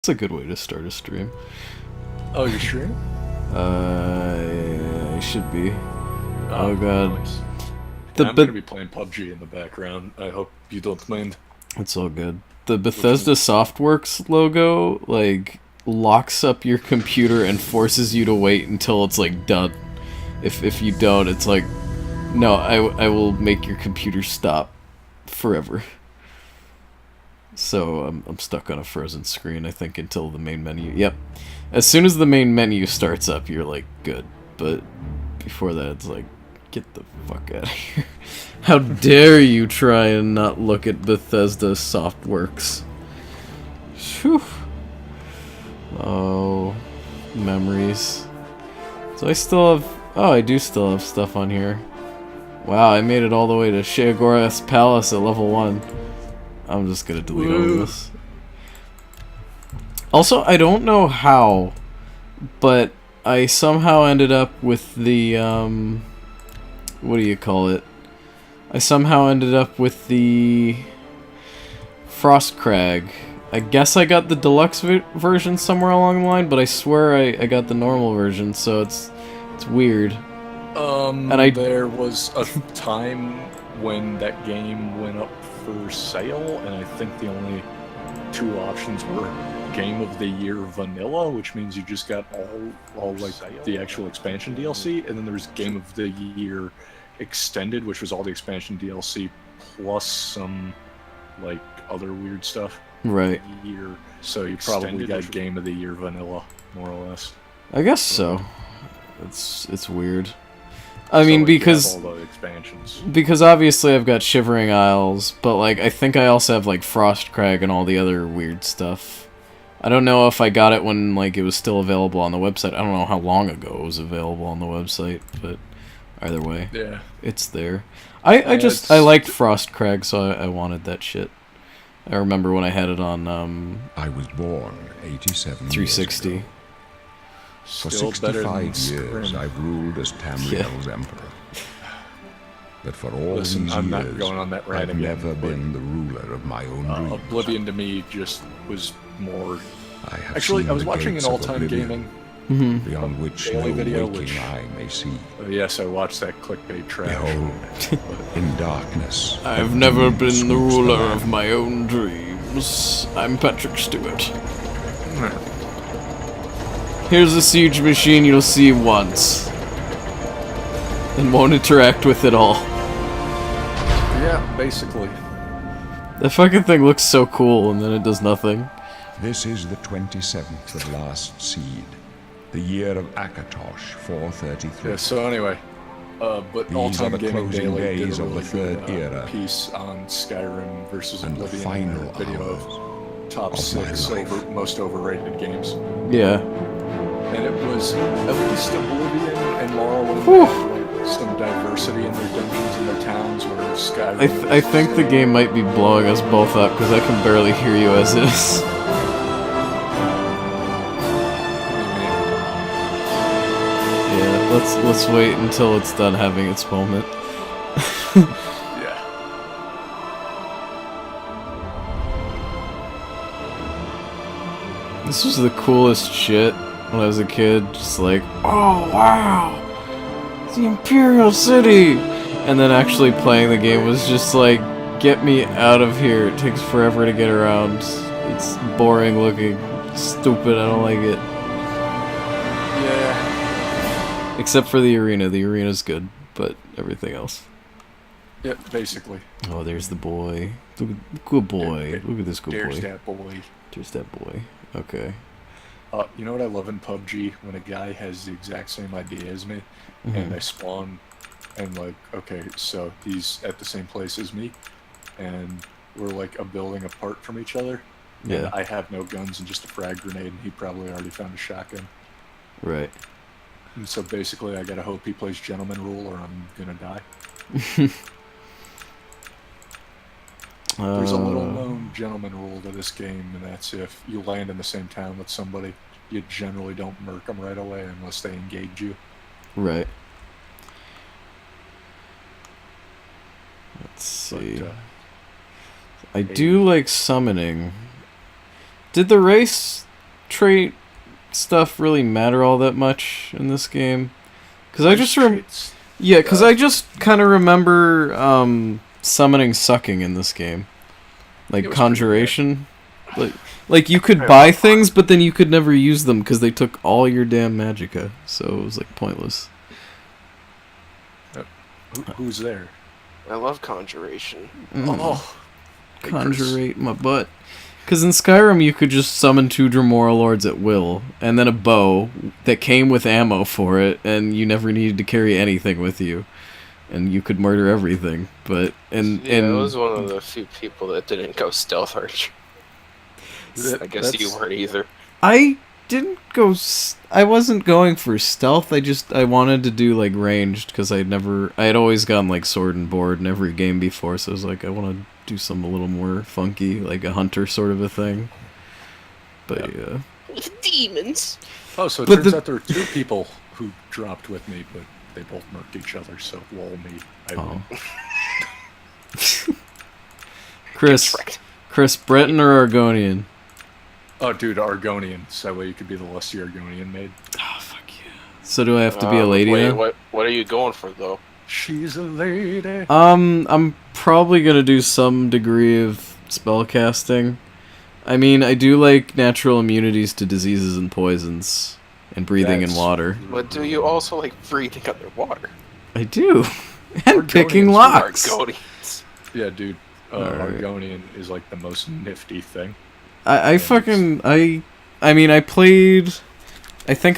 It's a good way to start a stream. Oh, you're streaming? I should be. Oh god. Nice. I'm gonna be playing PUBG in the background. I hope you don't mind. It's all good. The Bethesda Softworks logo, like, locks up your computer and forces you to wait until it's, like, done. If you don't, it's like, no, I will make your computer stop forever. So I'm stuck on a frozen screen, I think, until the main menu. Yep. As soon as the main menu starts up, you're like, good. But before that, it's like, get the fuck out of here. How dare you try and not look at Bethesda Softworks. Whew. Oh, memories. So I still have... Oh, I do still have stuff on here. Wow, I made it all the way to Sheogorath's Palace at level 1. I'm just gonna delete all of this. Also, I don't know how, but I somehow ended up with the, what do you call it? I somehow ended up with the Frostcrag. I guess I got the deluxe version somewhere along the line, but I swear I got the normal version, so it's weird. There was a time when that game went up for sale, and I think the only two options were Game of the Year Vanilla, which means you just got all like the actual expansion DLC, and then there was Game of the Year Extended, which was all the expansion DLC plus some like other weird stuff. Right. So you probably got Game of the Year Vanilla, more or less. I guess so. It's weird. I mean, because all the expansions. Because obviously I've got Shivering Isles, but like I think I also have like Frostcrag and all the other weird stuff. I don't know if I got it when like it was still available on the website. I don't know how long ago it was available on the website, but either way, yeah, it's there. I liked Frostcrag, so I wanted that shit. I remember when I had it on I was born 87 360. years ago. For 65 years, I've ruled as Tamriel's emperor. But for all these years, I'm not going on that rant I've again, never been the ruler of my own dreams. Oblivion to me just was more... I was watching an all-time gaming beyond which no video, waking eye may see. Yes, I watched that clickbait trash. Behold, in darkness, I've never been the ruler of my own dreams. I'm Patrick Stewart. Here's a siege machine you'll see once. And won't interact with it all. Yeah, basically. The fucking thing looks so cool, and then it does nothing. This is the 27th of last seed, the year of Akatosh 433. Yeah, so anyway, but These all-time are the gaming closing daily did days a of really the third good era, piece on Skyrim versus and the Oblivion, final video hours of top of 6 my life. most overrated games. Yeah. And it was at least Oblivion and Morrowind had like some diversity in their dungeons and their towns, where Skyrim... I think the game might be blowing us both up, because I can barely hear you as is. Yeah, let's wait until it's done having its moment. Yeah. This was the coolest shit when I was a kid, just like, oh wow, the Imperial City! And then actually playing the game was just like, get me out of here, it takes forever to get around, it's boring looking, stupid, I don't like it. Yeah. Except for the arena's good, but everything else. Yeah, basically. Oh, there's the boy. Good boy. Look at this good There's boy. that boy. There's that boy. Okay. You know what I love in PUBG? When a guy has the exact same idea as me, and I spawn, and like, okay, so he's at the same place as me, and we're like a building apart from each other. Yeah. And I have no guns and just a frag grenade, and he probably already found a shotgun. Right. And so basically, I gotta hope he plays gentleman rule, or I'm gonna die. There's a little known gentleman rule to this game, and that's if you land in the same town with somebody, you generally don't murk them right away unless they engage you. Right. Let's see. But, I do like summoning. Did the race trait stuff really matter all that much in this game? Because I just I just kind of remember summoning sucking in this game, like conjuration. Like you could buy things, but then you could never use them because they took all your damn magicka, so it was like pointless. Who's there? I love conjuration. Oh, conjurate my butt. Because in Skyrim you could just summon 2 Dremora Lords at will, and then a bow that came with ammo for it, and you never needed to carry anything with you, and you could murder everything. But I was one of the few people that didn't go stealth archer. I guess you weren't either. I didn't go. I wasn't going for stealth. I wanted to do like ranged because I had always gotten like sword and board in every game before. So I was like, I want to do some a little more funky, like a hunter sort of a thing. But yeah. With demons. Oh, so it turns out there were 2 people who dropped with me, but they both murked each other. So lol me. I win. Chris, Breton or Argonian? Oh, dude, Argonian. So that way you could be the lusty Argonian maid. Oh, fuck yeah. So do I have to be a lady now? What are you going for, though? She's a lady. I'm probably gonna do some degree of spellcasting. I mean, I do like natural immunities to diseases and poisons, and breathing in water. But do you also like breathing underwater? I do. And picking locks. Argonians. Yeah, dude. Argonian is like the most nifty thing. I think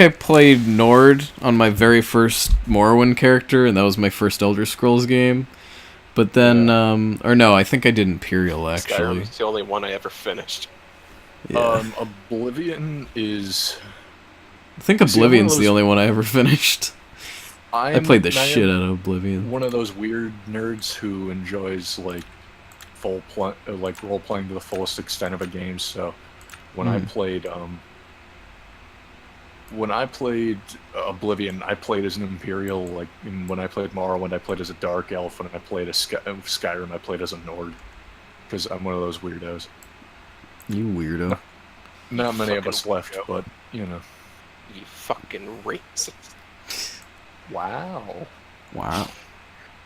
I played Nord on my very first Morrowind character, and that was my first Elder Scrolls game. But then, I think I did Imperial, actually. Skyrim's the only one I ever finished. Yeah. Oblivion is... I think Oblivion's the only one I ever finished. I played the shit out of Oblivion. One of those weird nerds who enjoys, like, role-playing to the fullest extent of a game, so when I played Oblivion, I played as an Imperial, like, and when I played Morrowind, I played as a Dark Elf, and I played as Skyrim, I played as a Nord, because I'm one of those weirdos. You weirdo. Not many of us left, but, you know. You fucking racist. Wow.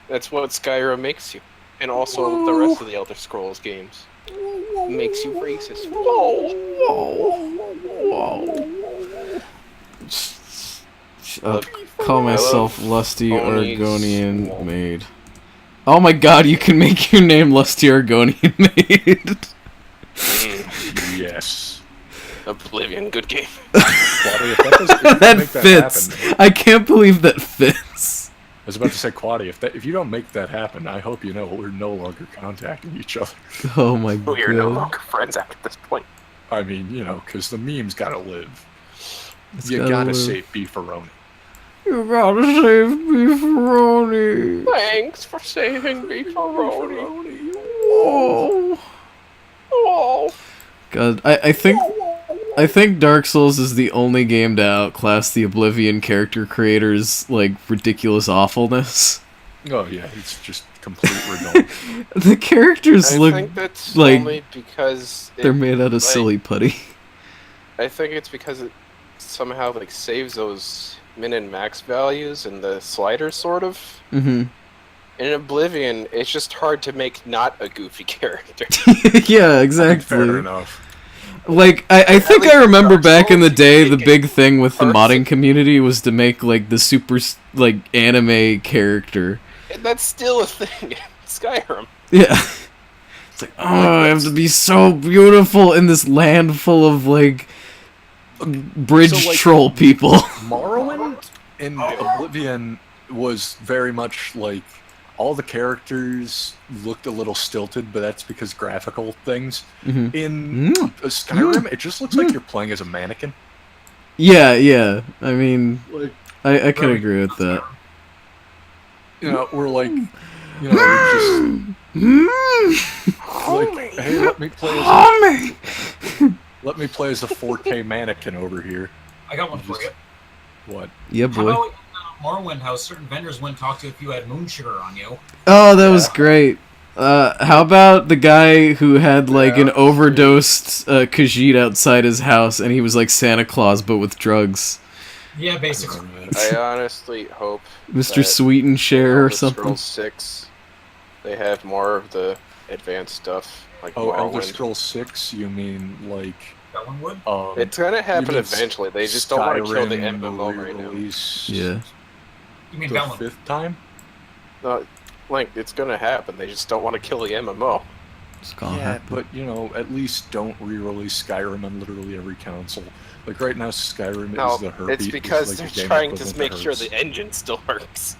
That's what Skyrim makes you. And also the rest of the Elder Scrolls games. Makes you racist. Whoa! Call myself Lusty Argonian Maid. Oh my god, you can make your name Lusty Argonian Maid. Yes. Oblivion, good game. That fits. I can't believe that fits. I was about to say, Quaddy, if you don't make that happen, I hope you know we're no longer contacting each other. Oh my god. We're no longer friends after this point. I mean, you know, because the meme's gotta live. You gotta save Beefaroni. You gotta save Beefaroni. Thanks for saving Beefaroni. Oh. God, I think Dark Souls is the only game to outclass the Oblivion character creators' like ridiculous awfulness. Oh yeah, it's just complete redundant. The characters I look think that's like only because they're made out of silly putty. I think it's because it somehow like saves those min and max values in the sliders, sort of. Mm-hmm. In Oblivion, it's just hard to make not a goofy character. Yeah, exactly. Fair enough. Like, I think I remember back in the day, the big thing with the modding community was to make, like, the super, like, anime character. And that's still a thing in Skyrim. Yeah. It's like, oh, I have to be so beautiful in this land full of, like, bridge troll people. Morrowind and Oblivion was very much, like, all the characters looked a little stilted, but that's because graphical things. Mm-hmm. In Skyrim, it just looks like you're playing as a mannequin. Yeah. I mean, like, I can agree with that. You know, we're like, you know, just like, hey, let me play as a 4K mannequin over here. I got one for you. What? Yeah, boy. How about Morrowind, how certain vendors wouldn't talk to you if you had moon sugar on you? Oh, that was great. How about the guy who had like an overdosed Khajiit outside his house, and he was like Santa Claus but with drugs? Yeah, basically. I honestly hope Mr. Sweet and Share or Elder something. Scrolls 6, they have more of the advanced stuff. Like Elder Scrolls 6, you mean like... That one would? It's gonna happen eventually, they just don't want to kill the MMO right now. Yeah. You mean the that one? 5th time? Like, it's gonna happen, they just don't want to kill the MMO. It's gonna Yeah, happen. but, you know, at least don't re-release Skyrim on literally every console. Like, right now, Skyrim is the heartbeat. It's because like they're trying to make sure the engine still works.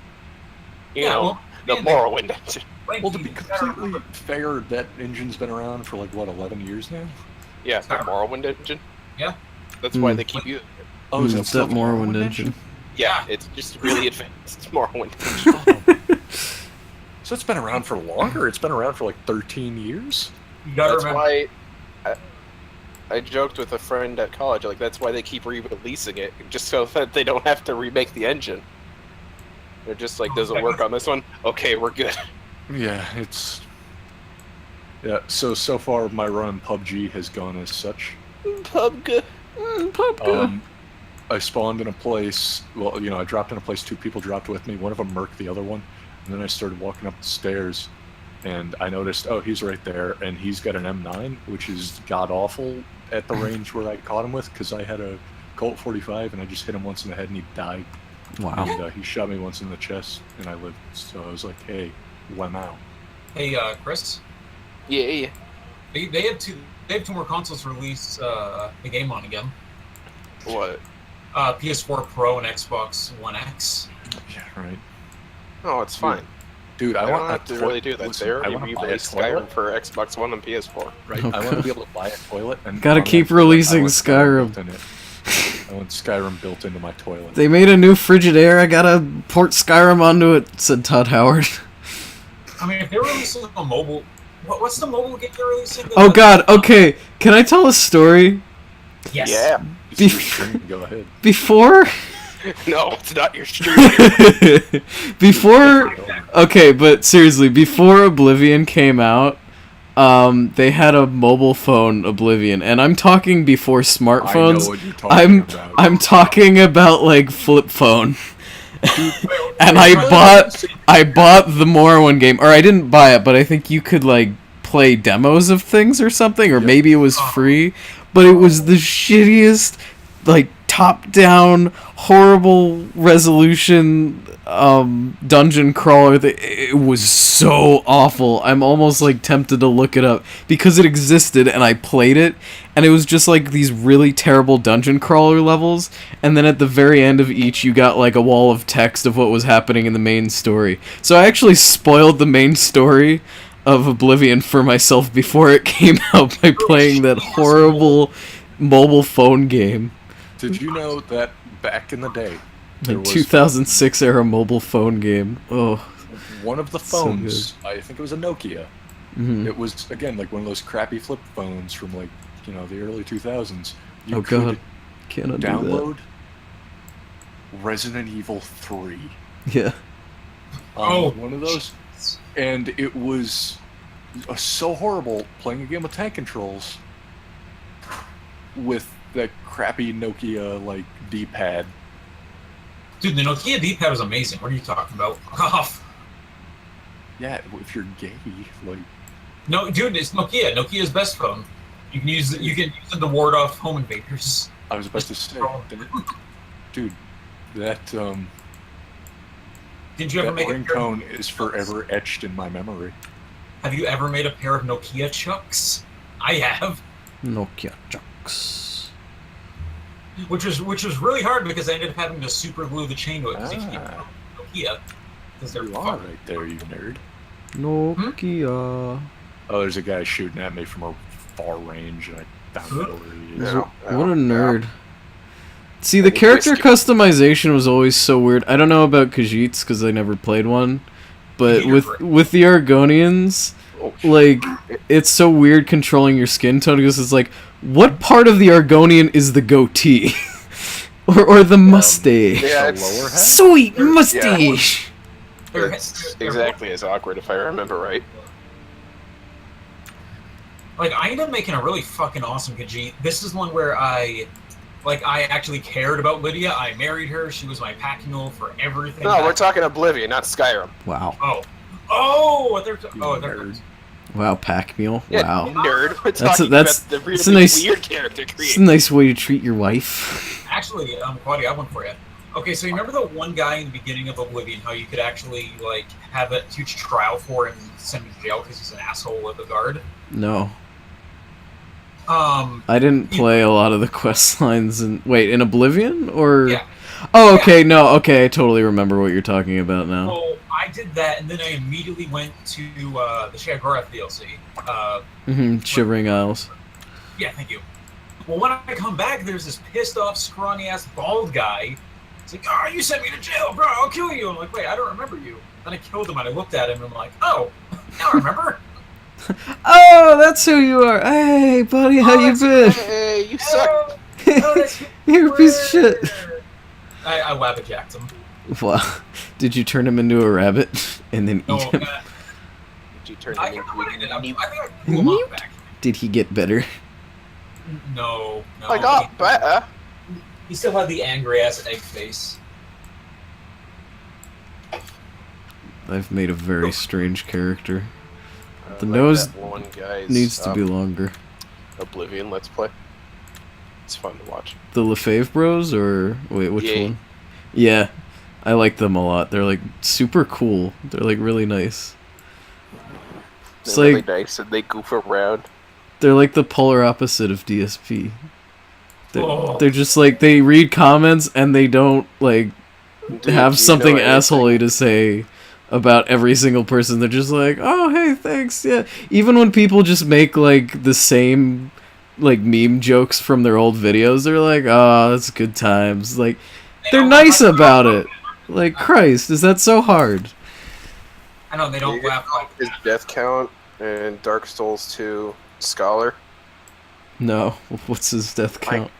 You know, the Morrowind engine. Well, to be completely fair, that engine's been around for, like, what, 11 years now? Yeah, the Morrowind engine. Yeah. That's why they keep using it. Oh, is it's that Morrowind engine? Yeah, it's just really advanced Morrowind engine. So it's been around for longer? It's been around for, like, 13 years? That's why... I joked with a friend at college, like, that's why they keep re-releasing it, just so that they don't have to remake the engine. They're just like, does it work on this one? Okay, we're good. Yeah, it's... Yeah, so far my run in PUBG has gone as such. PUBG. I spawned in a place, well, you know, I dropped in a place, 2 people dropped with me, one of them murked the other one, and then I started walking up the stairs, and I noticed, oh, he's right there, and he's got an M9, which is god-awful at the range where I caught him with, because I had a Colt 45, and I just hit him once in the head, and he died. Wow. And he shot me once in the chest, and I lived, so I was like, hey, wow. Hey, Chris? Yeah. They have two more consoles to release the game on again. What? PS4 Pro and Xbox One X. Yeah, right. Oh, it's fine. Dude, I don't want have to really do that. They already re-released Skyrim for Xbox One and PS4. Right? Oh, I want to be able to buy a toilet and... Gotta keep releasing Skyrim. I want Skyrim built into my toilet. They made a new Frigidaire, I gotta port Skyrim onto it, said Todd Howard. I mean, if they're releasing a mobile... What's the mobile game they're releasing? Oh god, okay, can I tell a story? Yes. Yeah. Go ahead. Before... No, it's not your stream. Before... Okay, but seriously, before Oblivion came out, they had a mobile phone Oblivion, and I'm talking before smartphones. I know what you're talking about. I'm talking about, like, flip phone. And I bought the Morrowind game, or I didn't buy it, but I think you could, like, play demos of things or something, or maybe it was free, but it was the shittiest, like, top-down, horrible resolution dungeon crawler. It was so awful. I'm almost, like, tempted to look it up, because it existed, and I played it, and it was just, like, these really terrible dungeon crawler levels, and then at the very end of each, you got, like, a wall of text of what was happening in the main story. So I actually spoiled the main story of Oblivion for myself before it came out by playing that horrible mobile phone game. Did you know that back in the day, The 2006 era mobile phone game. Oh, one of the phones, I think it was a Nokia. Mm-hmm. It was, again, like one of those crappy flip phones from, like, you know, the early 2000s. You oh god, cannot download Resident Evil 3. Yeah. One of those. And it was so horrible playing a game with tank controls with that crappy Nokia, like, D-pad. Dude, the Nokia D-pad was amazing. What are you talking about? Yeah, if you're gay, like... No, dude, it's Nokia. Nokia's best phone. You can use it to ward off home invaders. I was about to say, dude, that Did you ever make ringtone is forever etched in my memory. Have you ever made a pair of Nokia chucks? I have. Nokia chucks. Which was really hard because I ended up having to super glue the chain to it because you can't Nokia. Because they're right there, you nerd. Nokia. Oh, there's a guy shooting at me from a far range, and I found out where he is. What a nerd. See, the character customization was always so weird. I don't know about Khajiits because I never played one, but with the Argonians, like, it's so weird controlling your skin tone because it's like, what part of the Argonian is the goatee? or the mustache? Yeah, sweet mustache! It's exactly as awkward if I remember right. Like, I ended up making a really fucking awesome Khajiit. This is one where I actually cared about Lydia. I married her. She was my pack mule for everything. No, we're talking Oblivion, not Skyrim. Wow. They're Wow, pack mule. Yeah, Wow. nerd. We're That's talking that's about the really that's a nice weird character creation. It's a nice way to treat your wife. Actually, Claudia, I have one for you. Okay, so you remember the one guy in the beginning of Oblivion, how you could actually, like, have a huge trial for and send him to jail because he's an asshole with a guard? No. I didn't play a lot of the quest lines in... Wait, in Oblivion? Or... Yeah. Oh, okay, no, okay, I totally remember what you're talking about now. So, I did that, and then I immediately went to the Shaggorath DLC. Shivering Isles. Yeah, thank you. Well, when I come back, there's this pissed-off, scrawny-ass bald guy. It's like, oh, you sent me to jail, bro, I'll kill you. I'm like, wait, I don't remember you. Then I killed him, and I looked at him, and I'm like, oh, now I remember. Oh, that's who you are. Hey, buddy, how you been? Hey, you suck. You're a piece of shit. I wabbit-jacked him. Wow. Did you turn him into a rabbit and then eat him? Did you turn I him think into I blew him off back. Did he get better? No. I got better. He still had the angry-ass egg face. I've made a very strange character. The like nose that one guy's, needs to be longer. Oblivion Let's Play. It's fun to watch. The Lefebvre Bros, or... Wait, which Yay. one? Yeah. I like them a lot. They're, like, super cool. They're, like, really nice. It's They're really like... nice and they goof around. They're like the polar opposite of DSP. They're just like, they read comments and they don't, like, have something assholey to say about every single person. They're just like, oh, hey, thanks, yeah. Even when people just make, like, the same, like, meme jokes from their old videos, they're like, oh, that's good times. Like, they're nice about it. Like, Christ, is that so hard? I know, they don't laugh like his death count in Dark Souls 2 Scholar. No, what's his death count?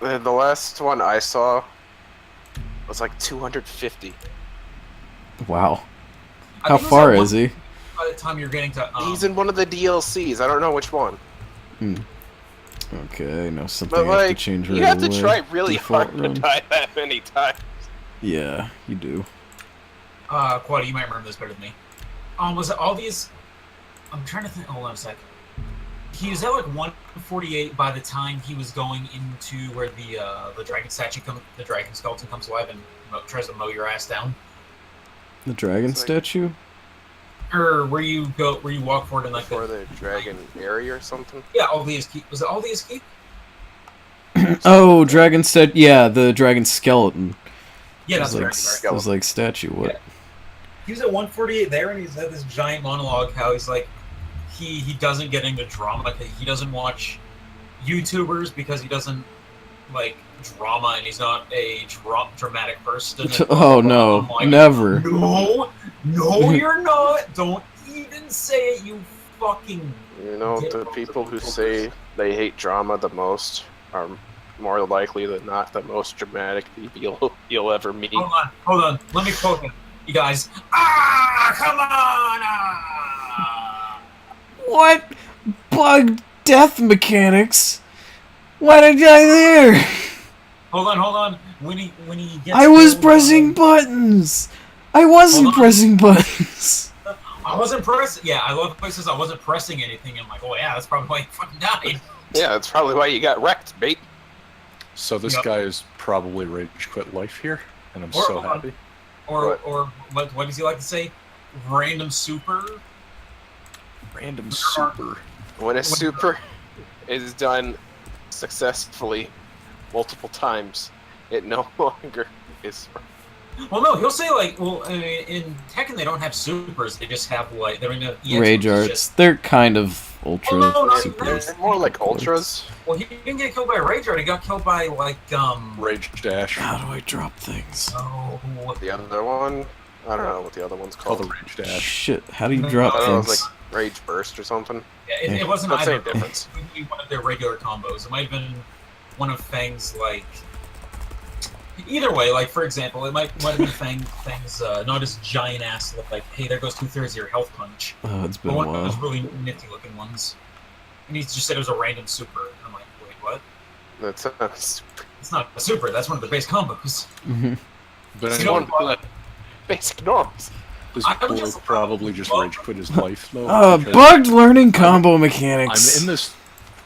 The last one I saw was like 250. Wow. How far is he? By the time you're getting to... He's in one of the DLCs. I don't know which one. Okay, now something But, I have like, to change right you have to away. try really Default hard run. to die that many times. Yeah, you do. Quad, you might remember this better than me. Was it all these... I'm trying to think... Hold on a sec. He was at like 148 by the time he was going into where the dragon statue the dragon skeleton comes alive and tries to mow your ass down. The dragon statue? Or where you walk forward and like Before the dragon area or something? Yeah, Aldea's Keep. Was it Aldea's Keep? Oh, dragon yeah, the dragon skeleton. Yeah, that's like, right. It was like statue, what? Yeah. He was at 148 there, and he's had this giant monologue how he's like, he doesn't get into drama, he doesn't watch YouTubers because he doesn't like drama, and he's not a dramatic person. Oh no, like, never. No, you're not. Don't even say it, you fucking... You know, the people who say they hate drama the most are more likely than not the most dramatic people you'll ever meet. Hold on. Let me quote him. You guys. Come on! What? Bug death mechanics? Why'd I die there? Hold on. When he gets I was pressing buttons! I wasn't pressing buttons! I wasn't pressing... Yeah, I love places I wasn't pressing anything. I'm like, oh yeah, that's probably why you fucking died. Yeah, that's probably why you got wrecked, mate. So this guy is probably rage quit life here, and I'm so happy. Or what does he like to say? Random super? Random super. When a super is done successfully multiple times, it no longer is... Well, no, he'll say, like, well, in Tekken they don't have supers, they just have, like, they're in the EX Rage arts. Just... They're kind of ultra supers. They're more like ultras. Well, he didn't get killed by Rage art, he got killed by, like, Rage dash. How do I drop things? Oh... The other one? I don't know what the other one's called. The Rage dash. Shit, how do you drop I don't know, it things? was like Rage burst or something. Yeah, it wasn't That's either. the same difference. It would be one of their regular combos. It might have been one of Fang's, like... Either way, like, for example, it might have been Fang's not as giant-ass, like, hey, there goes 2/3 of your health punch. Oh, it's been but a one while. of those really nifty-looking ones. And he just said it was a random super. And I'm like, wait, what? That's not a super. It's not a super. That's one of the base combos. But It's I know one of the basic norms. this boy probably just rage quit his life though. Bugged learning combo mechanics.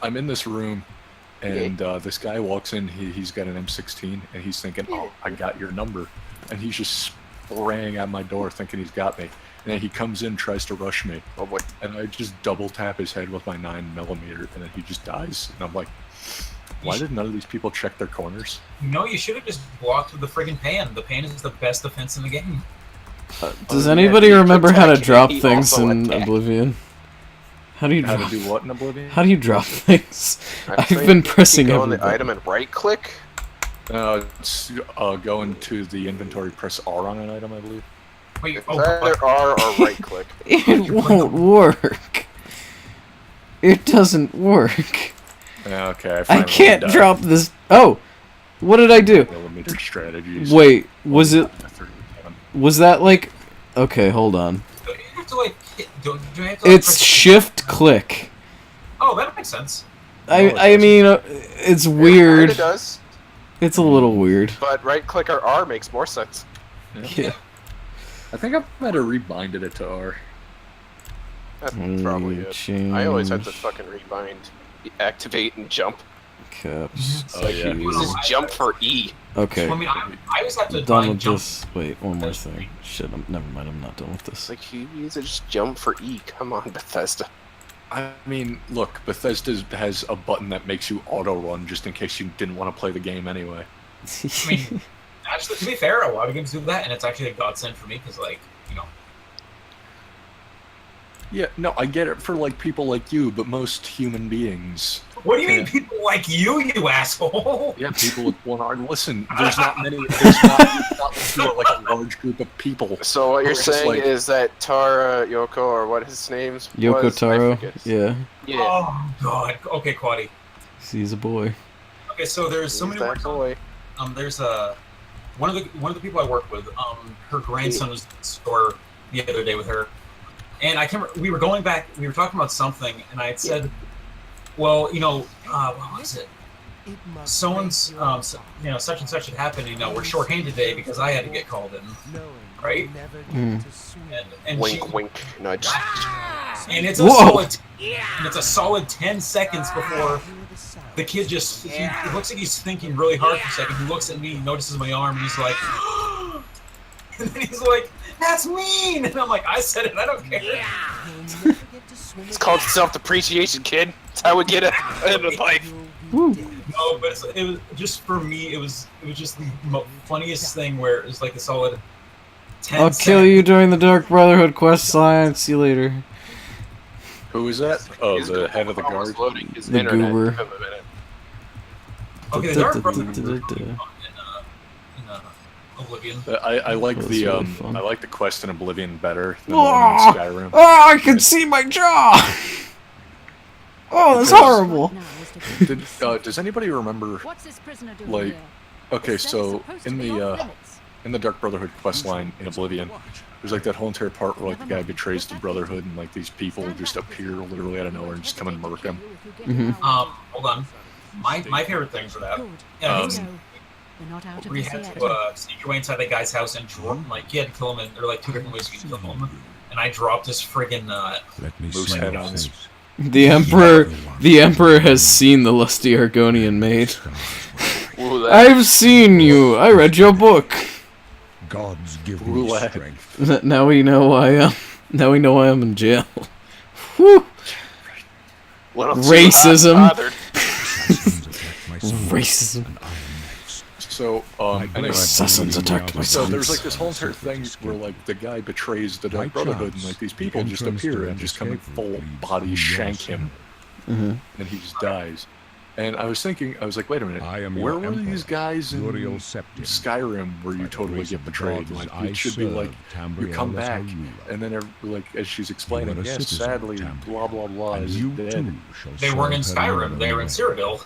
I'm in this room, and this guy walks in. He's got an M16, and he's thinking, "Oh, I got your number," and he's just spraying at my door, thinking he's got me. And then he comes in, tries to rush me. Oh boy! And I just double tap his head with my 9mm, and then he just dies. And I'm like, why did none of these people check their corners? No, you should have just blocked with the friggin' pan. The pan is the best defense in the game. Does anybody remember how to drop he things also in attacked. Oblivion? How do you How drop? to do what in Oblivion? How do you drop things? I I've think been pressing you go every on the button. item and right click. It's go into the inventory, press R on an item, I believe. Wait, It's oh, either R or right click. It won't work. It doesn't work. Yeah, okay. I finally can't died. drop this. Oh, what did I do? Millimeter strategies. Wait, was that like? Okay, hold on. do you have to like hit, do you have to, like, It's press- shift click. Oh, that makes sense. I mean, it's It weird. kinda does, It's a little weird. but right click or R makes more sense. Yeah. I think I might have rebinded it to R. That's probably it. I always had to fucking rebind, activate, and jump. Caps. Oh, yeah. Q. This is jump for E. Okay. I mean, I always have to Done bind with jump. this. Wait, one more thing. Shit, never mind. I'm not done with this. It's like you use it, just jump for E. Come on, Bethesda. I mean, look, Bethesda has a button that makes you auto-run just in case you didn't want to play the game anyway. I mean, actually, to be fair, a lot of games do that, and it's actually a godsend for me because, like, you know. Yeah, no, I get it for, like, people like you, but most human beings... What do you mean, people like you asshole? Yeah, people with one arm. Listen, there's not many... There's not like a large group of people. So what you're It's just saying like- is that Tara, Yoko, or what his name's Yoko was, I Taro. forget. Yeah. Yeah. Oh, God. Okay, Quaddy. He's a boy. Okay, so there's He's somebody that works on, boy. there's one of the people I work with, her grandson was at the store the other day with her. And I can't remember, we were talking about something, and I had said, well, you know, what was it? Someone's, such and such had happened, you know, we're shorthanded today because I had to get called in, right? And Wink, she, wink, nudge. and it's a Whoa. solid 10 seconds before the kid just, it looks like he's thinking really hard for a second. He looks at me, notices my arm, and he's like, and then he's like, that's mean! And I'm like, I said it, I don't care. It's called self-depreciation, kid. That's how we get it in life. Woo. No, but it was just for me, it was just the funniest thing where it was like a solid 10 I'll kill you during the Dark Brotherhood quest line. See you later. Who is that? Oh, His the head of the almost guard? Loading his The internet. goober. Give him a minute. Okay, the Dark Brotherhood Da-da-da-da-da-da. in Oblivion. I like That's the really fun. I like the quest in Oblivion better than the one in Skyrim. Oh, I can see my jaw! Oh, that's Because- horrible. Does anybody remember? What's this prisoner doing Like, here? okay, The set's so supposed to in be the off limits. in the Dark Brotherhood quest line in Oblivion, there's like that whole entire part where like the guy betrays the Brotherhood and like these people just appear literally out of nowhere and just come and murk him. Hold on. My favorite thing for that, Good. yeah, Let's go. We're not out of where you this had yet. to sneak your way inside that guy's house and drop, like, you had to kill him, and there were like 2 different ways you could kill him. And I dropped his friggin' Let me Moose see head your on his- face. The Emperor has seen the lusty Argonian maid. Ooh, that- I've seen you. I read your book. Gods give me Roulette. strength. Now we know why. Now we know why I'm in jail. Whew. Little too Racism. hot bothered. Assassins attacked my son, Racism. and I am next. So anyway, Assassins attacked my so sons. there's like this whole entire thing where like the guy betrays the Dark Brotherhood and like these people just appear and just come and full body shank him and he just dies. And I was thinking, I was like, wait a minute, I am where your were emperor, these guys in Uriel Septim. Skyrim where you By the totally grace get of the betrayed? gods, Like I it should be like serve you come Tambriel as back her ruler. and then like as she's explaining, You are a yes, citizen, sadly, Tambriel, blah blah blah and is you dead. too shall They weren't in serve her Skyrim, they were in ruler. Cyrodiil.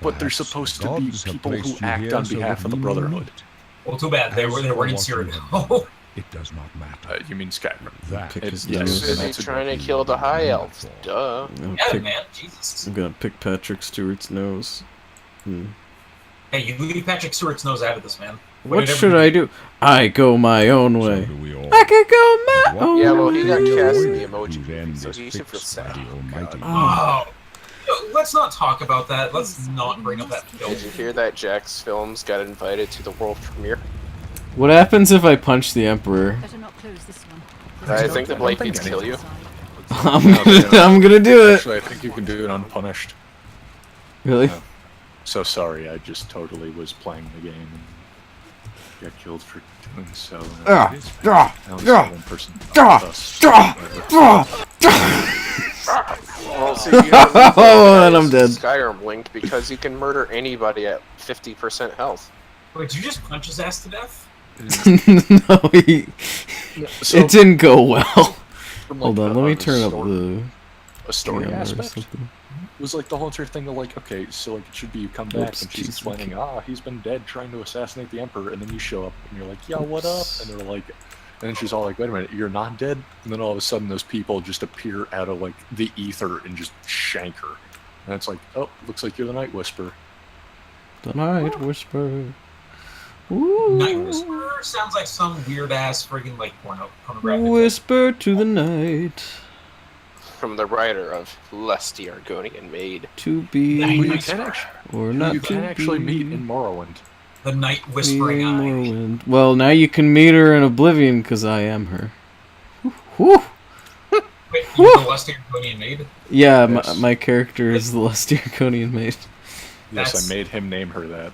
But they're Perhaps supposed the to be gods have people who placed you act here on so behalf that of the we may Brotherhood. meet. Well, too bad, they weren't in As for what you Cyrodiil. It does not matter. You mean Skyrim? That It's is Just busy trying to kill the high elves. Duh. Yeah, man. Jesus. I'm gonna pick Patrick Stewart's nose. Hey, you leave Patrick Stewart's nose out of this, man. What should I do? I go my own way. So do we all. I could go my own Yeah, well, he got way. cast in the emoji Whose end movie, so is he should feel fixed by sad. the Almighty. Oh. Let's not talk about that. Let's not bring up that film. Did you hear that Jax Films got invited to the world premiere? What happens if I punch the Emperor? Better not close this one. I think the blade needs to kill you. I'm gonna do it. Actually, I think you can do it unpunished. Really? So sorry, I just totally was playing the game and got killed for doing so. I only saw one person. Well, see, you Oh, and I'm dead. Skyrim linked because you can murder anybody at 50% health. Wait, did you just punch his ass to death? No, So, it didn't go well. from, like, Hold on, let me the turn up story- the a story camera or aspect. something. Was like the whole entire thing of like, okay, so like it should be you come back Oops, and she's jeez, explaining, he's been dead trying to assassinate the Emperor, and then you show up and you're like, yeah, what up? And they're like, and then she's all like, wait a minute, you're not dead? And then all of a sudden those people just appear out of like the ether and just shank her. And it's like, oh, looks like you're the Night Whisperer. The Night Whisperer. Night Whisperer sounds like some weird ass friggin' like pornographic. Whisper to the night. From the writer of Lest the Argonian Maid. To be Night Who you Whisperer. can actually, or who not you to can actually be. meet in Morrowind. The Night Whispering Eye. Morrowind. Well, now you can meet her in Oblivion because I am her. Whew. Wait, you're the Lester Argonian Maid? Yeah, Yes. my character is the Lusty Arconian Maid. Yes, That's- I made him name her that.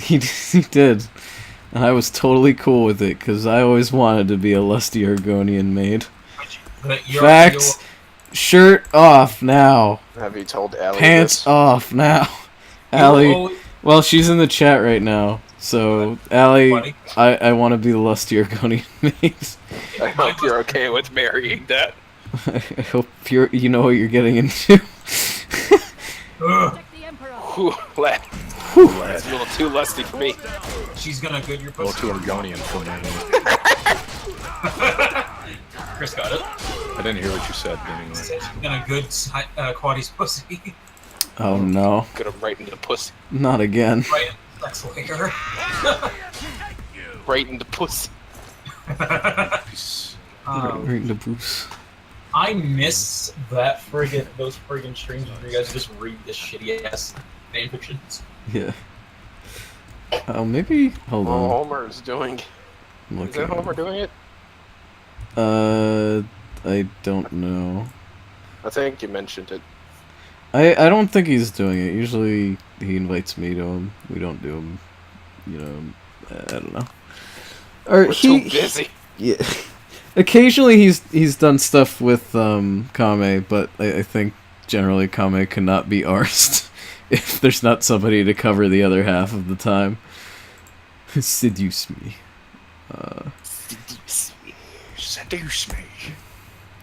He did. And I was totally cool with it because I always wanted to be a Lusty Argonian Maid. But you're- Facts. Shirt off now. Have you told Allie Pants this? off now. you're Allie. always- Well, she's in the chat right now. So, Allie, Buddy. I want to be the Lusty Argonian Maid. I hope you're okay with marrying that. I hope you know what you're getting into. Ugh. Protect the Emperor. Whew, lad. That's a little too lusty for me. She's gonna good your Well, pussy. too Argonian for me. Chris got it. I didn't hear what you said anyway. She's gonna good Quaddy's pussy. Oh no, Get him right into the pussy. not again. Right? Sex later. Right into pussy. Peace. Right in the boots. I miss those friggin' streams where you guys just read the shitty ass fanfictions. Yeah. Oh, maybe. Hold Oh, on. Homer is doing. I'm Is looking. that Homer doing it? I don't know. I think you mentioned it. I don't think he's doing it. Usually he invites me to him. We don't do him. You know, I don't know. Or We're too busy. Yeah. Occasionally he's done stuff with Kame, but I think generally Kame cannot be arsed if there's not somebody to cover the other half of the time. Seduce me. Seduce me.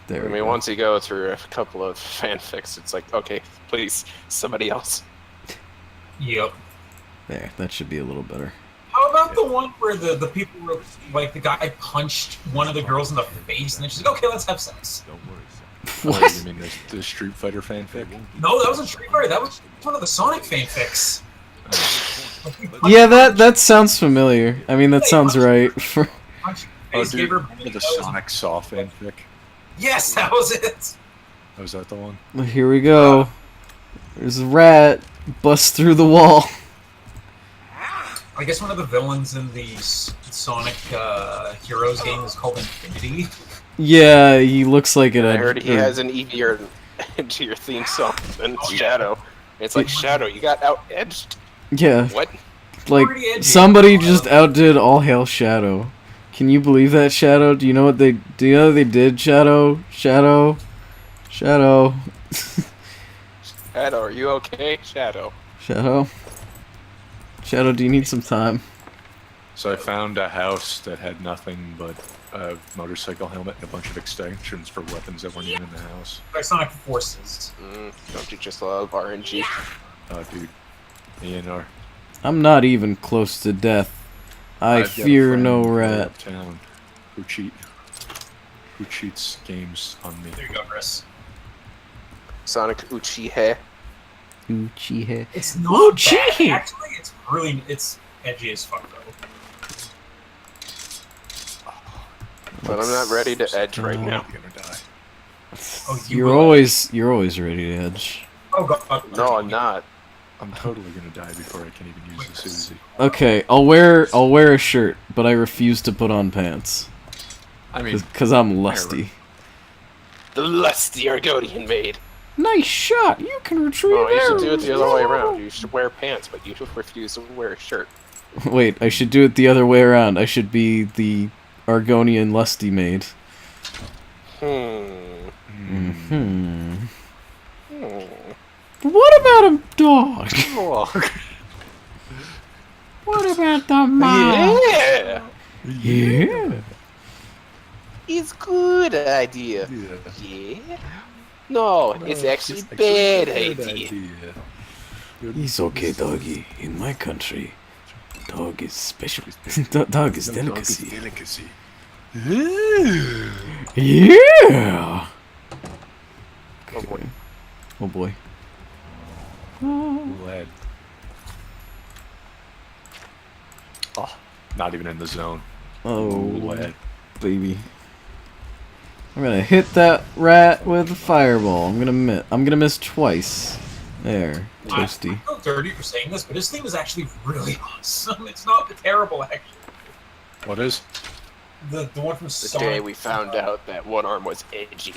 There I we mean, go. once you go through a couple of fanfics, it's like, okay, please, somebody else. Yep. There, that should be a little better. How about the one where the people were like the guy punched one of the girls in the face and then she's like, okay, let's have sex. What? You mean the Street Fighter fanfic? No, that wasn't Street Fighter. That was one of the Sonic fanfics. Yeah, that sounds familiar. I mean, that sounds right. For Oh, Face, dude, gave her- remember the Sonic Saw fanfic? Yes, that was it. Oh, was that the one? here we go. There's a rat. Bust through the wall. I guess one of the villains in the Sonic Heroes game is called Infinity. Yeah, he looks like it. I heard he has an easier into your theme song than Shadow. It's like, Shadow, you got out-edged? Yeah, What? like Pretty edgy. somebody just outdid All Hail Shadow. Can you believe that, Shadow? Do you know what they did, Shadow? Shadow. Shadow, are you okay? Shadow. Shadow. Shadow, do you need some time? So I found a house that had nothing but a motorcycle helmet and a bunch of extensions for weapons that weren't even in the house. By Sonic Forces. Don't you just love RNG? Oh, dude. ENR. I'm not even close to death. I I've got a fear friend no way rat. uptown. Who cheats games on me? There you go, Chris. Sonic Uchihe. Uchihe. It's not bad. Uchihe. Actually, it's edgy as fuck though. But I'm not ready to edge right now. I'm gonna die. Oh, You're always ready to edge. Oh god. No, I'm not. I'm totally gonna die before I can even use this Uzi. Okay, I'll wear a shirt, but I refuse to put on pants. I mean, Cause I'm lusty. The lusty Argonian maid. Nice shot. You can retrieve. No, you should do it arrows. the other way around. You should wear pants, but you refuse to wear a shirt. Wait, I should do it the other way around. I should be the Argonian lusty maid. What about a dog? What about the mom? Yeah! Yeah. It's good idea. Yeah? No, it's actually bad idea. It's okay, doggy. In my country, dog is special. Dog is delicacy. Yeah. Oh boy. Oh boy. Lead. Oh, not even in the zone. Oh, Lead. baby. I'm gonna hit that rat with a fireball. I'm gonna miss twice. There, toasty. I feel dirty for saying this, but his theme is actually really awesome. It's not terrible, actually. What is? The one from The Sonic. day we found out that one arm was edgy.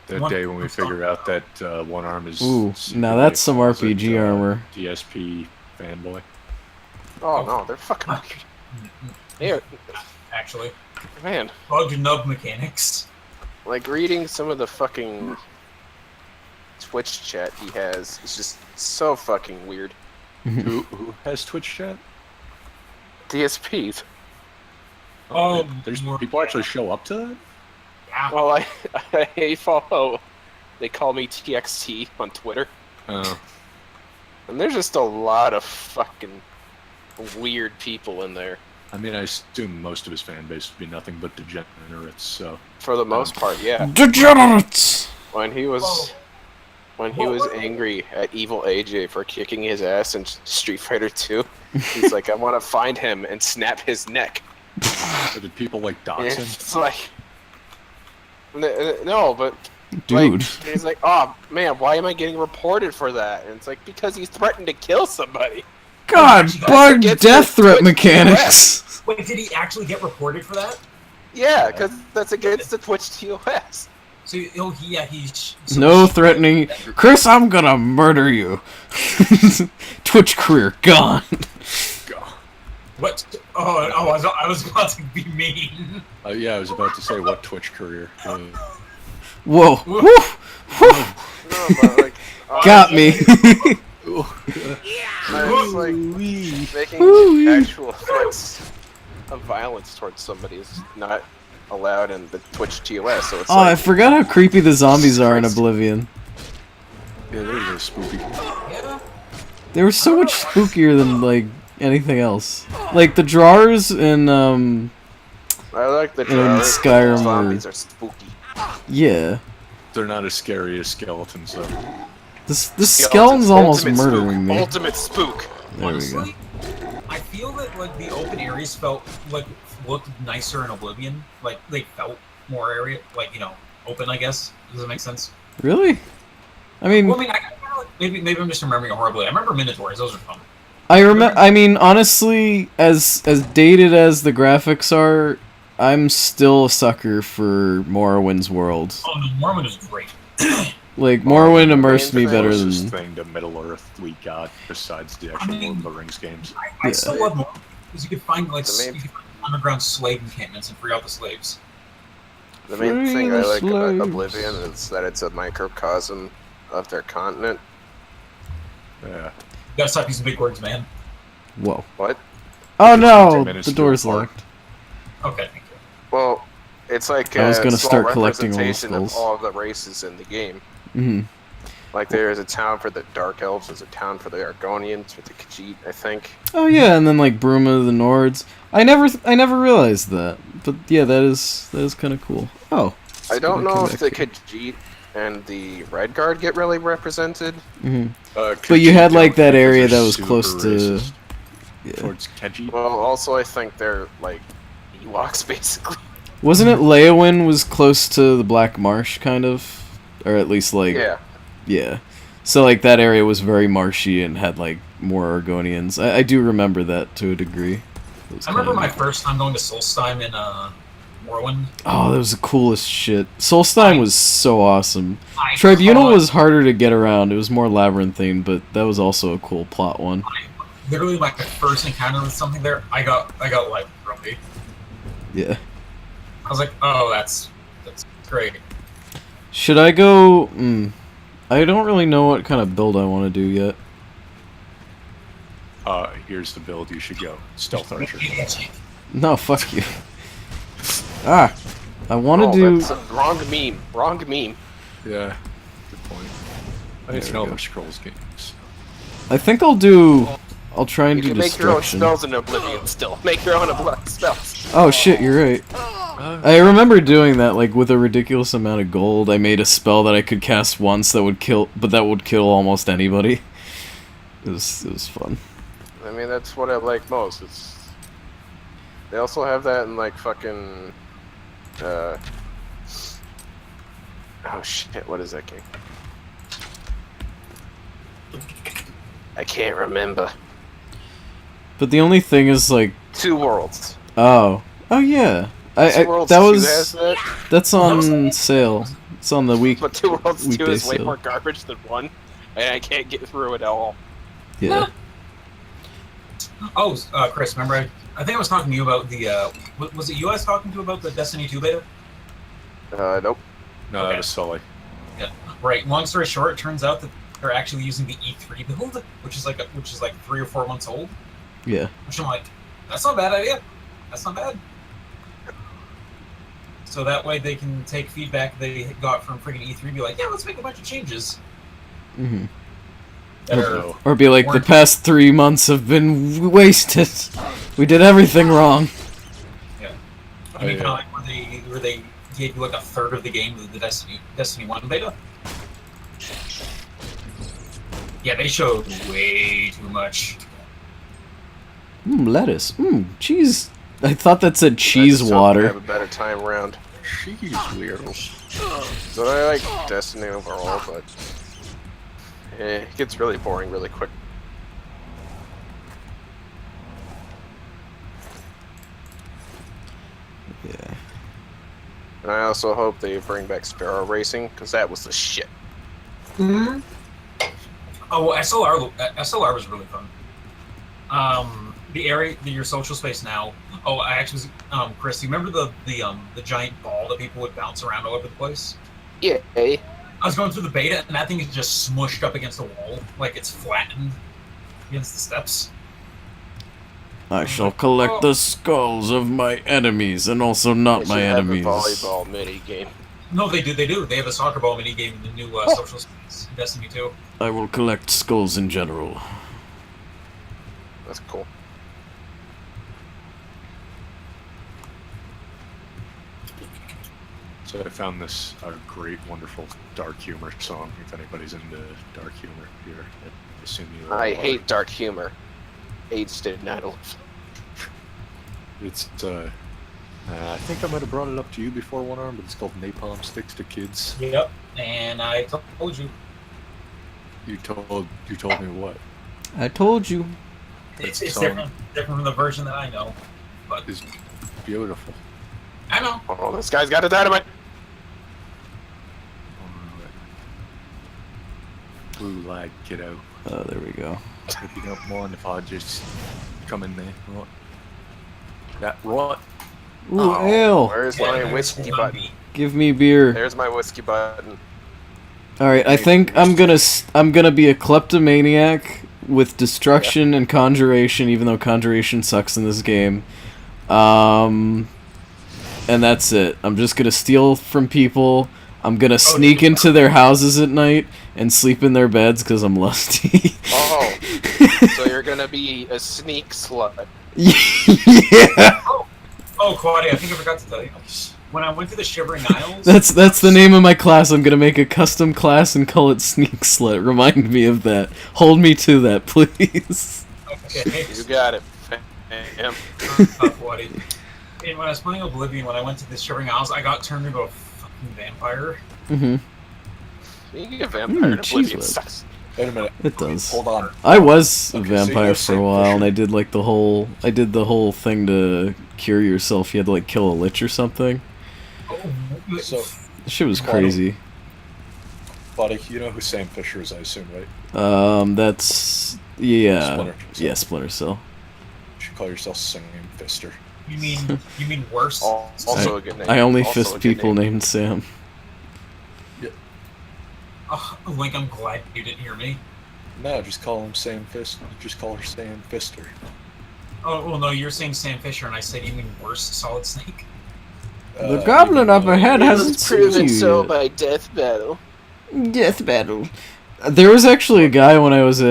That One- day when we figure out that one arm is. Ooh, now secretly that's some a closet, RPG armor. DSP fanboy. Oh no, they're fucking weird. Actually. Man, Bug nub mechanics. like reading some of the fucking Twitch chat he has is just so fucking weird. Who has Twitch chat? DSPs. Oh, There's more- people actually show up to that? Yeah. Well, I follow. They call me TXT on Twitter, Oh. and there's just a lot of fucking weird people in there. I mean, I assume most of his fan base would be nothing but degenerates, so. For the most part, yeah. Degenerates. When he was angry at Evil AJ for kicking his ass in Street Fighter 2, he's like, I want to find him and snap his neck. Or did people like And dox him? it's like, no, but Dude. like, he's like, oh man, why am I getting reported for that? And it's like, because he threatened to kill somebody. God, bug Gets death the threat Twitch mechanics. Wait, did he actually get reported for that? Yeah, because that's against the Twitch TOS. So, he's... No threatening. Chris, I'm gonna murder you. Twitch career gone. What? Oh, I was about to be mean. Yeah, I was about to say what Twitch career. Whoa. Woo. Woo. No, but like, Got me. it's like making actual threats of violence towards somebody is not allowed in the Twitch TOS. So it's Oh, I like, forgot how creepy the zombies are in Oblivion. Yeah, they're really spooky. Yeah. They were so much spookier than, like, anything else. Like, the drawers in, I like the in drawers, but Skyrim the zombies were- are spooky. yeah. They're not as scary as skeletons, though. This skeleton's almost Ultimate murdering spook. me. Ultimate spook. There we go. Honestly, I feel that like the open areas looked nicer in Oblivion. Like they felt more area, open. I guess does that make sense? Really? I mean, Well, I mean, maybe I'm just remembering it horribly. I remember Minotaurs; those are fun. I mean, honestly, as dated as the graphics are, I'm still a sucker for Morrowind's world. Oh no, Mormon is great. Like, Morrowind immersed me better Closest than... thing to Middle Earth we got besides the actual Lord of the Rings games. I still love Mormon because you could find The main- underground slave encampments and free out the slaves. The main Free thing I the like about slaves. Oblivion is that it's a microcosm of their continent. Yeah. You gotta stop using big words, man. Whoa. What? Oh no! The minuscule door's part. locked. Okay, thank you. Well, it's like I was a gonna small start collecting all the representation of skulls. all the races in the game. Mm-hmm. Like there's a town for the Dark Elves, there's a town for the Argonians with the Khajiit, I think. Oh yeah, and then like Bruma the Nords. I never realized that, but yeah, that is kind of cool. Oh, I don't know if the Khajiit and the Red Guard get really represented. Mm-hmm. But you had like that area that was close to towards Khajiit. Well, also I think they're like Ewoks basically. Wasn't it Leowyn was close to the Black Marsh kind of, or at least like yeah. So like that area was very marshy and had like more Argonians. I do remember that to a degree. I remember my first time going to Solstheim in Morrowind. Oh, that was the coolest shit. Solstheim was so awesome. Tribunal was harder to get around. It was more labyrinthine, but that was also a cool plot one. Literally, my first encounter with something there, I got like grumpy. Yeah. I was like, oh, that's great. Should I go? I don't really know what kind of build I want to do yet. Here's the build you should go. Stealth Archer. No, fuck you. I want to do... That's a wrong meme. Wrong meme. Yeah, good point. It's an Elder Scrolls game. So. I think I'll try and do You can make your own destruction. spells in Oblivion still. Make your own spells. Oh shit, you're right. I remember doing that, like, with a ridiculous amount of gold. I made a spell that I could cast once that would kill almost anybody. It was fun. I mean, that's what I like most. They also have that in, like, fucking... oh shit, what is that game? I can't remember. But the only thing is, like... Two Worlds. Oh yeah. Two Worlds that 2 was... has that. That's on sale. It's on the week. But Two Worlds 2 weekday is way sale. more garbage than 1. And I can't get through it at all. Yeah. Oh, Chris, remember I think I was talking to you about the, was it you I was talking to about the Destiny 2 beta? Nope. No, Okay. that was Sully. Yeah. Right. Long story short, it turns out that they're actually using the E3 build, which is like 3 or 4 months old. Yeah. Which I'm like, that's not a bad idea. That's not bad. So that way they can take feedback they got from freaking E3 and be like, yeah, let's make a bunch of changes. Mm-hmm. Or be like, the past 3 months have been wasted. We did everything wrong. Yeah. I mean, kind of like where they gave you like a third of the game of the Destiny 1 beta. Yeah, they showed way too much. Lettuce. Cheese. I thought that said cheese water. Have a better time around. Cheese weird. So I like Destiny overall, but it gets really boring really quick. Yeah. And I also hope they bring back Sparrow Racing, because that was the shit. Mm-hmm. Oh, well, SLR was really fun. The area, your social space now. Oh, I actually was, Chris, you remember the giant ball that people would bounce around all over the place? Yeah. I was going through the beta, and that thing is just smushed up against the wall, like it's flattened against the steps. I shall collect the skulls of my enemies, and also not my enemies. Have a volleyball mini game. No, they do. They have a soccer ball mini game in the new social space, Destiny 2. I will collect skulls in general. That's cool. So I found this great, wonderful dark humor song. If anybody's into dark humor here, I assume you. I hate dark humor. AIDS did not live. It's I think I might have brought it up to you before, One Arm, but it's called Napalm Sticks to Kids. Yep, and I told you. You told me what? I told you. It's song different from the version that I know, but It's beautiful. I know. Oh, this guy's got a dynamite. Blue light, kiddo. Oh, there we go. If you don't mind if I just come in there, right? That right? Ooh, ale! Where's my whiskey button? Give me beer. There's my whiskey button. Alright, I think I'm gonna be a kleptomaniac with destruction and conjuration, even though conjuration sucks in this game. And that's it. I'm just gonna steal from people. I'm gonna sneak into their houses at night and sleep in their beds because I'm lusty. Oh, so you're gonna be a sneak slut. Yeah. Oh, Claudia, I think I forgot to tell you. When I went to the Shivering Isles... That's the name of my class. I'm gonna make a custom class and call it Sneak Slut. Remind me of that. Hold me to that, please. Okay. You got it. Claudia. And when I was playing Oblivion, when I went to the Shivering Isles, I got turned into a fucking vampire. Mm-hmm. Being a vampire in Oblivion sucks. Wait a minute. It does. Hold on. I was a Okay, vampire so for a while, and I did like the whole thing to cure yourself. You had to like kill a lich or something. So, That shit was crazy. buddy, you know who Sam Fisher is, I assume, right? That's yeah, Splinter Cell. Splinter Cell. You should call yourself Sam Fister. You mean worse? Also a good name. I only Also fist a good people name. named Sam. Oh, Link, I'm glad you didn't hear me. No, just call him Sam Fist. Just call her Sam Fister. Oh, well, no, you're saying Sam Fisher, and I said you mean worse, Solid Snake. The goblin up ahead hasn't seen Proven you so yet. by death battle. Death battle. There was actually a guy when I was at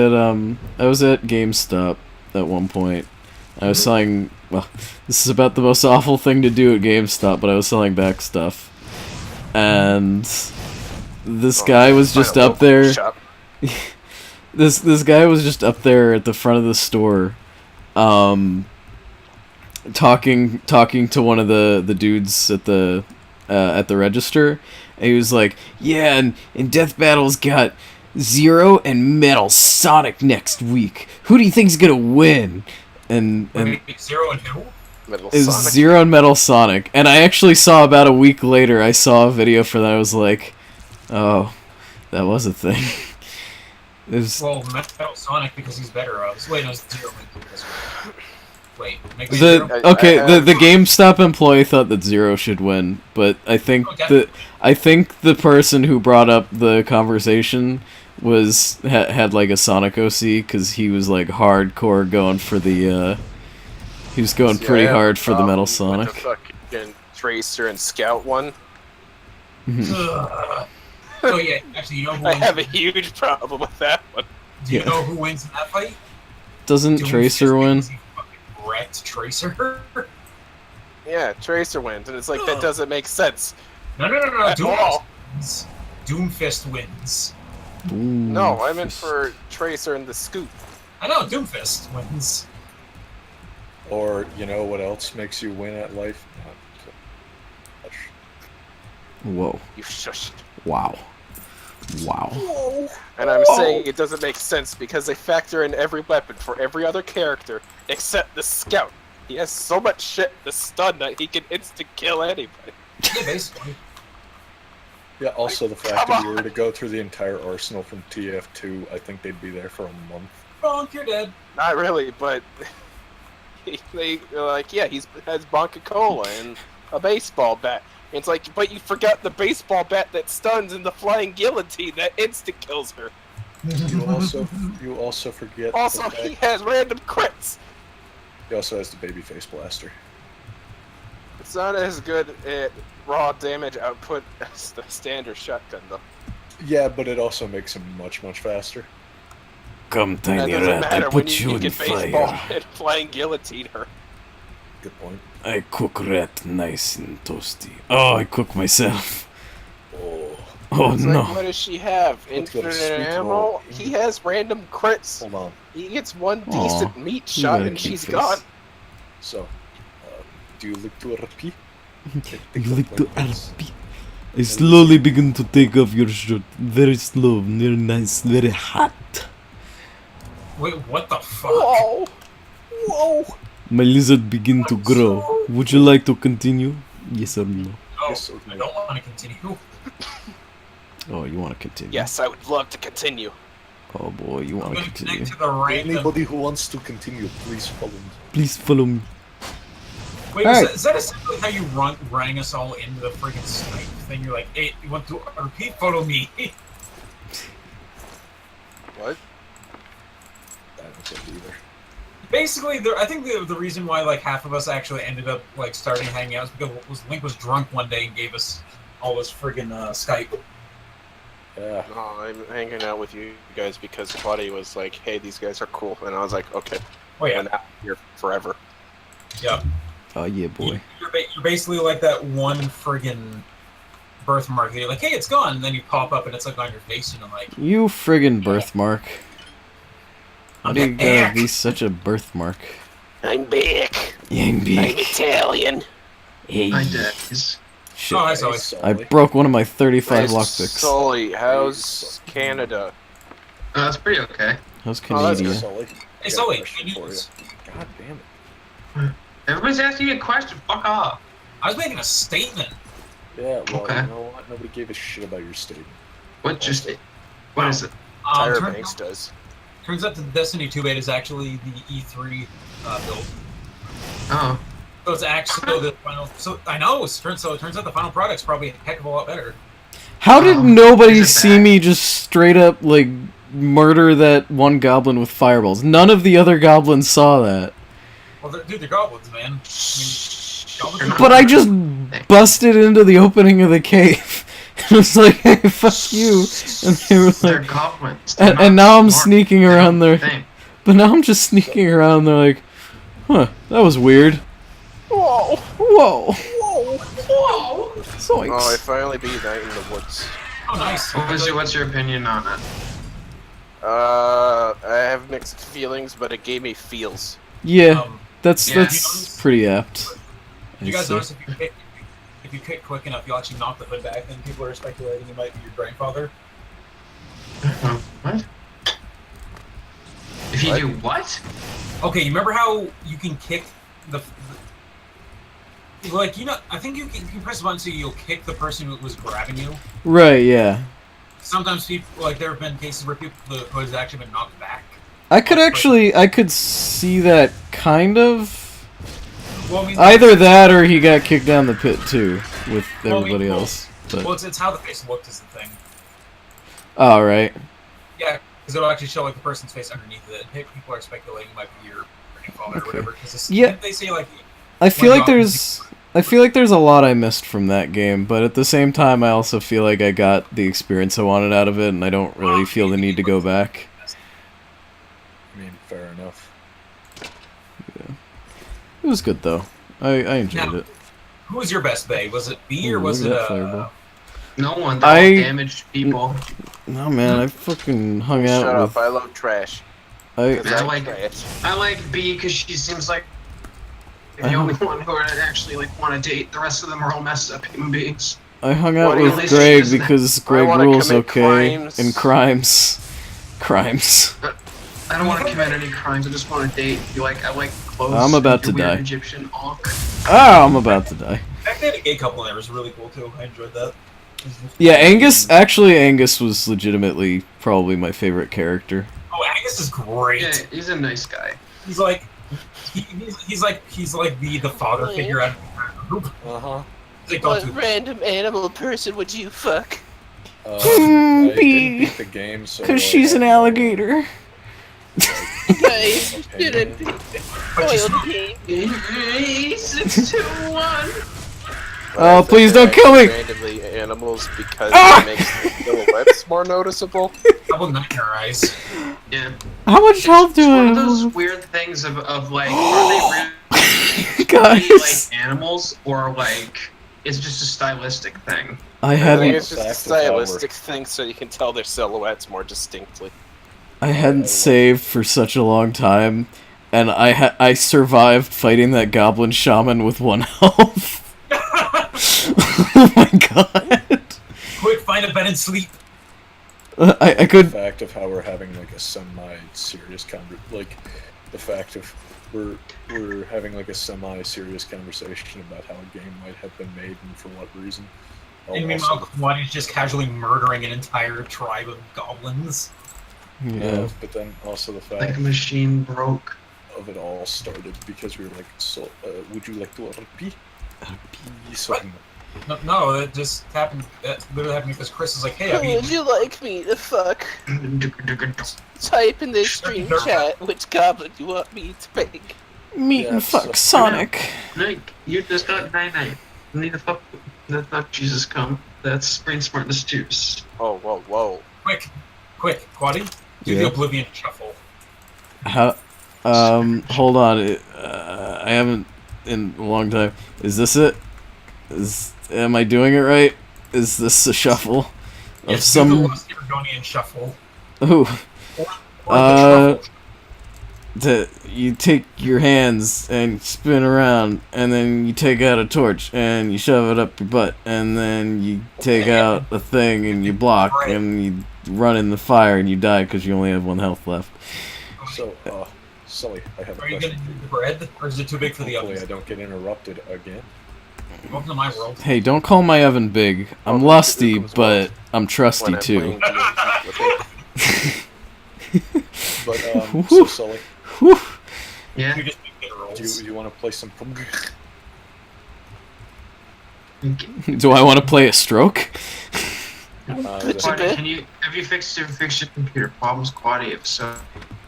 GameStop at one point. I was selling. Well, this is about the most awful thing to do at GameStop, but I was selling back stuff, and this guy was just up there. This guy was just up there at the front of the store, talking to one of the dudes at the register, and he was like, "Yeah, and Death Battle's got Zero and Metal Sonic next week. Who do you think's gonna win?" And Zero and who? Metal it was Sonic. Zero and Metal Sonic, and I actually saw about a week later. I saw a video for that. I was like, "Oh, that was a thing." It was, Well, Metal Sonic because he's better. Wait, no, Zero. Wait, make me Zero. the GameStop employee thought that Zero should win, but I think the person who brought up the conversation had like a Sonic OC because he was like hardcore going for the he was going pretty hard for the Metal Sonic. With the fucking Tracer and Scout one. Oh yeah, actually, you know who I wins? have a huge problem with that one. Do you know who wins in that fight? Doesn't Tracer win? Wrecked Tracer. Yeah, Tracer wins, and it's like that doesn't make sense. No. At all. Wins. Doomfist wins. No, I meant for Tracer and the Scoop. I know, Doomfist wins. Or, you know what else makes you win at life? Whoa. You shushed. Wow. And I'm saying it doesn't make sense because they factor in every weapon for every other character except the Scout. He has so much shit to stun that he can instant-kill anybody. Yeah, basically. Yeah, also the fact if you were to go through the entire arsenal from TF2, I think they'd be there for a month. Bonk, you're dead. Not really, but they like, yeah, he has Bonka-Cola and a baseball bat. And it's like, but you forgot the baseball bat that stuns and the flying guillotine that insta-kills her. You also forget. Also, he has random crits. He also has the babyface blaster. It's not as good at raw damage output as the standard shotgun, though. Yeah, but it also makes him much faster. Come, That tiny doesn't rat, I matter when put you you in can baseball fire. and flying guillotine her. Good point. I cook rat nice and toasty. Oh, I cook myself. Oh It's no. like, what does she have? Let's go to Infinite sweet ammo? roll. He has random crits. Hold on. He gets one Aw, decent meat you shot got a and cute she's face. gone. So, do you look to RP? You like to RP? I slowly begin to take off your shirt. Very slow, very nice, very hot. Wait, what the fuck? Whoa! My lizard begin to grow. Would you like to continue? Yes or no? Oh, Yes, okay. I don't want to continue. Oh, you want to continue? Yes, I would love to continue. Oh boy, you I'm want to gonna continue? connect to the random... Anybody who wants to continue, please follow me. Please follow me. Wait, Alright. is that essentially how you rang us all into the freaking Skype thing? You're like, hey, you want to repeat follow me? What? I don't get it either. Basically, I think the reason why like half of us actually ended up like starting hanging out is because Link was drunk one day and gave us all this friggin' Skype. Yeah. No, I'm hanging out with you guys because Claudia was like, "Hey, these guys are cool," and I was like, "Okay." Oh yeah. And now I'm here forever. Yeah. Oh yeah, boy. You're basically like that one friggin' birthmark. You're like, hey, it's gone, and then you pop up and it's like on your face, and I'm like, You friggin' birthmark. Why I'm do you gotta back. be such a birthmark? I'm back. I'm I'm big. Italian. Hey. My days. Shit. Oh, I Hey, saw it. Sully. I broke one of my 35 Hey, lockpicks. Sully, how's Canada? That's pretty okay. How's Oh, that's Canadian? Sully. Hey, I got a Sully, question good for you. news. God damn it. Everybody's asking you a question. Fuck off. I was making a statement. Yeah, well, Okay. you know what? Nobody gave a shit about your statement. What just? What is it? Tyra Turns Banks does. out the Destiny 2 beta is actually the E3 build. Oh, So it's actually the final. So I know. So it turns out the final product's probably a heck of a lot better. How did nobody is it see back? me just straight up, like, murder that one goblin with fireballs? None of the other goblins saw that. Well, they're goblins, man. I mean, goblins are But I just busted into the opening of the cave. It was like, hey, fuck you. And they were they're like, goblins. They're and not now I'm smart. sneaking They around don't there. think. But now I'm just sneaking around. They're like, huh, that was weird. Whoa! Whoa. Whoa! Zoinks. Oh, I finally beat Night in the Woods. Oh, nice. What's your opinion on it? I have mixed feelings, but it gave me feels. Yeah, Um, that's yeah. pretty apt. you guys I'd notice say. if you kick quick enough, you'll actually knock the hood back, and people are speculating you might be your grandfather. What? If you What? do what? Okay, you remember how you can kick the like, you know, I think you can press a button so you'll kick the person who was grabbing you. Right, yeah. Sometimes people, like, there have been cases where people, the hood has actually been knocked back. I could see that kind of. Well, I mean, Either that or he got kicked down the pit too with Well, I mean, everybody well- else. But Well, it's how the face looked is the thing. oh, right. Yeah, because it'll actually show like the person's face underneath it. And people are speculating it might be your grandfather or whatever. Because Yeah. they say like I feel When like there's a lot I missed from that game, but at the same time I also feel like I got the experience I wanted out of it and I don't really feel the need to go back. I mean, fair enough. It was good though. I enjoyed Now, it. who was your best bay? Was it B Ooh, or was look it at that fireball. No one. They're all I- damaged people. No man, I fucking hung Shut out up! with I love trash. I 'Cause I I'm like- trash. I like B because she seems like the Uh-huh. only one who would actually like want to date. The rest of them are all messed up human beings. hung out What do you with think Greg is that? because I Greg wanna rules commit okay crimes. and crimes. I don't want to commit any crimes. I just want to date. Be like, I like clothes. I'm about and to weird die. Egyptian ankh. Oh, I'm about to die. Back they had a gay couple in there. It was really cool too. I enjoyed that. Yeah, Angus was legitimately probably my favorite character. Oh, Angus is great. Yeah, he's a nice guy. He's like, he's like the father figure out of the group. Uh-huh. He's like, don't do that. random animal person would you fuck? I didn't B, beat the game, so... Cause she's an alligator. Guys, Opinion. But she's not. 621. Oh, please don't kill me! Randomly animals because Ah! it makes the silhouettes more noticeable. Double nightmare eyes. Yeah. How much health It's do one I of those have? weird things of like, are they really Guys, like animals or like it's just a stylistic thing? I I think hadn't it's just a Fact of how stylistic thing so you can tell their silhouettes more distinctly. saved for such a long time, and I survived fighting that goblin shaman with 1 health. Oh my god! Quick, find a bed and sleep. I The could. fact of how we're having like a semi-serious like the fact of we're having like a semi-serious conversation about how a game might have been made and for what reason. And meanwhile, Quad is just casually murdering an entire tribe of goblins. Yeah. But then also the Like fact a machine broke. of it all started because we were like, so would you like to RP? What? No, that just happened. That literally happened because Chris is like, "Hey, I Who mean, would you like me to fuck? Type in the stream chat which goblin you want me to pick. Meet Yeah, and fuck so- Sonic. Nick, you just got 9-9. Need to fuck. The fuck Jesus come. That's brain smartness juice. Oh, whoa, whoa. Quick, Quaddy, do Yeah. the Oblivion shuffle. How? Hold on. I haven't in a long time. Is this it? Am I doing it right? Is this a shuffle of Yes, some? do the Lost Argonian shuffle. Ooh. Or the truffle. You take your hands and spin around, and then you take out a torch and you shove it up your butt, and then you take out a thing and you block and you run in the fire and you die because you only have 1 health left. So, Sully, I have a Are you question. gonna do the bread, or is it too big for the Hopefully I oven? don't get interrupted again. Welcome to my world. Hey, don't call my oven big. I'm lusty, but I'm trusty When I'm too. playing D&D with him. But, so Sully, Whew. Yeah. You just make good rolls. do you want to play some PUBG? Do I want to play a stroke? Quaddy, have you fixed your computer problems, Quaddy? If so,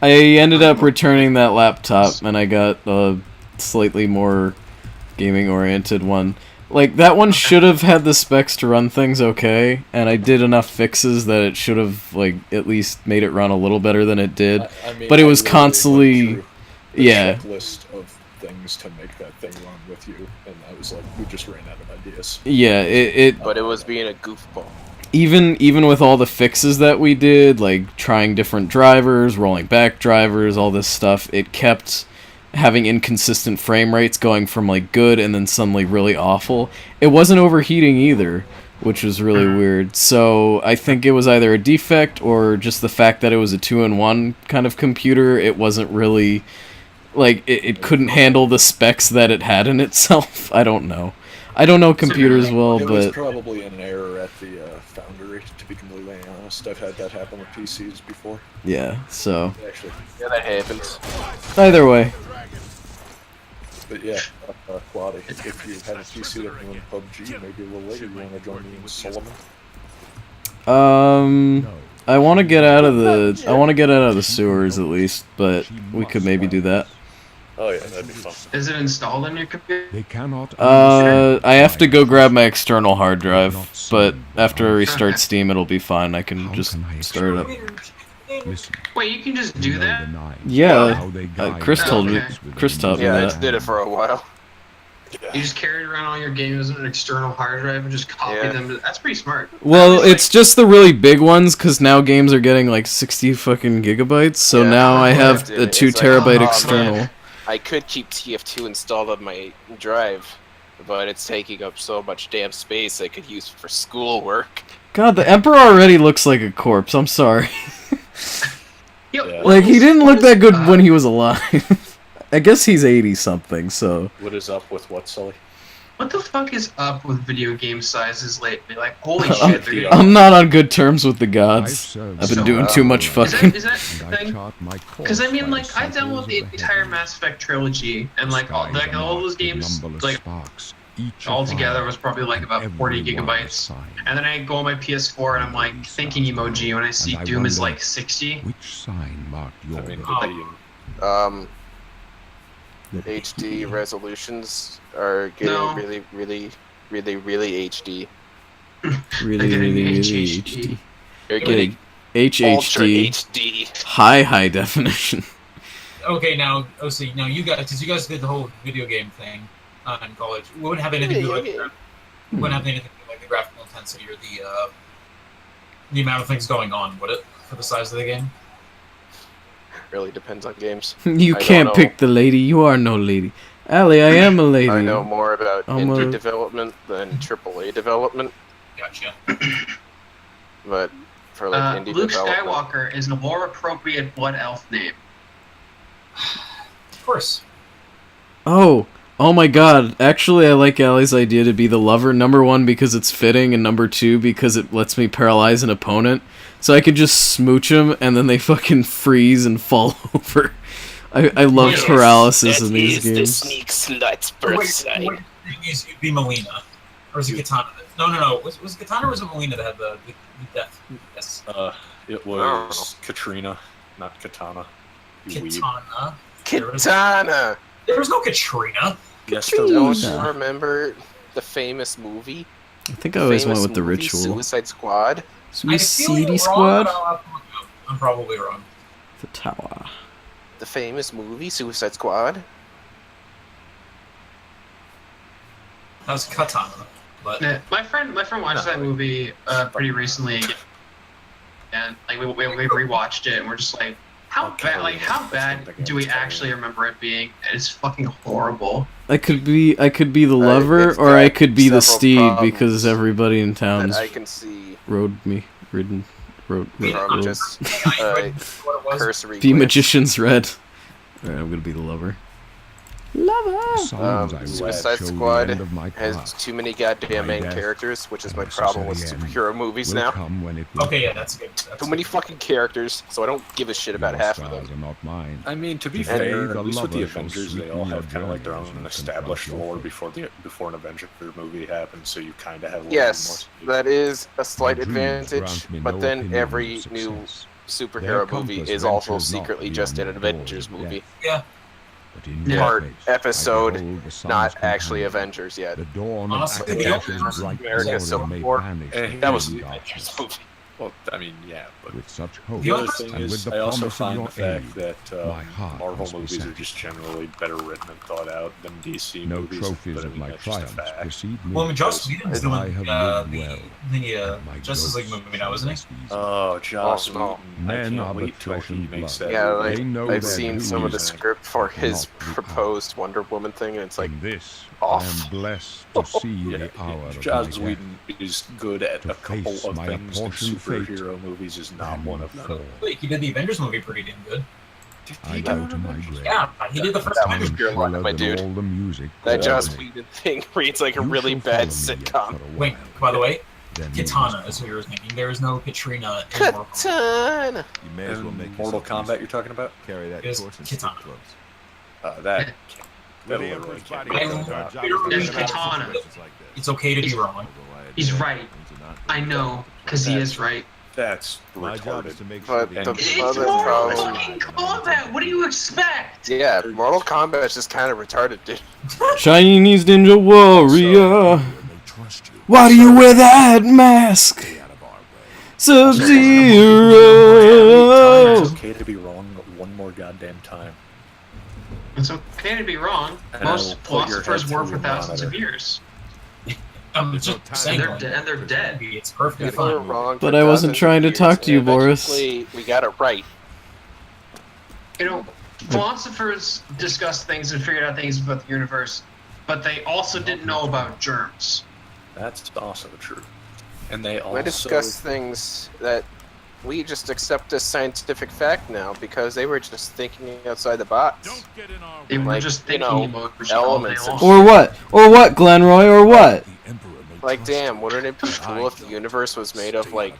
I ended up returning that laptop, and I got a slightly more gaming-oriented one. Like, that one should have had the specs to run things okay, and I did enough fixes that it should have, like, at least made it run a little better than it did. I mean, But it was I literally constantly- went through the yeah. checklist of things to make that thing run with you, and I was like, we just ran out of ideas. Yeah, it But it was being a goofball. even with all the fixes that we did, like trying different drivers, rolling back drivers, all this stuff, it kept having inconsistent frame rates going from like good and then suddenly really awful. It wasn't overheating either, which was really weird. So I think it was either a defect or just the fact that it was a 2-in-1 kind of computer. It wasn't really like it couldn't handle the specs that it had in itself. I don't know. I don't know computers well, It was but probably an error at the foundry, to be completely honest. I've had that happen with PCs before. yeah. So Actually, Yeah, that happens. either way. but yeah, Quaddy, if you have a PC that can run PUBG, maybe a little later, you want to join me in Solomon? I want to get out of the sewers at least, but we could maybe do that. Oh yeah, that'd be fun. is it installed on your computer? They cannot I have to go grab my external hard drive, but after I restart Steam, it'll be fine. I can just start it up. listen. Wait, you can just do that? Yeah, Chris told me. Okay. Chris taught me Yeah, I that. just did it for a while. You just carried around all your games on an external hard drive and just copy Yeah. them. That's pretty smart. Well, I was it's just the really big ones, because now games are getting like 60 fucking gigabytes. So Yeah, now I have it's a like, 2 oh, terabyte man. external. I could keep TF2 installed on my drive, but it's taking up so much damn space I could use for schoolwork. God, the Emperor already looks like a corpse. I'm sorry. Yo, Yeah. Like, he didn't look that good when he was alive. I guess he's 80 something, so. What is up with what, Sully? What the fuck is up with video game sizes lately? Like, holy shit, they're getting... I'm not on good terms with the gods. I've been doing too much Is fucking. that a thing? Because I mean, like, I downloaded the entire Mass Effect trilogy, and like all those games, like all together was probably like about 40 gigabytes. And then I go on my PS4 and I'm like thinking emoji when I see Doom is like 60. Which sign marked your I mean, Um, HD resolutions are getting No. really HD. Really, They're getting really, really HHD. HD. They're getting Ultra HHD. HD. High definition. Okay, now, OC, now you guys, because you guys did the whole video game thing in college, it wouldn't have anything to do with it wouldn't have anything to do with like the graphical intensity or the amount of things going on, would it? For the size of the game? Really depends on games. You I don't can't know. pick the lady. You are no lady. Allie, I am a lady. I know more about I'm indie a- development than AAA development, Gotcha. but for like indie Luke development, Skywalker is a more appropriate Blood Elf name. Of course. Oh my god. Actually, I like Allie's idea to be the lover. Number 1, because it's fitting, and number 2, because it lets me paralyze an opponent. So I could just smooch them, and then they fucking freeze and fall over. I love Yes, paralysis in these the games. sneak slut's Wait, birthright. you'd be Melina. Or is it Katana? No. Was it Katana or was it Melina that had the death? Yes. it was Katrina, not Katana. You weeb. Katana. Katana! There was no Katrina. Yes, there Don't was. you remember the famous movie? I think I always went famous with the movie ritual. Suicide Squad. Suicide Squad? I'm probably wrong. The Tower. The famous movie Suicide Squad. That was Katana. But Yeah, my friend watched that movie pretty recently, and like we rewatched it, and we're just like, how bad do we actually remember it being? It's fucking horrible. I could be the lover, it's or I could be the several steed problems because everybody in town's that I can see rode from just what it was. cursory. Be glance. magician's red. Alright, I'm gonna be the lover. Lover! Suicide Squad has too many goddamn main characters, which is my problem with superhero movies now. Okay, yeah, that's good. Too many fucking characters, so I don't give a shit about half of them. I mean, to be fair, at least with the Avengers, they all have kind of like their own established lore before an Avenger movie happens, so you kind of have a little Yes, that is a slight advantage, but then every new superhero movie is also secretly just an Avengers movie. Yeah. Part, episode, not actually Avengers yet. Honestly, the only America Civil War, that was the Avengers movie. Well, I mean, yeah, but with such hope, the other thing and is, with the I also promise of find your the fact aid, that my heart Marvel must be movies are set. just generally better written and thought out than DC No movies. trophies but I of mean, my that's just a triumphs fact. precede me. Well, I mean, Joss Whedon's doing I have lived the My Justice League ghosts movie now, isn't he? shall rest easy. Oh, Joss Oh, no. Whedon! I Men can't are but wait till flesh he and makes blood. that. Yeah, movie. They know I've their seen some of the duties script for and his not be proposed Wonder Woman thing, and it's like, In this, off. I am blessed to see Yeah, the hour of my Joss death. Whedon is good at To a couple face of my things, and apportioned fate superhero movies is not one of them. Wait, he did the Avengers movie pretty damn good. I go to my grave. Yeah, he did the first That Avengers. was pure luck, Fuller my than dude. all the music That for Joss me. Whedon thing reads like a You really shall bad follow me yet sitcom. for a Wait, while. by the way, Then Katana you is who you're thinking. There is no Katrina in Mortal Kombat. Katana! You may as well make And Mortal yourself Kombat you're talking about? carry that Is torch and stick Katana. close. That Middle literally Emperor's can't fighting be against done. our job There's is to get Katana. situations like this. It's okay to be wrong. Although I He's admit right. things are not I know, because he is right. That's My job is retarded. to make sure But that the you- It's other Mortal problem- fucking Kombat! What do you expect? Yeah, Mortal Kombat is just kind of retarded, dude. Chinese Ninja Warrior! They trust you. Why do you wear that mask? Stay out of our way. Sub-Zero! It's okay to be wrong one more goddamn time. It's okay to be wrong. And I will Most put your philosophers head were through for a thousands of monitor. years. I'm just saying, And they're dead. It's perfectly People are fine. wrong. But for I wasn't dozens trying of to talk years, to you, and Boris. eventually We got it right. You know, philosophers discussed things and figured out things about the universe, but they also didn't know about germs. That's also true. And they We also discuss things that we just accept as scientific fact now because they were just thinking outside the box. They were Like, just you thinking know, about all day elements long. Or what? Or what, Glenroy? Or what? The Emperor may Like, trust damn, you. wouldn't it be cool if the universe was made of, like,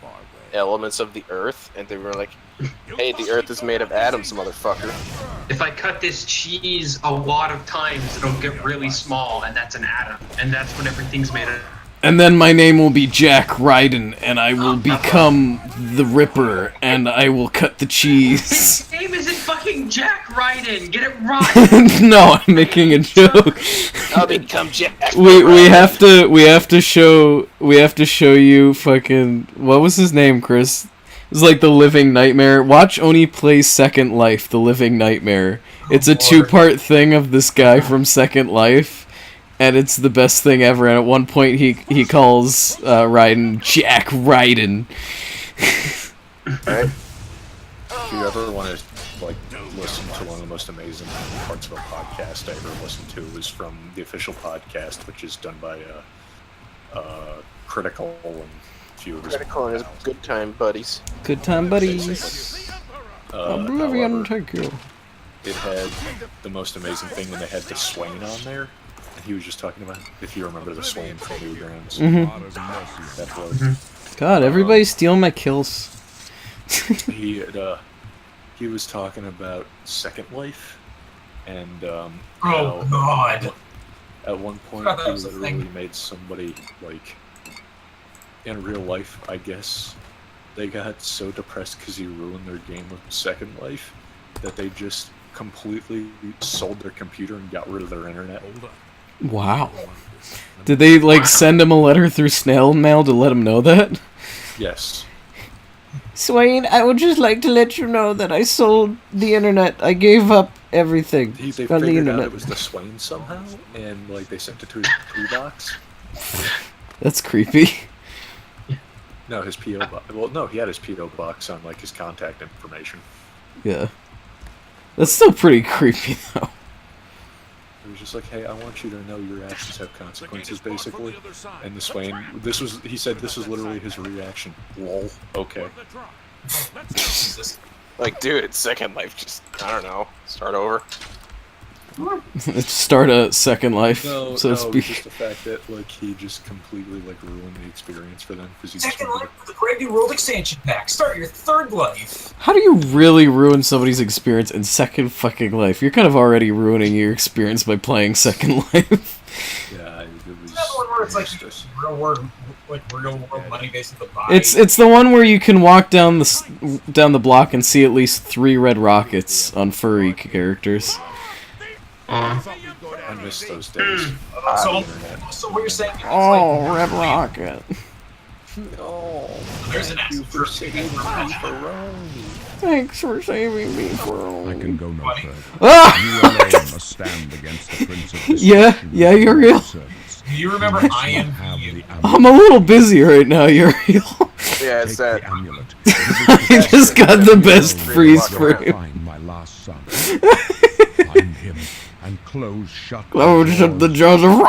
elements of the Earth? And they were like, hey, the Earth is made of atoms, motherfucker. If I cut this cheese a lot of times, it'll get really small, and that's an atom. And that's what everything's made of. And then my name will be Jack Ryden, and I will become the Ripper, and I will cut the cheese. His name isn't fucking Jack Ryden! Get it right! No, I'm making a joke. I'll become Jack. We have to show you fucking what was his name, Chris? It was like The Living Nightmare. Watch Oni play Second Life, The Living Nightmare. It's a 2-part thing of this guy from Second Life. And it's the best thing ever. And at one point, he calls Raiden Jack Raiden. Right? If you ever want to like listen to one of the most amazing parts of a podcast I ever listened to was from the official podcast, which is done by Critical and a few of his Critical and his good time buddies. Good time, buddies. Oblivion, however, take you. it had the most amazing thing when they had the Swain on there. And he was just talking about, if you remember the Swain from Newgrounds. That was, God, everybody's stealing my kills. he had, he was talking about Second Life, and Oh how God! at one point Forgot that he was a literally thing. made somebody, like, in real life, I guess, they got so depressed because he ruined their game of Second Life that they just completely sold their computer and got rid of their internet. Wow. Did they, like, send him a letter through snail mail to let him know that? Yes. Swain, I would just like to let you know that I sold the internet. I gave up everything They on the figured out internet. it was the Swain somehow, and like they sent it to his PO box. That's creepy. No, his PO box. Well, no, he had his PO box on like his contact information. Yeah. That's still pretty creepy, though. It was just like, hey, I want you to know your actions have consequences, basically. And the Swain, he said this was literally his reaction. Lol. Okay. Jesus. Like, dude, it's Second Life. Just, I don't know, start over. Start a second life, No, so to no, speak. just the fact that like he just completely like ruined the experience for them because he just Second Life with the brand new World Expansion Pack. Start your third life. How do you really ruin somebody's experience in Second fucking Life? You're kind of already ruining your experience by playing Second Life. Yeah, it was. Another one where it's like real world money basically buy. It's the one where you can walk down the block and see at least 3 red rockets on furry characters. I miss those days. So what you're saying? Is Oh, red rocket! Oh, there's an you for saving me for Thanks for saving me from. I can go no further. Ah! You alone must stand against the Prince of Yeah, you're real. Do you remember I Am You? I'm a little busy right now, Uriel. Yeah, it's that. amulet. I just got the best freeze frame. Find my last son. Find him and close shut. Oh, shut the jaws of.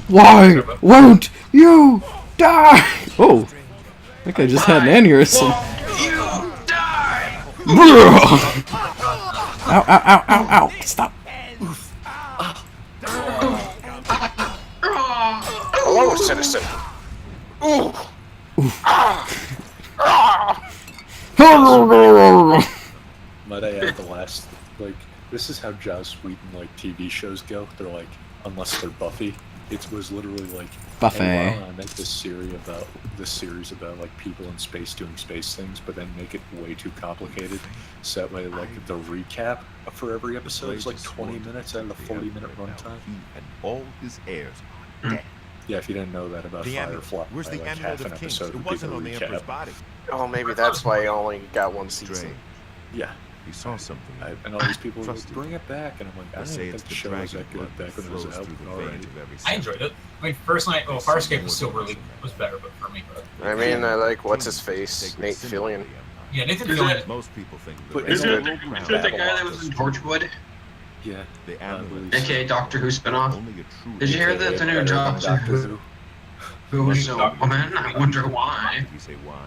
Why won't you die? Oh, I think I just had an aneurysm. Ow, ow, ow, ow, ow. Stop. Hello, citizen. Ooh. Might I add the last, like, this is how Joss Whedon, like, TV shows go. They're like, unless they're Buffy, it was literally like, Buffy. hey, wow, I make this series about, like, people in space doing space things, but then make it way too complicated. So that way, like, the recap for every episode is like 20 minutes out of the 40-minute runtime. And all his heirs are dead. Yeah, if you didn't know that about The amulet. Firefly, Where's the like amulet half an of kings? episode It would wasn't be on the the emperor's recap. body. Oh, maybe that's why I only got one season. Yeah. He saw something. And all these people were like, Trusted. bring it back, and I'm like, I They don't say think it's the the show was dragon that good blood back when it was flows out. through the Alright. veins of every I cell. enjoyed it. I mean, personally, Farscape was still really was better, but for me, I mean, I like what's his face, Nate Fillion. yeah, Nathan Is Fillion. it- Most people think But the Isn't Isn't it the guy that was in Torchwood? Yeah. The I believe amulet. so. AKA Doctor Who spinoff. Only a true Did you hear AKA that the new better than Doctor Doctor Who? Who was a woman? I wonder why. Did you say why?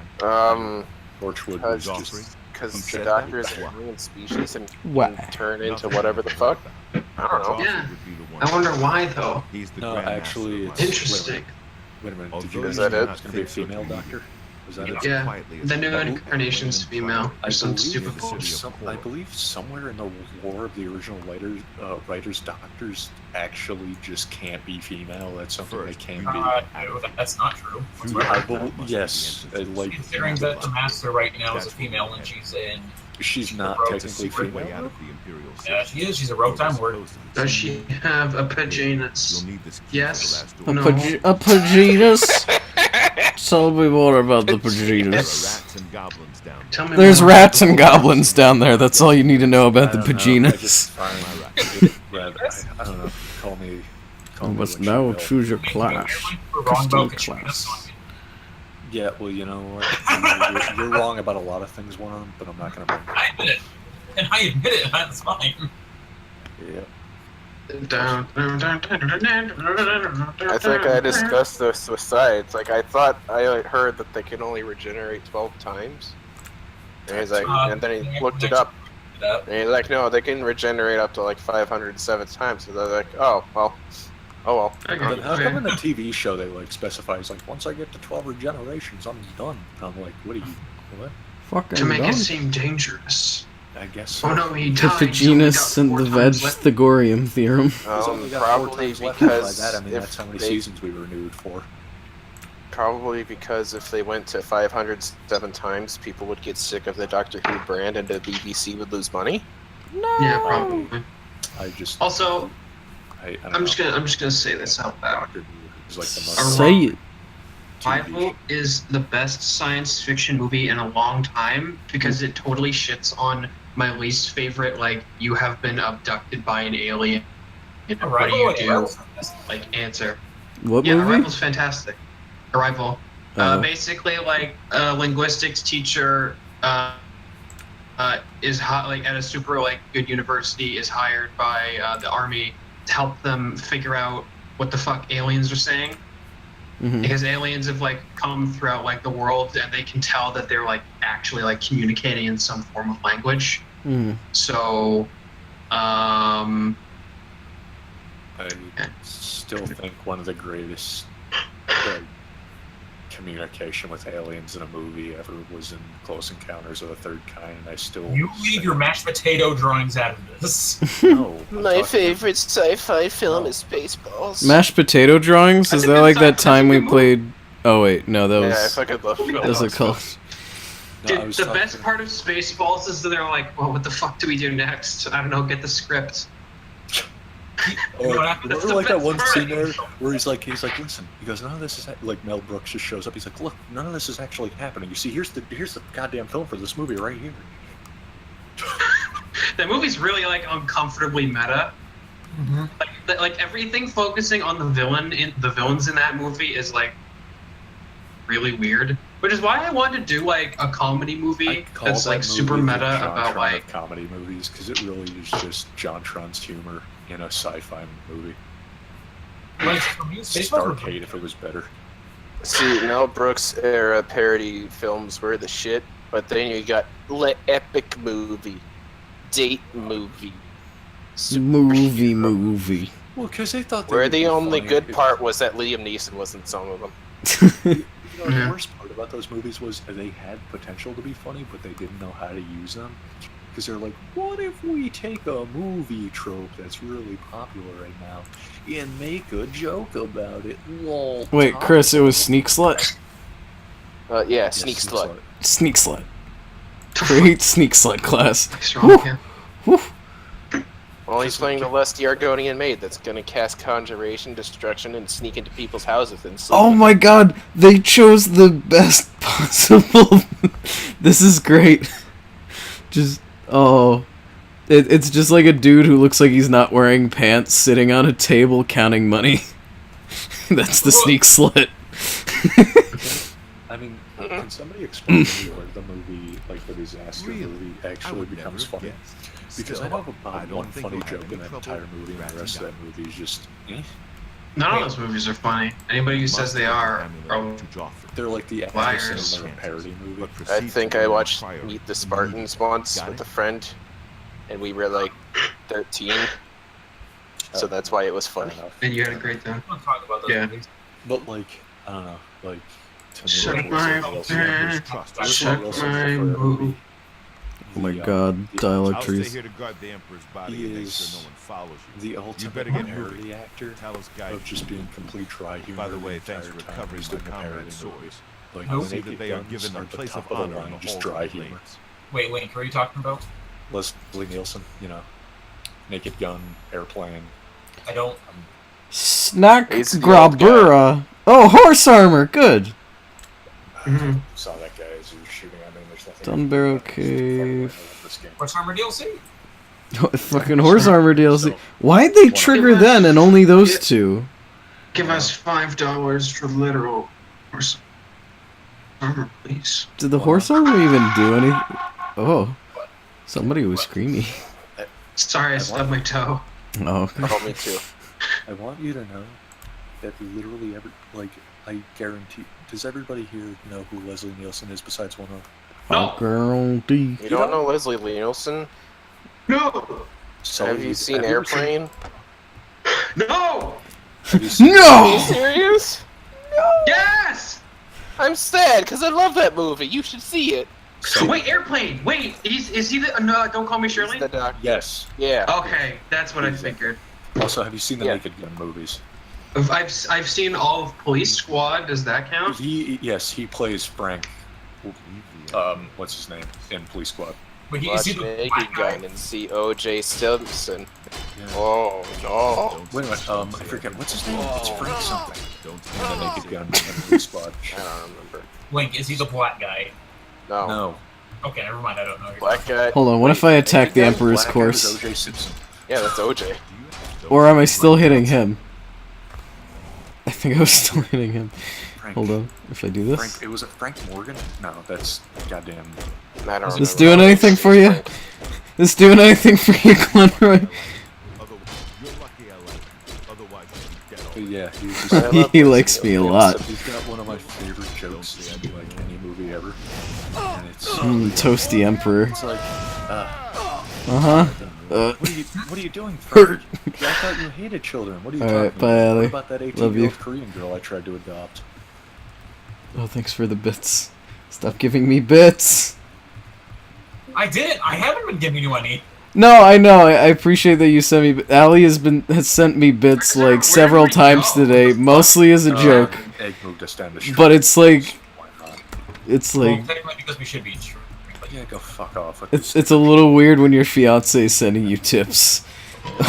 Torchwood was just... Because Who the said Doctor is that? an alien species and What? can turn into whatever the fuck. I don't know. Yeah. I wonder why though. He's the No, Grand actually, Master of it's- life. Interesting. Wait a minute, did Although you guys Is that know it? it was going to be a female doctor? Was that it? Yeah, Quietly as the new a- incarnation's female. I Or some believe, stupid the bullshit. city of I believe somewhere in the lore of the original writers, doctors actually just can't be female. That's something they can't be. No, that's not true. I believe, yes, like Considering that the Master right now is a female and she's in. she's not Rogue technically secret Way out female. of the Imperial Yeah, city. she is. She's a rogue time word. Does she have a paginus? You'll need this key Yes. for the No. last door. A Paginas? Tell me more about the There are Paginas. rats and goblins down Tell me There's more rats about and the- goblins down there. That's all you need to know about the I don't know, I Paginas. just find I don't know. Call me. You Call me must what now will. choose your You're class. wrong about Custom Katrina, class. so I mean, Yeah, well, you know what? You're wrong about a lot of things, one of them, but I'm not going to bring I admit it. And I admit it, that's fine. Yeah. I think I discussed this with Sides. Like, I thought I heard that they can only regenerate 12 times. And he's like, and then he looked it up. And he's like, no, they can regenerate up to like 507 times. So they're like, oh, well. Oh, well. Then how come in the TV show they like specifies like once I get to 12 regenerations I'm done? And I'm like, what are you? What? Fucking To make dumb. it seem dangerous. I guess. So. Oh no, he The died. Paginus and the Vegethagorium theorem. There's only got 4 Probably times left. By because that I mean if that's how many they- seasons we renewed for. Probably because if they went to 507 times, people would get sick of the Doctor Who brand and the BBC would lose money. Yeah, probably. I just Also, I I'm just gonna say this out loud. Like Say it. Arrival is the best science fiction movie in a long time because it totally shits on my least favorite, like, you have been abducted by an alien. What do you do? Like, answer. What yeah, movie? Arrival's fantastic. Arrival. Basically, like, a linguistics teacher is like at a super like good university is hired by the army to help them figure out what the fuck aliens are saying. Because aliens have like come throughout like the world and they can tell that they're like actually like communicating in some form of language. So I still think one of the greatest communication with aliens in a movie ever was in Close Encounters of the Third Kind, and I still... You leave your mashed potato drawings out of this. No. My favorite sci-fi film is Spaceballs. Mashed potato drawings? Is that like that time we played... Oh wait, no, that was... Yeah, I fucking love that was a call. Dude, the best part of Spaceballs is that they're like, well, what the fuck do we do next? I don't know, get the script. Remember like that one scene there where he's like, listen, he goes, none of this is like Mel Brooks just shows up. He's like, look, none of this is actually happening. You see, here's the goddamn film for this movie right here. That movie's really like uncomfortably meta. Like everything focusing on the villains in that movie is like really weird. Which is why I wanted to do like a comedy movie that's like super meta about like comedy movies, because it really is just John Tron's humor in a sci-fi movie. Starcade if it was better. See, Mel Brooks era parody films were the shit, but then you got epic movie, date movie, movie. Well, because they thought where the only good part was that Liam Neeson was in some of them. The worst part about those movies was they had potential to be funny, but they didn't know how to use them. Because they're like, what if we take a movie trope that's really popular right now and make a joke about it? Lol. Wait, Chris, it was Sneak Slut? Yeah, Sneak Slut. Sneak Slut. Great Sneak Slut class. Well, he's playing the lusty Argonian maid that's gonna cast conjuration, destruction, and sneak into people's houses and sleep. Oh my god, they chose the best possible... This is great. Just... Oh, it's just like a dude who looks like he's not wearing pants sitting on a table counting money. That's the Sneak Slut. I mean, can somebody explain to me where the movie, like the disaster movie, actually becomes funny? Because I know about one funny joke in that entire movie, and the rest of that movie is just... None of those movies are funny. Anybody who says they are they're like the liars. of a parody movie. I think I watched Meet the Spartans once with a friend, and we were like 13, so that's why it was funny. And you had a great time. Talk about those movies. But like, I don't know, like to me, Shut like, my boo. Oh my god, dialogue trees. He is the ultimate parody actor of just being complete dry humor. By the way, thanks for recovering my comrade swords. Like, See that they are given their place of honor on the just hall dry of humor. Wait, who are you talking about? Leslie Nielsen, you know, Naked Gun, Airplane. I don't... Snack He's the old Grabura. Oh, horse armor, good. Saw that guy as he was shooting at me. There's nothing. Dunbarrow Cave. Horse Armor DLC? Fucking horse armor DLC. Why'd they trigger then and only those two? Give us $5 for literal horse armor, please. Did the horse armor even do anything? Oh, somebody was screaming. Sorry, I stubbed my toe. Oh, Oh, me too. I want you to know that literally I guarantee. Does everybody here know who Leslie Nielsen is besides one of? No. Guarantee. You don't know Leslie Nielsen? No. Have you seen Airplane? No. Have you seen Are you No! serious? Yes. I'm sad because I love that movie. You should see it. Wait, Airplane. Wait, is he the? No, Don't Call Me Shirley. He's the doctor. Yes. Yeah. Okay, that's what I figured. Also, have you seen the Yeah. Naked Gun movies? I've seen all of Police Squad. Does that count? He plays Frank. What's his name in Police Squad? But you Watch see the Naked black guy? Gun and see O.J. Simpson. Oh no! Wait a minute, I forget what's his name. It's Frank something. Don't The Naked Gun respawn. I don't remember. Link, is he the black guy? No. No. Okay, never mind. I don't know. Black guy. Hold on, what if I attack the Emperor's Black guy was course? O.J. Simpson. Yeah, that's O.J. Or am I still hitting him? I think I was still hitting him. Frank. Hold on, if I do this. Frank, it was Frank Morgan? No, that's goddamn. I don't Is this remember. doing anything for you? Is this doing anything for you, Glenroy? You're lucky I like you. Otherwise, you'd get But all yeah, he was I love He this likes me a video. lot. He's got one of my favorite jokes in like any movie ever. And it's Toasty Emperor. it's like, Uh-huh. what are you doing, Frank? I thought you hated children. What are you Alright, talking bye, about? Allie. What about that Love you. 18-year-old Korean girl I tried to adopt? Oh, thanks for the bits. Stop giving me bits. I didn't. I haven't been giving you any. No, I know. I appreciate that you sent me. Allie has sent me bits like several times today, mostly as a joke. Egg moved us down the street. But it's like, Well, like, technically because we should be. Yeah, go fuck off. it's a little weird when your fiance is sending you tips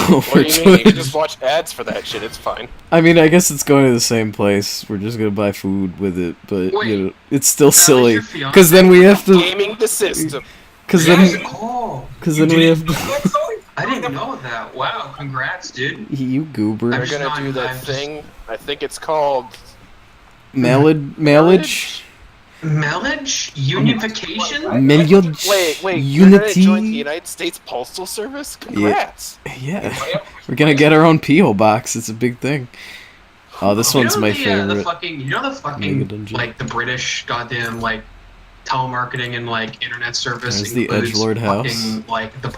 over What do you mean? You Twitch. can just watch ads for that shit. It's fine. I mean, I guess it's going to the same place. We're just gonna buy food with it, but Wait, you know, it's still silly. your fiance? Because then we have to. Gaming the system. Because Yes, then, oh, because then we have. I didn't know that. Wow, congrats, dude. You goober. They're just gonna not- do that I'm just- thing. I think it's called Malage. Millage? Unification? Malage. Wait, you're gonna Unity. join the United States Postal Service? Congrats! Yeah, we're gonna get our own PO box. It's a big thing. Oh, this one's my The favorite. fucking, Mega fucking, Dungeon. like, the British goddamn, like, telemarketing and, like, internet service There's the includes Edgelord house. fucking, like, the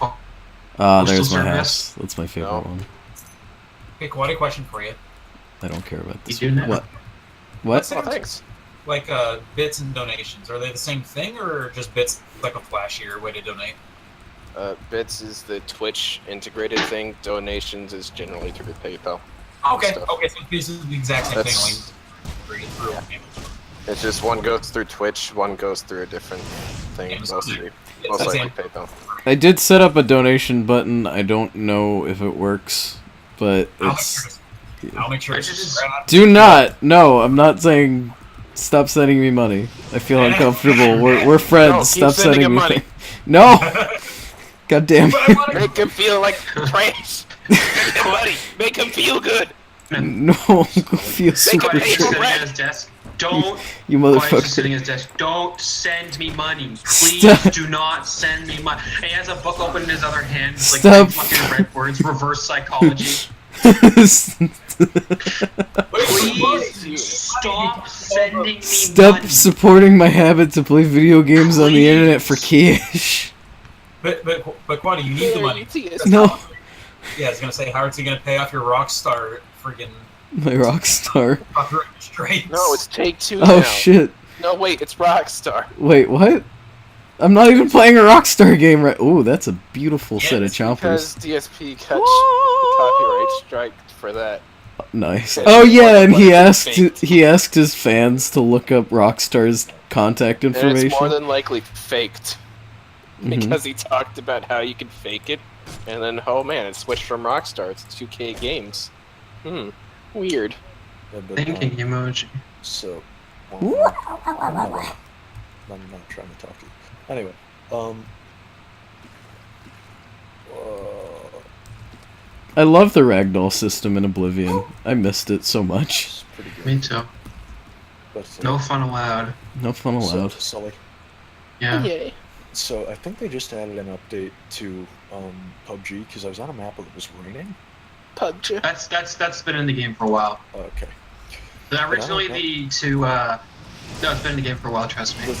Ah, Postal there's my Service? house. That's my favorite No. one. Okay, Kwadi, question for you. I don't care about this You do one. now. What? What? Oh, thanks. Like, bits and donations. Are they the same thing, or just bits like a flashier way to donate? Bits is the Twitch integrated thing. Donations is generally through PayPal. Okay, Stuff. okay, so this is the exact same That's- thing. Like, through It's just one goes through Twitch, one goes through a different thing. Yeah, Mostly, it's most the likely same. PayPal. I did set up a donation button. I don't know if it works, but it's. I'll make sure I it's just- Do not. No, I'm not saying. Stop sending me money. I feel uncomfortable. We're friends. No, keep Stop sending sending him me. money. No. God damn. But I wanna- Make him feel like trash. Send him money. Make him feel good. No, go feel super Make a Quiet's paper shit. sitting bread. at his desk. Don't. You Quiet's just motherfucker. sitting at his desk. Don't send me money. Please Stop. do not send me money. He has a book open in his other hand. Like Stop. fucking red words, reverse psychology. Please stop sending me Stop money. supporting my habit to play video games on the internet for cash. But Kwadi, you need the money. No. Yeah, I was gonna say, how is he gonna pay off your Rockstar friggin' My rock star. copyright strikes? No, it's Take Two Oh now. shit. No, wait, it's Rockstar. Wait, what? I'm not even playing a Rockstar game right. Ooh, that's a beautiful set of chompers. Because DSP got copyright strike for that. Nice. Yeah, Oh it's yeah, more and likely faked. he asked his fans to look up Rockstar's contact And information. it's more than likely faked. Mhm. Because he talked about how you can fake it, and then, oh man, it switched from Rockstar to 2K Games. Weird. Yeah, but, Thinking emoji. So, I'm not trying to talk to you. Anyway, I love the ragdoll system in Oblivion. I missed it so much. it's pretty good. Me too. But, No fun allowed. No fun allowed. Sully. Yeah. Yay. So I think they just added an update to PUBG because I was on a map that was raining. PUBG. That's been in the game for a while. Okay. Originally the two no, it's been in the game for a while, trust me.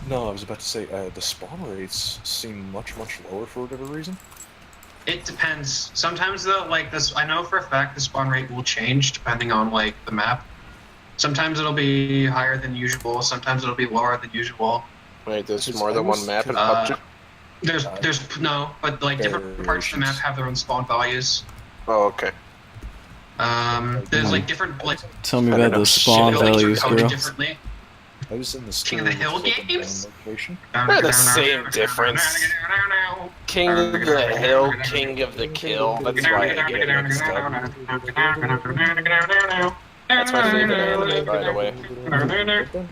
No, I was about to say the spawn rates seem much lower for whatever reason. It depends. Sometimes though, like this, I know for a fact the spawn rate will change depending on like the map. Sometimes it'll be higher than usual. Sometimes it'll be lower than usual. Wait, there's Because more I than was- one map in Uh, PUBG? There's no, but like different parts of the map have their own spawn values. Oh, okay. There's like different like Tell me I don't about know the shit. spawn buildings are values, coded girl. differently. I was in the King of the Hill games? location. They're the same difference. King of the Hill, King of the Kill. That's why I get it mixed up. That's my favorite anime, by the way.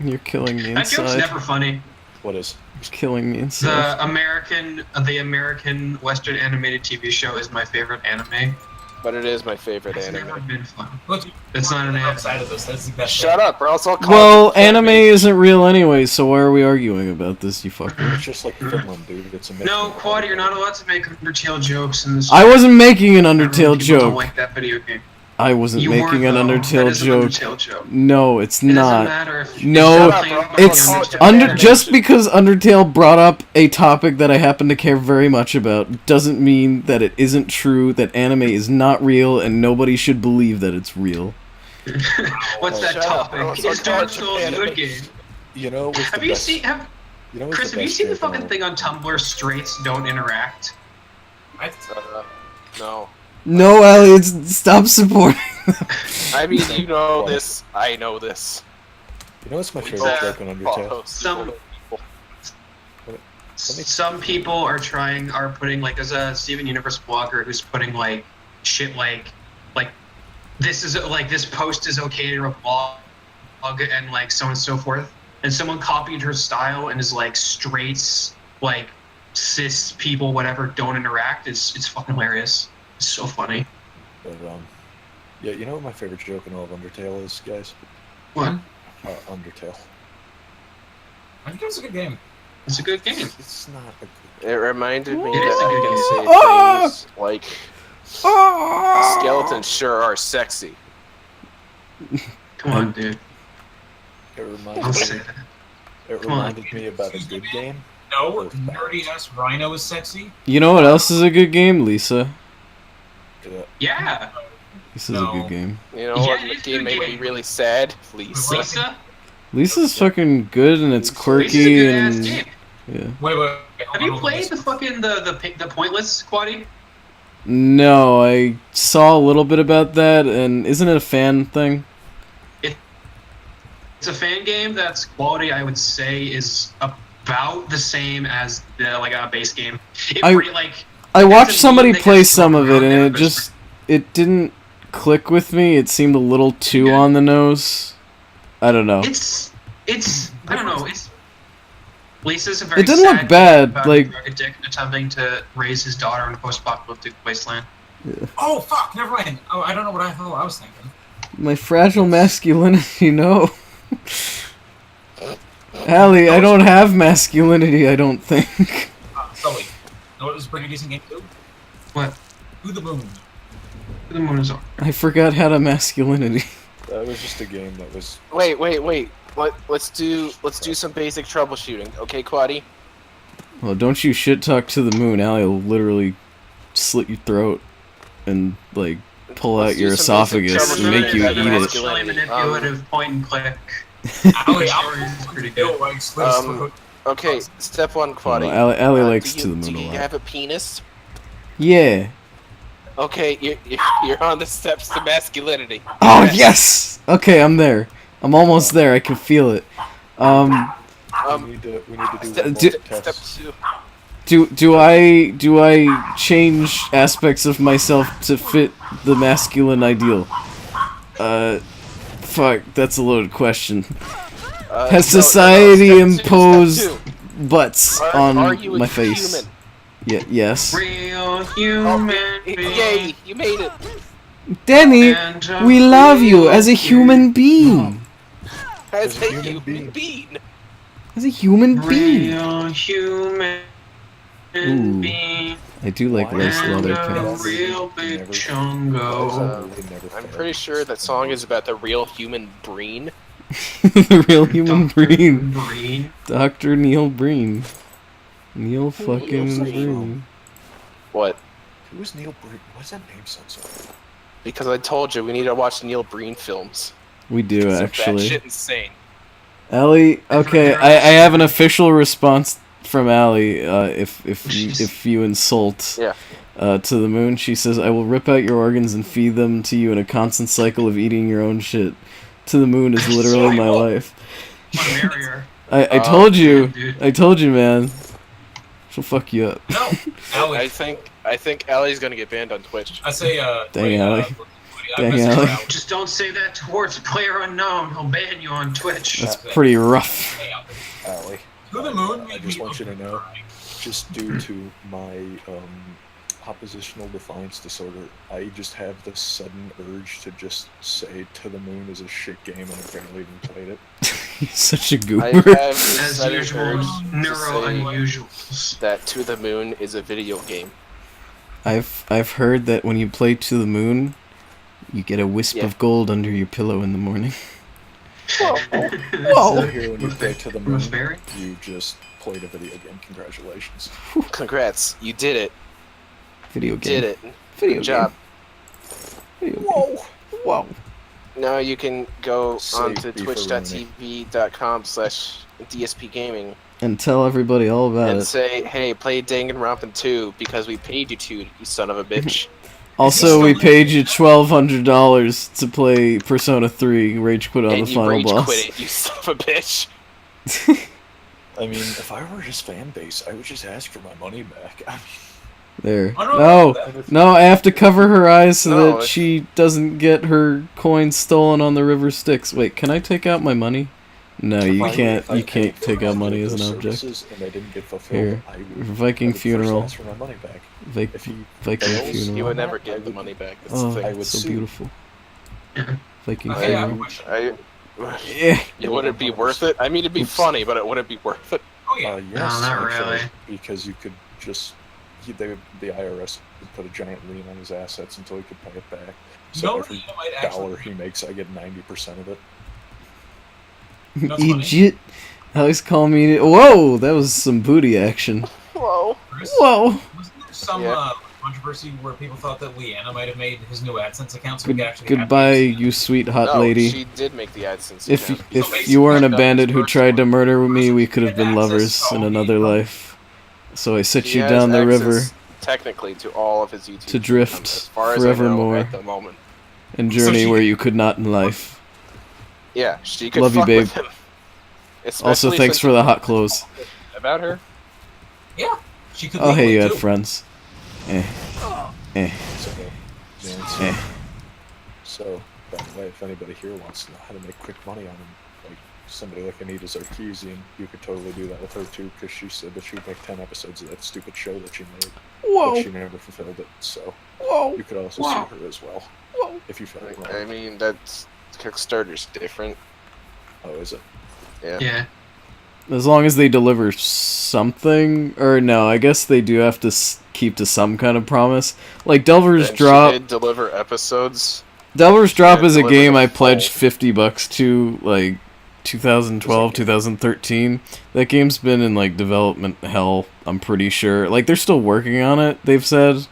You're killing me That joke's inside. never funny. What is? You're killing me inside. The American Western animated TV show is my favorite anime. But it is my favorite It's anime. never been fun. Look, It's not an anime. outside of this. That's the best. Shut up, or else I'll call Well, you anime Candy. isn't real anyway, so why are we arguing about this, you fucker? It's just like Finland, dude. It's a mix. No, Quad, you're not allowed to make Undertale jokes in this. I wasn't making an Everyone Undertale people don't joke. like that video game. I wasn't You making weren't, an though. Undertale That is an joke. Undertale joke. No, it's It doesn't not. matter if No, Shut up, bro. it's Undertale. just because Undertale brought up a topic that I happen to care very much about doesn't mean that it isn't true, that anime is not real, and nobody should believe that it's real. What's that Shut up, bro. topic? It's Is Dark such a Souls a anime. good game? You know, what's Have the you best- seen? you know what's Chris, have you best seen the joke in fucking all- thing on Tumblr? Straights don't interact. No. No, Elliot, stop supporting them. I mean, you know this. I know this. You know what's my What's favorite that? joke in Undertale? Follow Some people. some people are putting like there's a Steven Universe blogger who's putting like shit like this is like this post is okay to a blog and like so on and so forth. And someone copied her style and is like straights like cis people whatever don't interact. It's fucking hilarious. It's so funny. But, yeah, you know what my favorite joke in all of Undertale is, guys? What? Undertale. I think it was a good game. It's a good game. It's not a good... It reminded me It is that a I good can game. say Ah! things like skeletons sure are sexy. Come on, dude. It Don't reminded say me, that. it Come on. reminded me about a good game. No, nerdy ass Rhino is sexy. You know what else is a good game? Lisa. Yeah. This is No. a good game. You know Yeah, what it is game good made me game. really sad? Lisa. Lisa? Lisa's fucking good and it's Lisa's a quirky good ass and game. yeah. Wait. Have you played the fucking the Pointless, Quaddy? No, I saw a little bit about that, and isn't it a fan thing? It's a fan game that's quality, I would say, is about the same as the like a base game. I It watched doesn't somebody mean they play get some of it, thrown and around it there, just it didn't click with me. It seemed a little too on the nose. I don't know. It's I don't know. It's Lisa's a very It didn't look sad bad, game about like- a drug addict attempting to raise his daughter in a post-apocalyptic wasteland. Oh fuck! Never mind. Oh, I don't know what I was thinking. My fragile masculinity, no. Allie, I don't have masculinity, I don't think. Sully. No, it was a pretty decent game too. What? Who the Moon. The moon is on. I forgot how to masculinity. That was just a game that was... Wait. Let's do some basic troubleshooting, okay, Quaddy? Well, don't you shit talk to the moon. Allie will literally slit your throat and, like, pull Let's out do your some basic esophagus and troubleshooting make you about eat the it. Really manipulative point and click. Allie, Story is pretty good. Okay, step one, Quaddy. Well, Allie likes do to you, the moon do a you lot. have a penis? Yeah. Okay, you're on the steps to masculinity. Oh, yes! Okay, I'm there. I'm almost there. I can feel it. we need to do one more Step test. two. Do I change aspects of myself to fit the masculine ideal? Fuck, that's a loaded question. Has society step imposed two. butts Are on you a my face? human? Yes. Real human Yay, you made it. Danny, and a we love you real as a human being. As a a human human being. As a human being. Real human Ooh. being. I do like Why? lace And leather a pants. real big Never- chungo. I'm pretty sure that song is about the real human Breen. The real human Dr. Breen. Breen. Dr. Neil Breen. Neil Breen? fucking Breen. What? Who's Neil Breen? What's that name sound so? Because I told you we need to watch Neil Breen films. We do, It's actually. batshit insane. Allie, okay, I have an official response from Allie, if you insult Yeah. to the moon. She says, I will rip out your organs and feed them to you in a constant cycle of eating your own shit. To the moon is literally my life. What a barrier. I told you, dude. I told you, man. She'll fuck you up. No, Allie. I think Allie's gonna get banned on Twitch. I say, Dang, Allie. Dang, Allie. Just don't say that towards Player Unknown. He'll ban you on Twitch. That's pretty rough. Allie. To the moon. I just want you to know, just due to my oppositional defiance disorder, I just have this sudden urge to just say To the Moon is a shit game, and I've barely even played it. He's such a goober. I have this As sudden usual, urge neuro to say unusuals. that To the Moon is a video game. I've heard that when you play To the Moon, you get a wisp of gold under your pillow in the morning. So Whoa! here when you play To the Moon, Rosemary? you just played a video game. Congratulations. Congrats, you did it. Video game. Did it. Video Good job. Video Whoa! Whoa! Now you can go Save onto me for twitch.tv.com/DSP Gaming And tell everybody all about and it. say, hey, play Danganronpa 2 because we paid you to, you son of a bitch. Also, we paid you $1,200 to play Persona 3 Rage Quit on And the you final rage boss. quit it, you son of a bitch. I mean, if I were his fan base, I would just ask for my money back. I mean, There. I don't No, know. no, I have to cover her eyes so No, that she doesn't get her coins stolen on the river Styx. Wait, can I take out my money? No, you if I- can't. if I You can't paid take for out money those as an object. services and they didn't get fulfilled, Here, I would Viking first funeral. ask for my money back. If he Viking fails, funeral. You would never get the money back. That's Oh, the I thing. would so sue. beautiful. Viking Okay, I have a funeral. question. Yeah. It wouldn't be worth it. I mean, it'd be funny, but it wouldn't be worth it. Oh, yeah. Yes, No, not actually, really. because you could just the IRS would put a giant lien on his assets until he could pay it back. So No, every you might actually. dollar he makes, I get 90% of it. That's funny. Egypt. Alex called me. Whoa, that was some booty action. Whoa. Chris, Whoa. wasn't there some Yeah. controversy where people thought that Leanna might have made his new AdSense account so we could actually Goodbye, have you sweet hot No, lady. she did make the AdSense If account. if you weren't a bandit who tried to murder me, we could have been lovers in another life. So I set He you has down the access, river technically, to all of his YouTube to drift accounts, as far as I know forevermore at the moment. and So journey she- where you could not in life. Yeah, she could Love you, fuck babe. with him. Also, Especially thanks since for the hot clothes. about her. Yeah, she could. Oh, hey, you had too. friends. Eh. Eh. So, Nancy. Eh. So, by the way, if anybody here wants to know how to make quick money on him, like somebody like Anita Sarkeesian, you could totally do that with her too, because she said that she would make 10 episodes of that stupid show that she made, Whoa. but she never fulfilled it. So, Whoa. you could also Wow. sue her as well, Whoa. if you felt I wrong. mean, that's Kickstarter's different. Oh, is it? Yeah. Yeah. As long as they deliver something, or no, I guess they do have to keep to some kind of promise. Like Delver's And Drop. She did deliver episodes. Delver's Drop Yeah, is a deliver game the I full- pledged $50 to, like 2012, 2013. That game's been in like development hell. I'm pretty sure. Like they're still working on it. They've said,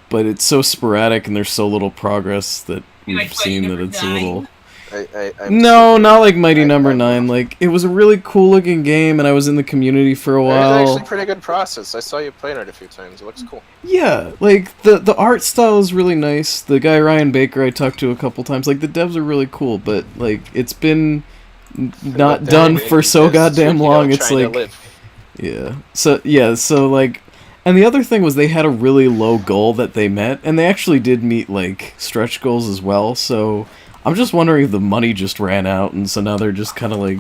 but it's so sporadic and there's so little progress that we've seen that it's a little. No, not like Mighty Number 9. Like, it was a really cool looking game, and I was in the community for a It's while. actually a pretty good process. I saw you playing it a few times. It looks cool. Yeah, like, the art style is really nice. The guy Ryan Baker I talked to a couple times, like, the devs are really cool, but, like, it's been not done for so goddamn long, it's like... Yeah. So, like... And the other thing was they had a really low goal that they met, and they actually did meet, like, stretch goals as well, so... I'm just wondering if the money just ran out, and so now they're just kind of like,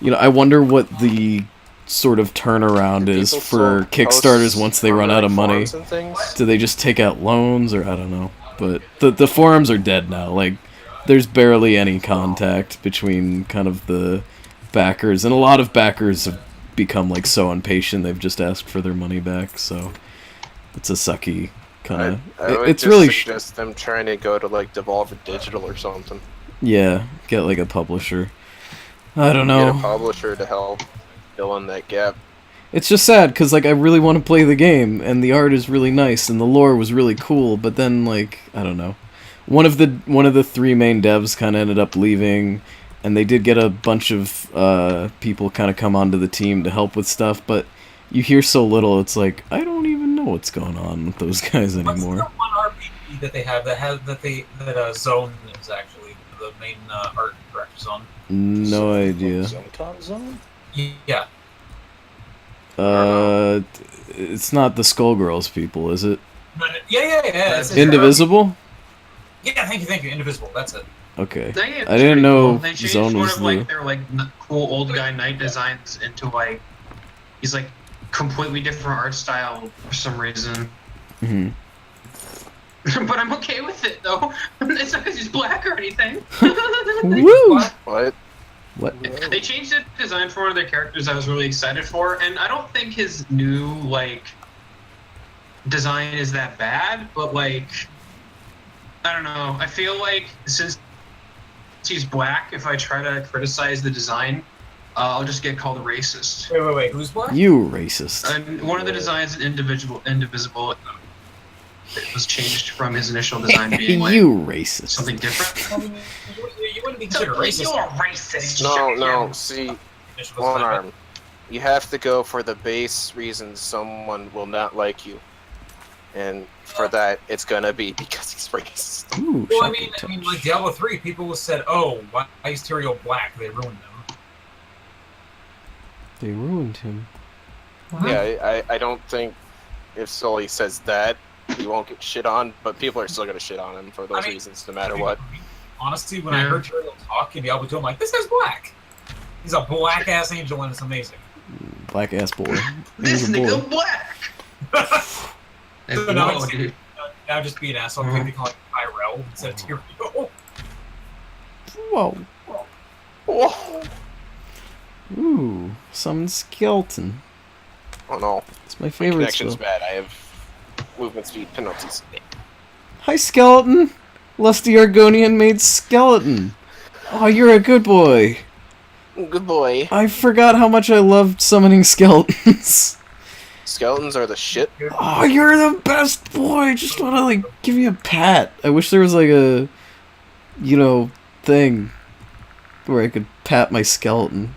you know, I wonder what the sort of turnaround is for Kickstarters once they run out of money. Do they just take out loans, or I don't know. But the forums are dead now. Like, there's barely any contact between kind of the backers, and a lot of backers have become like so impatient they've just asked for their money back. So it's a sucky kind I of. would It's just really suggest them trying to go to like Devolver Digital or something. yeah. Get like a publisher. I don't Get know. a publisher to help fill in that gap. It's just sad because like I really want to play the game and the art is really nice and the lore was really cool, but then like I don't know, one of the three main devs kind of ended up leaving, and they did get a bunch of people kind of come onto the team to help with stuff, but you hear so little. It's like I don't even know what's going on with those guys anymore. What's the one RPG that they have that Zone is actually the main art director's on? No idea. Zone? Yeah. It's not the Skullgirls people, is it? Yeah. It's Indivisible? Yeah, thank you. Indivisible, that's it. Okay. Yeah, I didn't know They changed Zone one was of like their like cool old guy knight designs into like he's like completely different art style for some reason. Mm-hmm. But I'm okay with it though. It's not because he's black or anything. Woo! What? What? They changed the design for one of their characters I was really excited for, and I don't think his new like design is that bad, but like I don't know. I feel like since he's black, if I try to criticize the design, I'll just get called a racist. Wait. Who's black? You racist. And one of the designs, Indivisible, it was changed from his initial design being like You racist. something different. You wouldn't be considered racist. You're a racist. No. See, one arm. You have to go for the base reason someone will not like you, and for that, it's gonna be because he's racist. Ooh, Well, I mean, like Diablo 3, people said, "Oh, why is Tyrael black?" They ruined him. They ruined him. Yeah, I don't think if Sully says that, he won't get shit on, but people are still gonna shit on him for those reasons, no matter what. Honestly, when I heard Tyrael talk in Diablo 2, I'm like, this guy's black. He's a black ass angel, and it's amazing. Black ass boy. This nigga black. So now just be an asshole. Maybe call it Tyrell instead of Tyrael. Whoa. Whoa. Ooh, summon Skeleton. Oh no. It's my favorite Connection's spell. bad. I have movement speed penalties. Hi, Skeleton! Lusty Argonian made Skeleton. Oh, you're a good boy. Good boy. I forgot how much I loved summoning skeletons. Skeletons are the shit. Oh, you're the best boy! I just want to, like, give you a pat. I wish there was, like, a, thing where I could pat my skeleton.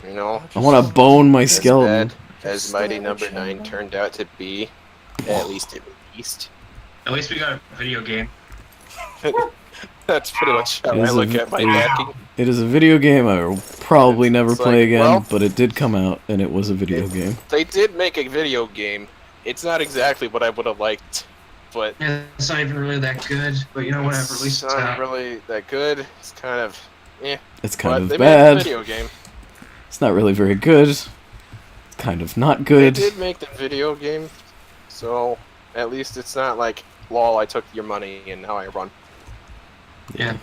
You know? I want to bone my skeleton. Bad as Mighty Number 9 turned out to be, at least it released. At least we got a video game. That's pretty much how I look at my backing. It is a video game I will probably never play like, again, well, but it did come out, and it was a video game. They did make a video game. It's not exactly what I would have liked, but... Yeah, it's not even really that good, but whatever, at least it's not really that good. It's kind of... It's kind of they bad. Made a video game. It's not really very good. It's kind of not good. They did make the video game, so at least it's not like, lol, I took your money and now I run. Yeah.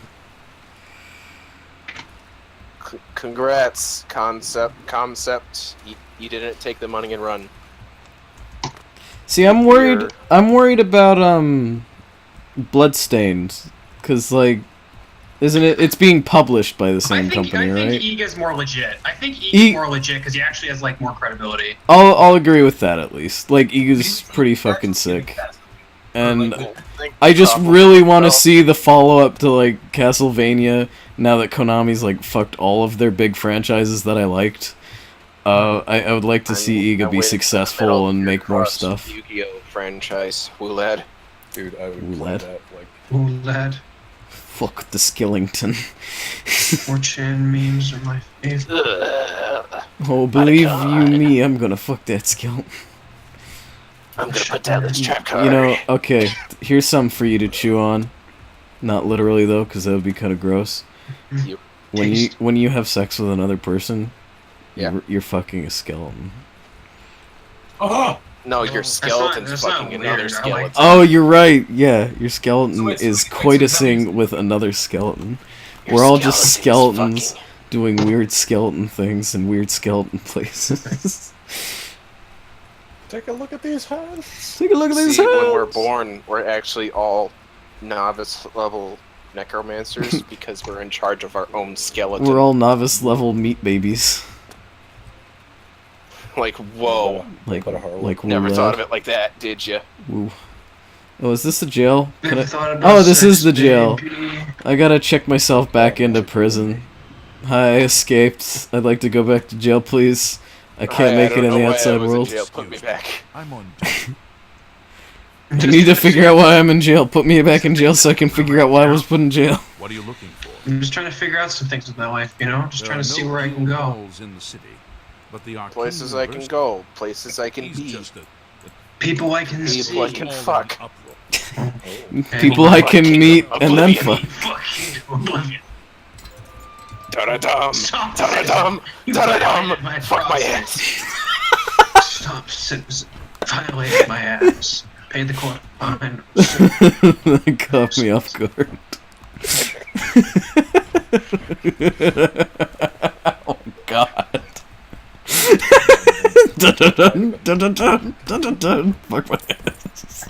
Congrats, concept. You didn't take the money and run. See, I'm worried. I'm worried about Bloodstained, cause like, isn't it? It's being published by the same company, right? I think Iga's more legit. I think Iga's more legit because he actually has like more credibility. I'll agree with that at least. Like, Iga's pretty fucking sick. And I just really want to see the follow-up to, like, Castlevania, now that Konami's, like, fucked all of their big franchises that I liked. I would like to see Iga be successful and make more stuff. Yu-Gi-Oh! Franchise. Woolad. Dude, I would play that, like... Woolad. Fuck the Skellington. 4chan memes are my favorite. Oh, believe you me, I'm gonna fuck that skeleton. I'm gonna put down this trap card. You know, okay, here's something for you to chew on. Not literally though, because that would be kind of gross. When you have sex with another person, you're fucking a skeleton. Oh no, your skeleton's fucking another skeleton. Oh, you're right. Yeah, your skeleton is coitusing with another skeleton. We're all just skeletons doing weird skeleton things in weird skeleton places. Take a look at these hands. Take a look at these hands. When we're born, we're actually all novice level necromancers because we're in charge of our own skeleton. We're all novice level meat babies. Like, whoa. Like never thought of it like that, did you? Woo. Oh, is this the jail? Oh, this is the jail. I gotta check myself back into prison. Hi, I escaped. I'd like to go back to jail, please. I can't make it in the outside world. Put me back. I'm on. I need to figure out why I'm in jail. Put me back in jail so I can figure out why I was put in jail. What are you looking for? I'm just trying to figure out some things with my life, Just trying to see where I can go. In the city. But the arcane Places I can go, places I can be, people I can see, people I can fuck, People I can meet and then fuck. Da-da-dum, da-da-dum, da-da-dum, fuck my ass. Stop violating my ass. Pay the court fine. That caught me off guard. Oh God. Dun-dun-dun, dun-dun-dun, dun-dun-dun. Fuck my ass.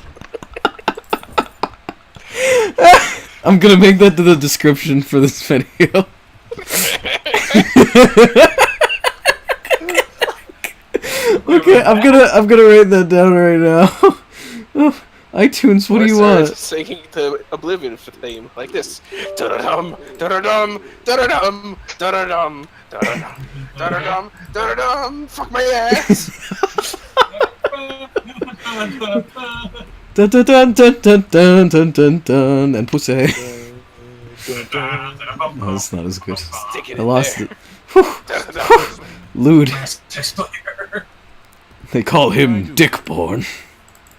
I'm gonna make that to the description for this video. Okay, I'm gonna write that down right now. Oh, iTunes, what do you want? Singing the Oblivion theme like this. Da-da-dum, da-da-dum, da-da-dum, da-da-dum, da-da-dum, da-da-dum, da-da-dum, fuck my ass. Dun dun dun dun dun dun dun dun dun and pussy. No, it's not as good. I lost it. Lewd. They call him Dickborn.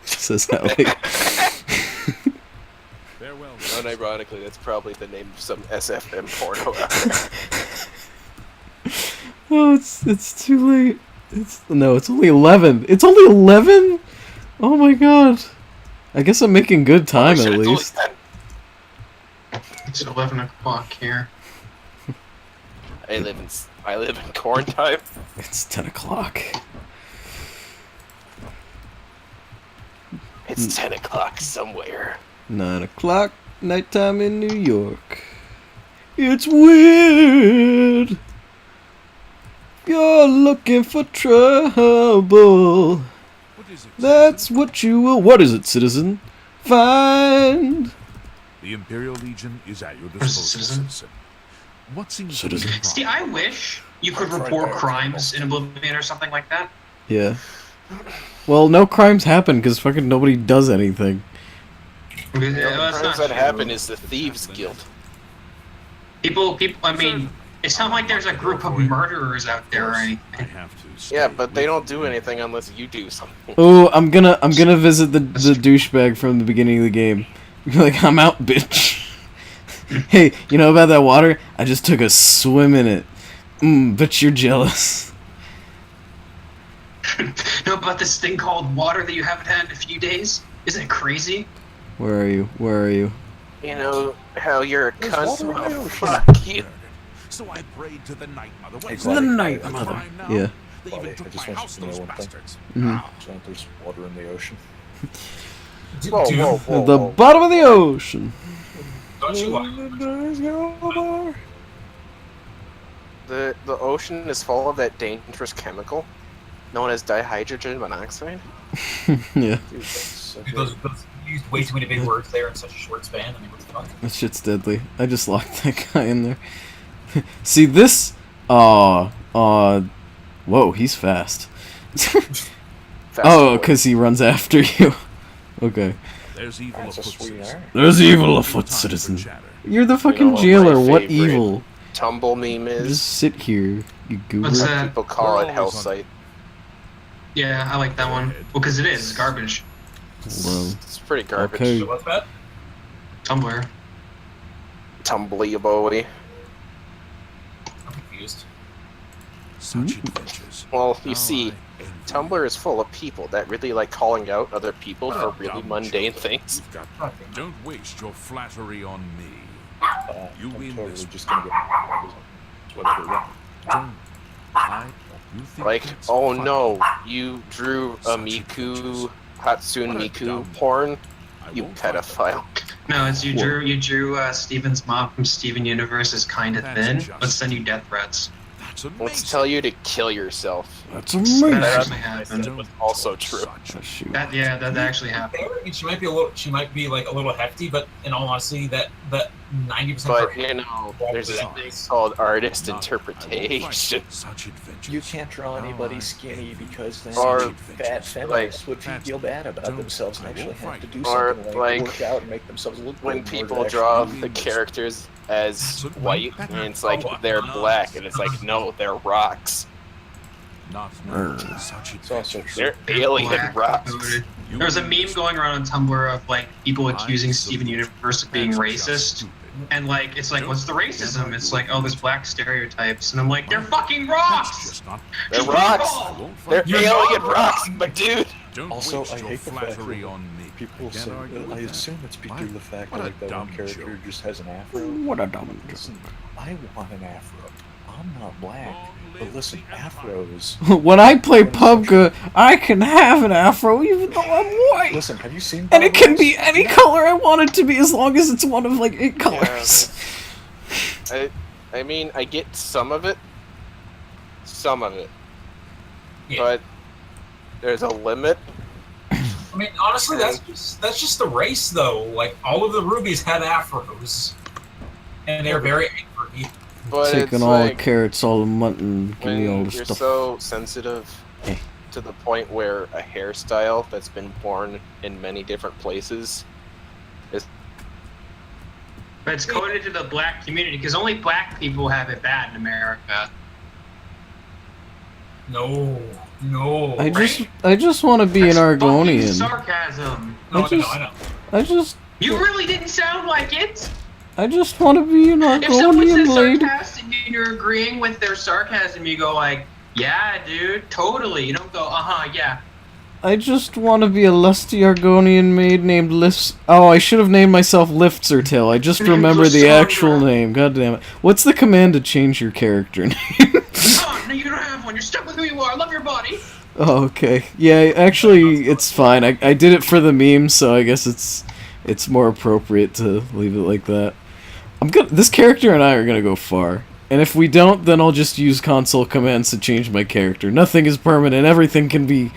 Says Ellie. Unironically, that's probably the name of some SFM porno out there. Oh, it's too late. It's only 11. It's only 11? Oh my God. I guess I'm making good time at least. It's 11 o'clock here. I live in corn time. It's 10 o'clock. It's 10 o'clock somewhere. 9 o'clock, nighttime in New York. It's weird. You're looking for trouble. That's what you will. What is it, citizen? Find. The Imperial Legion is at your disposal, citizen. What seems Citizen. See, I wish you could report crimes in Oblivion or something like that. Yeah. Well, no crimes happen because fucking nobody does anything. The only crimes that happen is the Thieves Guild. People, I mean, it's not like there's a group of murderers out there or anything. Yeah, but they don't do anything unless you do something. Oh, I'm gonna visit the douchebag from the beginning of the game. Be like, I'm out, bitch. Hey, you know about that water? I just took a swim in it. But you're jealous. Know about this thing called water that you haven't had in a few days? Isn't it crazy? Where are you? Where are you? You know how you're a cunt? Oh, fuck you. So I prayed to the Night Mother. The Night Mother. Yeah. They even took my house, those bastards. There's water in the ocean. Whoa, whoa, whoa, At the bottom of the ocean. Don't you The ocean is full of that dangerous chemical known as dihydrogen monoxide. Yeah. Dude, those used way too many big words there in such a short span. I mean, what the fuck? That shit's deadly. I just locked that guy in there. See this? Whoa, he's fast. Oh, because he runs after you. Okay. There's evil afoot. There's evil afoot, citizen. You're the fucking jailer. What evil? Tumble meme is. Just sit here, you goober. What's that? People call it hell site. Yeah, I like that one. Well, because it is garbage. Hello. It's pretty garbage. Okay. So what's that? Tumblr. Tumbly-aboly. I'm confused. Such adventures. Well, you see, Tumblr is full of people that really like calling out other people for really mundane things. Don't waste your flattery on me. You I'm win totally this. just gonna get whatever you want. Don't. You think Like, that's oh funny? no, you drew a Miku, Hatsune Miku porn? You pedophile. No, it's you drew Steven's mom from Steven Universe is kinda thin. Let's send you death threats. That's amazing. Let's tell you to kill yourself. That's That amazing. actually happened. Don't Also be true. such a Oh, shoot. That actually happened. I mean, she might be like a little hefty, but in all honesty, that 90% But, you know, there's this thing called artist interpretation. Such adventures. You can't draw anybody skinny because then Or, fat feminists would feel bad about themselves and actually have to do Or, something like, work out and make themselves look good When in order people to draw actually the characters as white, and it's like they're black, and it's like, no, they're rocks. It's also They're alien rocks. There was a meme going around on Tumblr of like people accusing Steven Universe of being racist, and like it's like, what's the racism? It's like, oh, there's black stereotypes, and I'm like, they're fucking rocks. They're rocks. They're alien rocks, my dude. Also, I hate the fact that people say, I assume it's because of the fact that like, that one character just has an afro. What a dumb Listen, I want an afro. I'm not black, but listen, afros... When I play PUBG, I can have an afro even though I'm white! Listen, have you seen... And it can be any color I want it to be as long as it's one of like 8 colors. Yeah. I mean, I get some of it. Some of it. Yeah. But there's a limit. I mean, honestly, that's just the race, though. Like, all of the rubies had afros. And they're very angry. But taking all the carrots, all the mutton, give me all the you're stuff. so sensitive to the point where a hairstyle that's been worn in many different places is... But it's coded to the black community, because only black people have it bad in America. No. I just want to be an Argonian. Sarcasm. No, I know. You really didn't sound like it. I just want to be an Argonian If someone says lady. sarcastic and you're agreeing with their sarcasm, you go like, yeah, dude, totally. You don't go, yeah. I just want to be a lusty Argonian maid named Lifts. Oh, I should have named myself Liftsertail. I just remember the actual name. God damn it. What's the command to change your character name? Oh, no, you don't have one. You're stuck with who you are. I love your body. Oh, okay. Yeah, actually, it's fine. I did it for the meme, so I guess it's more appropriate to leave it like that. This character and I are gonna go far. And if we don't, then I'll just use console commands to change my character. Nothing is permanent. Everything can be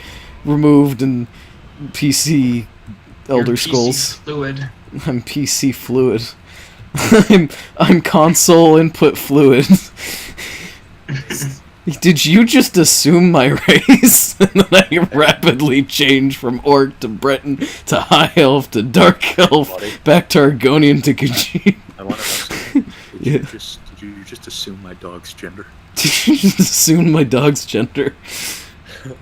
removed in PC Elder Scrolls. Fluid. I'm PC fluid. I'm console input fluid. Did you just assume my race? And then I rapidly change from Orc to Breton to High Elf to Dark Elf back to Argonian to Khajiit. I want to ask you, did you just assume my dog's gender? Did you just assume my dog's gender?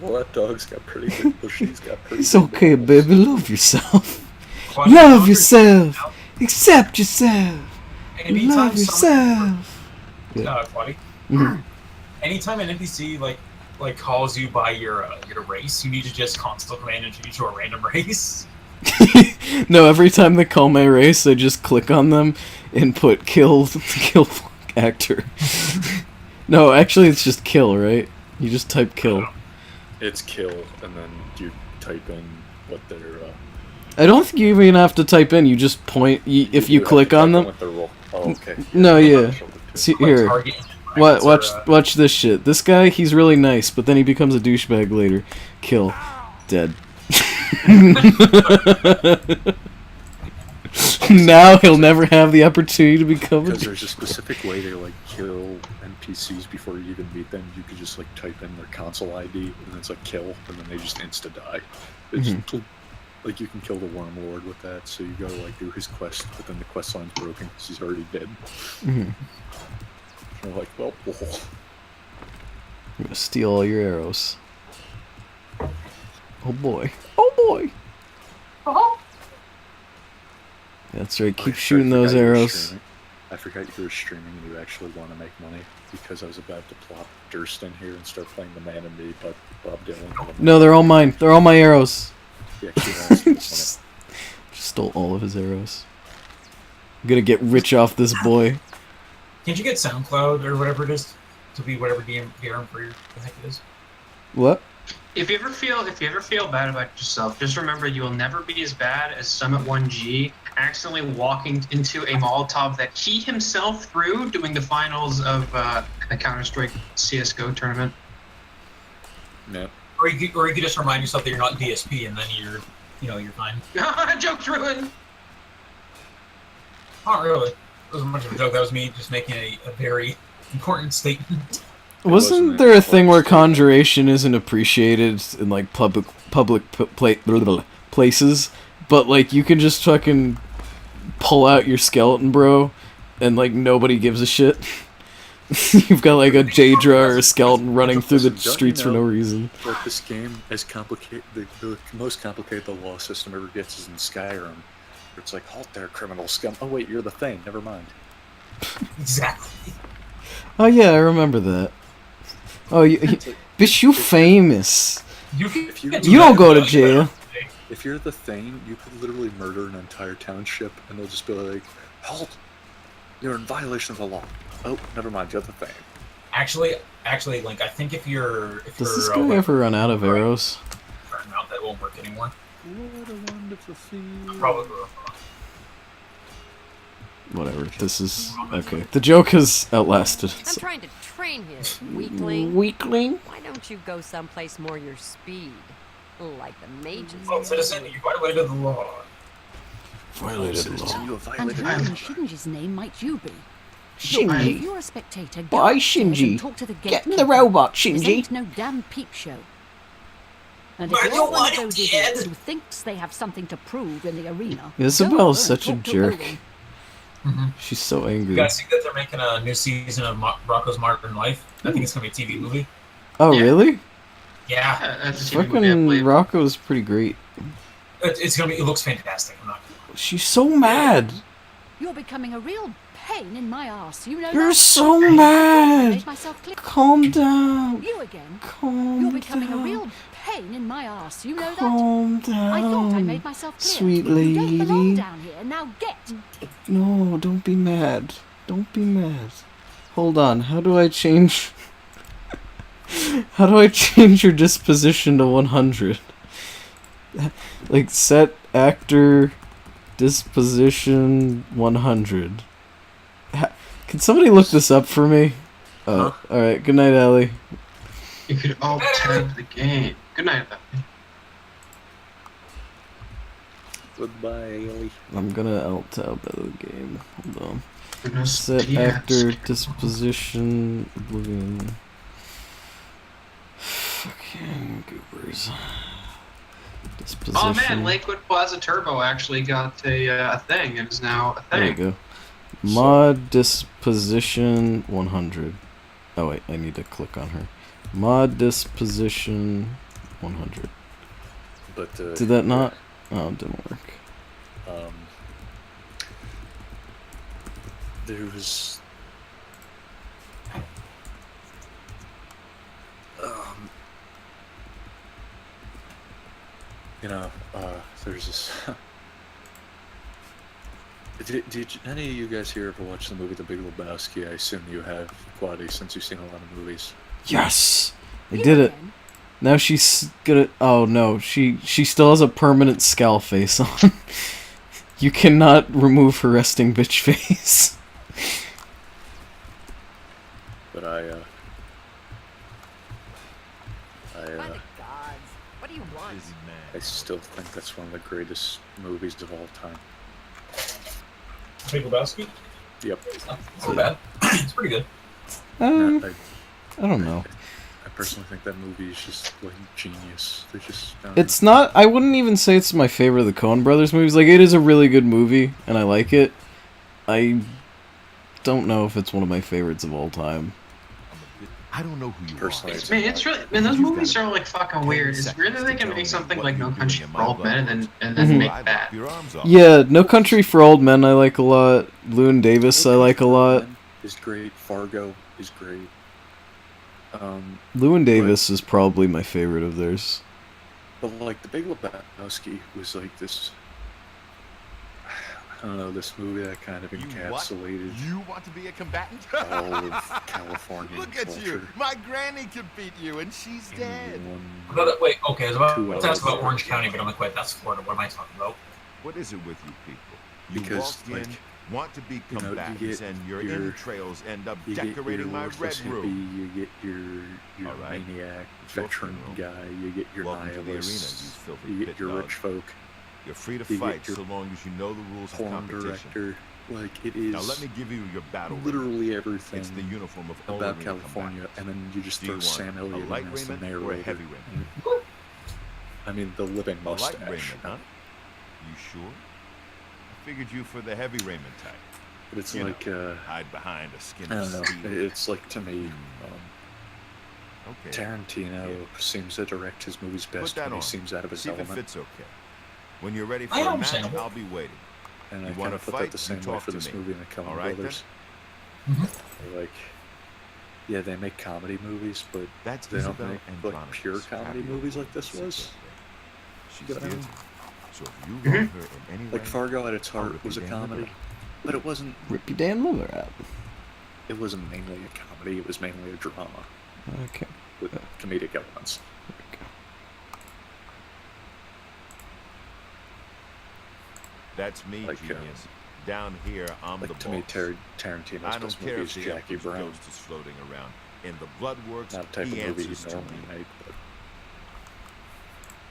Well, that dog's got pretty good bushes. It's okay, baby. Love yourself. Love yourself. Accept yourself. Love yourself. Buddy. Anytime an NPC like calls you by your race, you need to just console command and change to a random race. No, every time they call my race, I just click on them and put kill actor. No, actually, it's just kill, right? You just type kill. It's kill, and then you type in what their... I don't think you even have to type in. You just point. If you click on them. Oh, okay. No, yeah. See here. Watch this shit. This guy, he's really nice, but then he becomes a douchebag later. Kill. Dead. Now he'll never have the opportunity to become a Because there's a specific way to like kill NPCs before you even meet them. You could just like type in their console ID and then it's like kill, and then they just insta die. It's like you can kill the Worm Lord with that. So you gotta like do his quest, but then the quest line's broken because he's already dead. So like, well, I'm gonna steal all your arrows. Oh boy. Oh boy. That's right, keep shooting those arrows. I forgot you were streaming and you actually want to make money, because I was about to plop Durst in here and start playing The Man in Me, but Bob Dylan... No, they're all mine. They're all my arrows. He actually wants to just stole all of his arrows. I'm gonna get rich off this boy. Can't you get SoundCloud or whatever it is to be whatever DRM for your the heck it is? What? If you ever feel bad about yourself, just remember you will never be as bad as Summit 1G accidentally walking into a Molotov that he himself threw doing the finals of a Counter-Strike CS:GO tournament. No. Or you could just remind yourself that you're not DSP, and then you're fine. Joke's ruined. Not really. It wasn't much of a joke. That was me just making a very important statement. Wasn't there a thing where conjuration isn't appreciated in like public places, but like you can just fucking pull out your skeleton, bro, and like nobody gives a shit? You've got like a Daedra or a skeleton running through the streets for no reason. But this game is complicated. The most complicated the law system ever gets is in Skyrim. Where it's like, halt there, criminal scum. Oh wait, you're the thing. Never mind. Exactly. Oh yeah, I remember that. Oh, bitch, you famous. You don't go to jail. If you're the thing, you could literally murder an entire township, and they'll just be like, halt! You're in violation of the law. Oh, never mind, you're the thing. Actually, Link, I think if you're... Does this guy ever run out of arrows? Out, that won't work anymore. What a wonderful thing. Probably will. Whatever, this is... Okay, the joke has outlasted itself. I'm trying to train him, weakling. Weakling? Why don't you go someplace more your speed? Like the mages. Well, citizen, you violated the law. Violated the law. And who in Shinji's name might you be? Shinji. If you're a spectator, Why, go upstairs Shinji? and talk to the Get in the gatekeeper. robot, This Shinji. ain't no damn peep show. And if you're one of those idiots who thinks they have something to prove in the arena, Isabel's go such a and talk to jerk. Owen. She's so angry. You guys see that they're making a new season of Rocco's Modern Life? I think it's going to be a TV movie. Oh, really? Yeah. That's a TV movie, I Fucking believe. Rocco's pretty great. It's going to be... It looks fantastic. I'm not gonna lie. She's so mad. You're becoming a real pain in my ass. You know You're that? so I mad. made myself clear. Calm down. You again. Calm You're becoming down. a real pain in my ass. You know that? Calm down. I thought I made myself clear. Sweet You don't belong lady. down here. Now get. No, don't be mad. Don't be mad. Hold on. How do I change... How do I change your disposition to 100? Like, set actor disposition 100. Can somebody look this up for me? Oh, alright. Good night, Allie. You could alt-tab the game. Good night, though. Goodbye, Ellie. I'm gonna alt-tab the game. Hold on. Goodness, Set yes. actor disposition Oblivion. Fucking goobers. Disposition. Oh man, Lakewood Plaza Turbo actually got a thing and is now a There you thing. go. Mod disposition 100. Oh wait, I need to click on her. Mod disposition 100. But Did that not? Oh, it didn't work. There was there's this did any of you guys here ever watch the movie The Big Lebowski? I assume you have, Quaddy, since you've seen a lot of movies. Yes! I did it. Now she's gonna... Oh no, she still has a permanent scowl face on. You cannot remove her resting bitch face. But By the gods, what do you want? I still think that's one of the greatest movies of all time. Big Lebowski? Yep. It's not so bad. It's pretty good. I don't know. I personally think that movie is just like genius. They just It's not... I wouldn't even say it's my favorite of the Coen Brothers movies. Like, it is a really good movie, and I like it. I don't know if it's one of my favorites of all time. I don't know who you personally. Man, it's really, man, those movies are like fucking weird. It's weird that they can make something like No Country for Old Men and then make that. Yeah, No Country for Old Men I like a lot. Llewyn Davis I like a lot. Is great. Fargo is great. Llewyn Davis is probably my favorite of theirs. But like The Big Lebowski was like this. I don't know, this movie that kind of encapsulated You want to be a combatant? all of California Look at culture. you. My granny could beat you, and she's dead. Wait, okay, I was about to ask about hours. Orange County, but I'm like, wait, that's Florida. What am I talking about? What is it with you people? You Because, walk in, like, want to be you know, you combatants, get and your your- entrails end up You get your decorating my worthless red room. hippie, you get your All right. maniac It's your veteran funeral. guy, you get your Welcome to the arena, nihilists, you filthy you get pit your dog. rich folk, You're free to you get fight your so long as you know the rules of porn competition. director. Like, it is Now let me give you your battle raiment. literally everything It's the uniform of all about arena California, combatants. and then you just Do you throw want Sam a Elliott light in as the raiment or a narrator. heavy raiment? I mean, the living A light mustache. raiment, huh? You sure? I figured you for the heavy raiment type. But it's You like, hide behind a skin I of don't know. steel. It's like, to me, Okay. Tarantino seems to direct his movies best when he seems out of his See if it element. fits okay. When you're ready for I a match, understand. I'll be waiting. And You I kind wanna of put fight, that the same you way talk for to this me. movie and the Coen All right, Brothers. They're like, yeah, they make comedy movies, but That's they don't Isabel make and like Chronicles. pure comedy Happy movies over like this there. was. She's You know what I dear mean? to me. So if you wrong her in any way, Like Fargo at its I'll heart rip was a your damn liver comedy, out. but it wasn't. Rip your damn liver out. It wasn't mainly a comedy. It was mainly a drama Okay. with comedic elements. There we go. That's me, Like, genius. Down here, I'm the Like to boss. me, Tarantino's I don't best care movie if is the Jackie Emperor's Brown. ghost is floating around. In the Bloodworks, Not the type he of movie answers you to normally me. make, but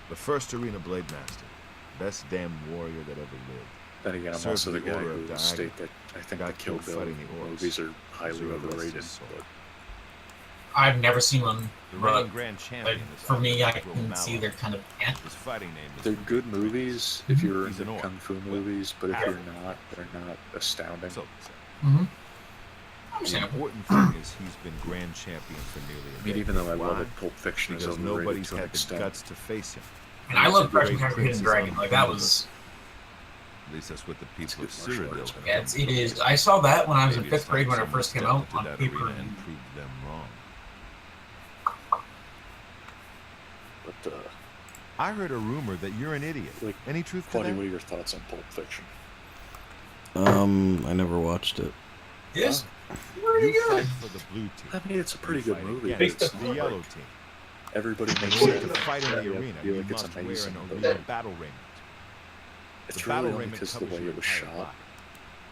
The first arena blade master. Best damn warrior that ever lived. then again, I'm Served also the the guy Order who of will state that I think the Got Kill killed Bill fighting the orcs. movies are highly So rest overrated. his soul. But I've never seen one, The but reigning grand champion like, is for me, I Admiral can see Mallow. they're kind of eh. His fighting name is they're good movies if you're He's into an orc. kung fu movies, but if you're not, they're not astounding. So, Mm-hmm. the Understandable. important thing is he's been grand champion for nearly a I mean, decade. even though I love Why? it, Pulp Fiction is Because overrated nobody's to an had the extent. guts to face him. And I love Great Crouching Tiger, Prince Hidden is Dragon. Like that unbeatable. was, At least that's what the people of It's good martial Cyrodiil arts, have yeah, come it to is. say. I saw that when I was in Maybe it's 5th grade when time it first came someone out stepped on into that paper. arena and proved them wrong. But I heard a rumor that you're an idiot. like, Any truth to Claudia, that? what are your thoughts on Pulp Fiction? I never watched it. Yes. You fight for the blue team. I mean, it's a pretty You good fight movie. But against it's the not yellow like team. everybody In makes order it. to fight in the Yeah, arena, I feel you like it's must wear amazing, an but arena battle raiment. it's The really battle only raiment because of the covers way your it was entire shot. body.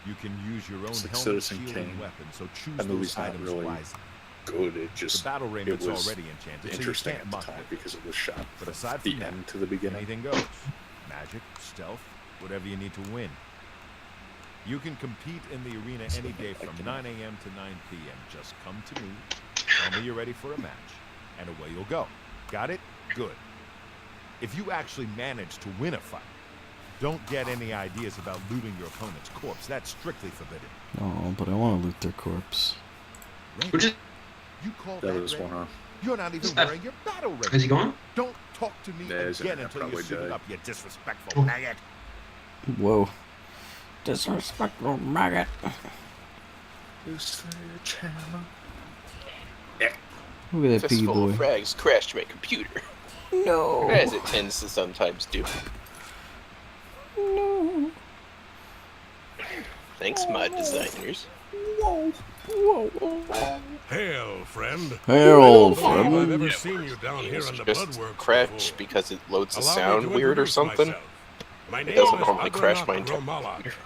You can use your own It's like helmet, Citizen shield, Kane. and weapon, so choose That those movie's not items really wisely. good. It The just battle it raiment's was already enchanted, so you interesting can't at the muck time with it. because it was shot But aside the from that, end to the beginning. anything goes. Magic, stealth, whatever you need to win. You can compete in the arena any day from 9 a.m. to 9 p.m. Just come to me, tell me you're ready for a match, and away you'll go. Got it? Good. If you actually manage to win a fight, don't get any ideas about looting your opponent's corpse. That's strictly forbidden. Oh, but I want to loot their corpse. Which is, You call That that was ready? one off. You're not even Is that- wearing your battle ring. is he going? Don't talk to me Yeah, his again internet until you probably suit died. up, you disrespectful maggot. Whoa. Disrespectful maggot. Look at that piggy Fistful boy. of frags crashed my computer, No. as it tends to sometimes do. No. Thanks, mod designers. Whoa. Whoa. Hail, friend. Hey, old I've friend. ever seen you down here It's in the just Bloodworks crash before. because it loads the Allow me sound to weird or introduce something. myself. My It name doesn't is normally crash my Agranok entire Gromala. computer.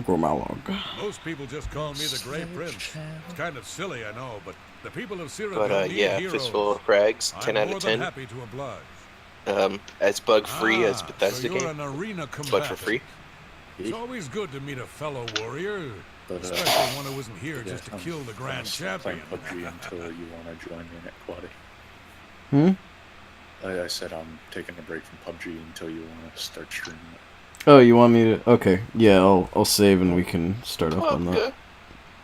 Gromalog. Most people just call me the Grey Prince. It's kind of silly, I know, but the people of Cyrodiil But need yeah, heroes. Fistful of Frags, 10 I'm out more of than 10. happy to oblige. As bug-free as Bethesda so you're game, an arena but for combatant. free. It's always good to meet a fellow warrior, But, especially one who isn't here yeah, just to I'm kill the grand playing champion. PUBG until you want to join me in it, Quaddy. Hmm? I said I'm taking a break from PUBG until you want to start streaming it. Oh, you want me to? Okay. Yeah, I'll save and we can start up on that. Okay.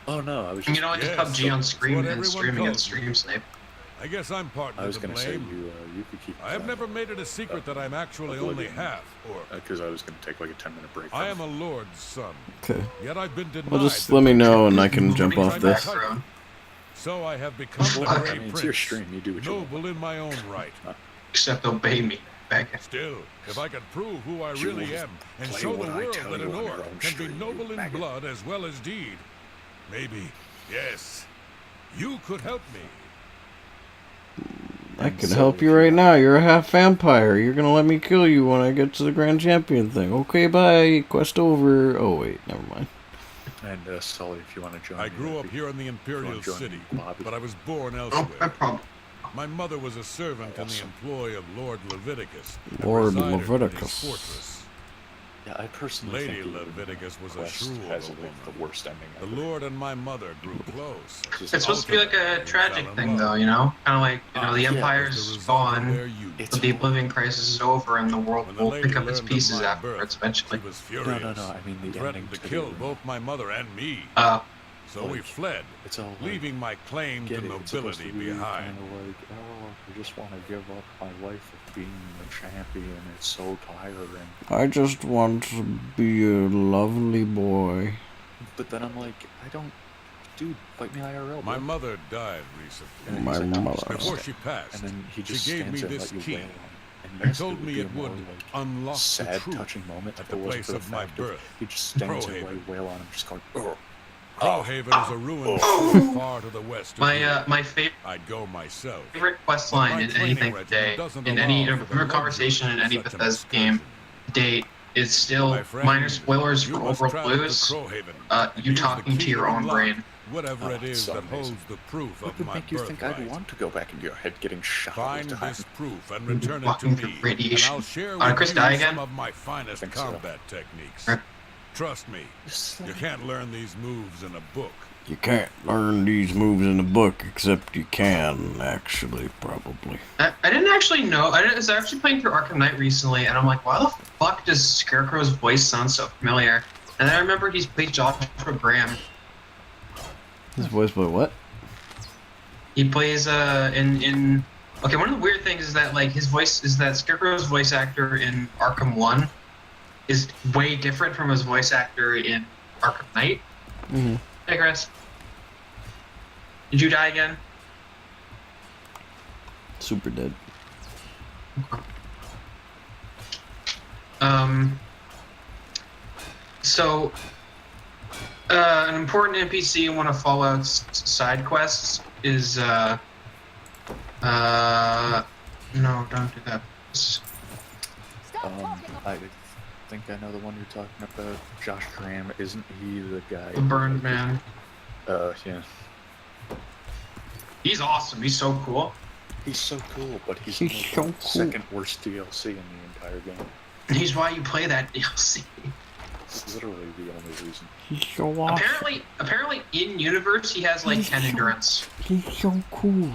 Oh no, I was You just. know, just Yes, PUBG on that's Scream what and everyone streaming at calls Stream Snipe. I guess I'm part I of was the gonna say blame. you could keep. I have never made it a secret that I'm actually only Oblivion. half orc. Because I was gonna take like a 10-minute break. I from am a lord's son, Okay. yet I've been denied. Well, just the let me title. know and I can jump off this. Background. So I have become the Well, Grey I mean, Prince, it's your stream. You do what you want. noble in my own right. Except obey me. Back. Still, if I could prove who I You really will am and play show the what I world tell that you an on your orc own can be stream, noble you in maggot. blood as well as deed, maybe, yes, you could help me. I can help you right now. You're a half vampire. You're gonna let me kill you when I get to the Grand Champion thing. Okay, bye. Quest over. Oh, wait. Never mind. And Sully, if you want to join I me, grew that'd up be- here in the Imperial join City, me, Bobby? but I was born Oh, elsewhere. no problem. My mother was a servant in the Awesome. employ of Lord Leviticus. and Lord resided in his Leviticus. fortress. Yeah, I personally Lady think Leviticus was a Quest shrewd has woman. the worst ending The ever. Lord and my mother grew close. It's supposed to be like a tragic thing, though, you know? Kind of like, you know, the Empire's gone, but the Oblivion crisis is over, and the world will pick up its pieces afterwards eventually. She was furious. No, I mean the threatened ending to kill both my mother and me. So we fled, leaving my claim to nobility behind. Kind of like, oh, I just want to give up my life of being a champion. It's so tiring. I just want to be a lovely boy. But then I'm like, I don't... Dude, fight me IRL, bro. My mother died recently. My mother. Before she passed, and then he just she gave me stands this and let key you wail on. and told me it would unlock sad, the truth touching moment at the place of my birth. He just stands and let you wail on him, just going, Crowhaven is a ruined far to the west of my favorite. I'd go myself. Favorite quest line in anything today, in any favorite conversation in any Bethesda game to date, is still minor spoilers for Overworld Blues. You talking to your own brain. Whatever it is that holds the proof what of would my make you think I'd birthright. want to go back into your head getting shot? Find this proof and return it to Walking me, through and radiation. I'll share Chris with die you again? some of my finest combat techniques. Trust me, you can't learn these moves in a book. You can't learn these moves in a book, except you can, actually, probably. I didn't actually know. I was actually playing through Arkham Knight recently, and I'm like, why the fuck does Scarecrow's voice sound so familiar? And then I remembered he's played Joshua Graham. His voice by what? He plays in okay, one of the weird things is that like his voice is that Scarecrow's voice actor in Arkham 1 is way different from his voice actor in Arkham Knight. Mm-hmm. Hey Chris. Did you die again? Super dead. So an important NPC in one of Fallout's side quests is no, don't do that. I think I know the one you're talking about. Josh Graham, isn't he the guy? The Burned Man. Yeah. He's awesome. He's so cool. He's so cool, but he's so cool. Second worst DLC in the entire game. He's why you play that DLC. It's literally the only reason. He's so awesome. Apparently in universe he has like 10 endurance. He's so cool.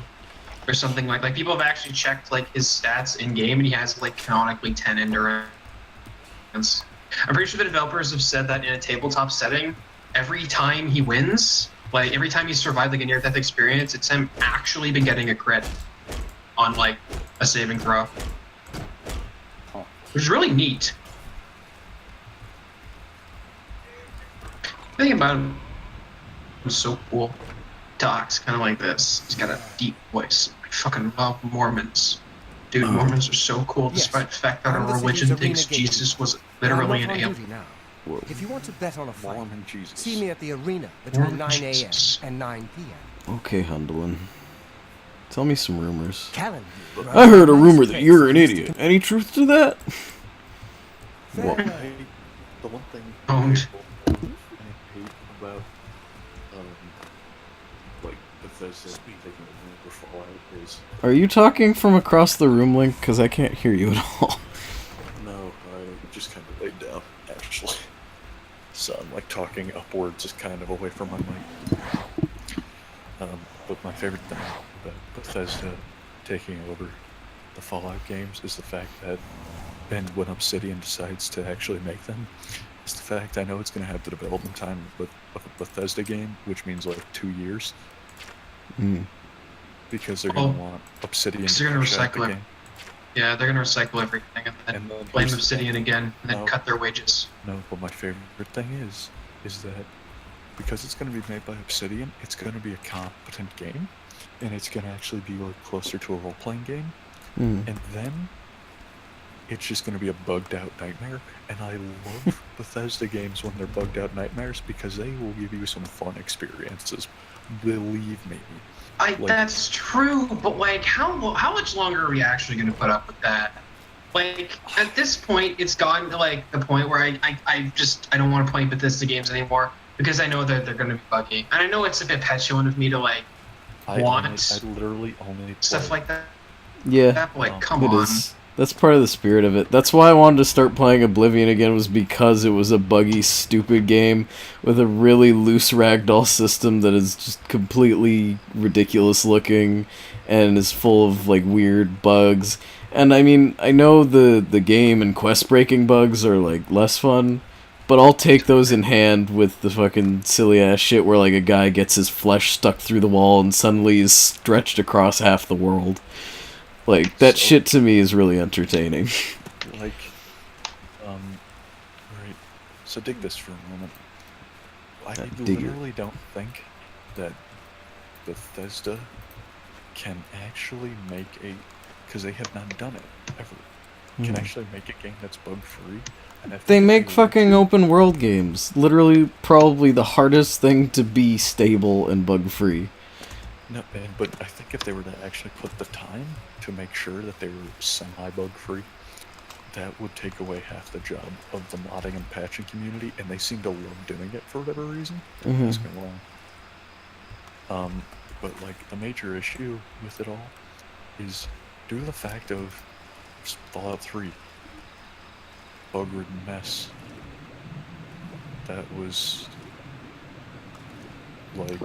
Or something like people have actually checked like his stats in game and he has like canonically 10 endurance. I'm pretty sure the developers have said that in a tabletop setting, every time he wins, like every time he's survived like a near-death experience, it's him actually been getting a crit on like a saving throw. Which is really neat. The thing about him is so cool. Talks kind of like this. He's got a deep voice. I fucking love Mormons. Dude, Mormons are so cool despite the fact that our religion thinks Jesus was literally an alien. If you want to bet on a fight, Mormon Jesus. see me at the arena between 9 a.m. and 9 p.m. Okay, Hundelin. Tell me some rumors. Callan, I heard a rumor that you're an idiot. Any truth to that? What? The one thing Owned. I hate about like Bethesda taking over Fallout is Are you talking from across the room, Link? Because I can't hear you at all. no, I just kind of laid down actually. So I'm like talking upwards, just kind of away from my mic. But my favorite thing about Bethesda taking over the Fallout games is the fact that, and when Obsidian decides to actually make them, is the fact I know it's going to have the development time of a Bethesda game, which means like 2 years. Because they're going to want Obsidian to finish out the game. Yeah, they're going to recycle everything and then blame Obsidian again and then cut their wages. No, but my favorite thing is that because it's going to be made by Obsidian, it's going to be a competent game, and it's going to actually be like closer to a role-playing game, and then it's just going to be a bugged-out nightmare. And I love Bethesda games when they're bugged-out nightmares because they will give you some fun experiences. Believe me. That's true, but like, how much longer are we actually going to put up with that? Like, at this point, it's gotten to like the point where I don't want to play Bethesda games anymore because I know that they're going to be buggy, and I know it's a bit petulant of me to like I literally only stuff like that. Yeah, Like, come it on. is. That's part of the spirit of it. That's why I wanted to start playing Oblivion again, was because it was a buggy, stupid game with a really loose ragdoll system that is just completely ridiculous looking and is full of like weird bugs. And I mean, I know the game and quest breaking bugs are like less fun, but I'll take those in hand with the fucking silly ass shit where like a guy gets his flesh stuck through the wall and suddenly is stretched across half the world. Like, that shit to me is really entertaining. Like, right, so dig this for a moment. I literally don't think that Bethesda can actually make because they have not done it, ever, can actually make a game that's bug-free. They make fucking open world games. Literally, probably the hardest thing to be stable and bug-free. No, but I think if they were to actually put the time to make sure that they were semi-bug free, that would take away half the job of the modding and patching community, and they seem to love doing it for whatever reason. But like the major issue with it all is due to the fact of Fallout 3, bug-ridden mess. That was like,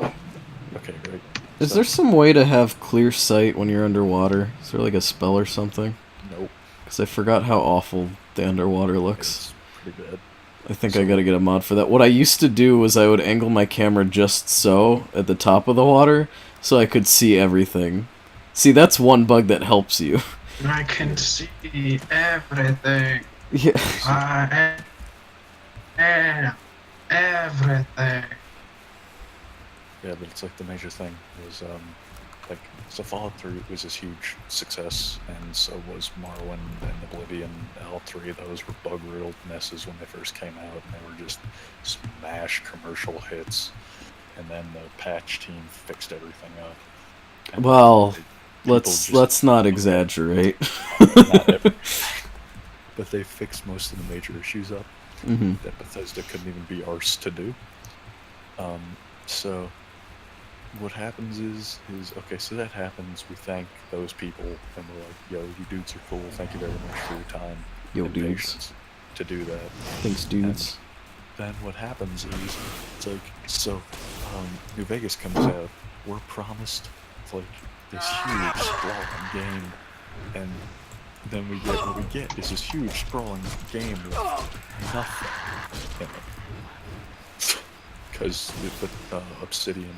okay, right. Is there some way to have clear sight when you're underwater? Is there like a spell or something? Nope. Because I forgot how awful the underwater looks. It's pretty bad. I think I gotta get a mod for that. What I used to do was I would angle my camera just so at the top of the water so I could see everything. See, that's one bug that helps you. I can see everything. Yeah. I am everything. Yeah, but it's like the major thing was, like, so Fallout 3 was this huge success, and so was Morrowind and Oblivion. All three of those were bug-riddled messes when they first came out, and they were just smash commercial hits. And then the patch team fixed everything up. And well, let's not exaggerate. But they fixed most of the major issues up that Bethesda couldn't even be arsed to do. So what happens is okay, so that happens, we thank those people, and we're like, yo, you dudes are cool, thank you very much for your time and patience to do that. Thanks, dudes. And then what happens is, it's like, so, New Vegas comes out, we're promised, like, this huge, sprawling game, and then what we get is this huge, sprawling game with nothing in it. Because Obsidian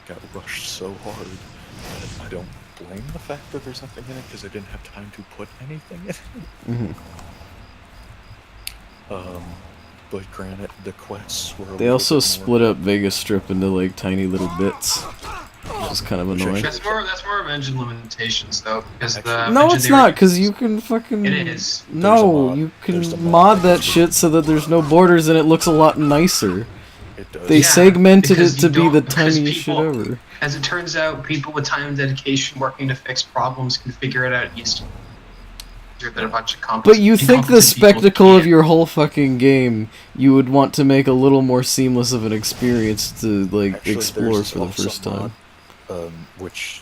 got rushed so hard that I don't blame the fact that there's nothing in it, because I didn't have time to put anything in it. But granted, the quests were they also split up Vegas Strip into like tiny little bits, which is kind of annoying. That's more of engine limitations though, because no, it's not, because you can fucking. It is. No, you can mod that shit so that there's no borders and it looks a lot nicer. They segmented it to be the tiniest shit ever. As it turns out, people with time and dedication working to fix problems can figure it out easier than a bunch of But you think the spectacle of your whole fucking game, you would want to make a little more seamless of an experience to like explore for the first time. Which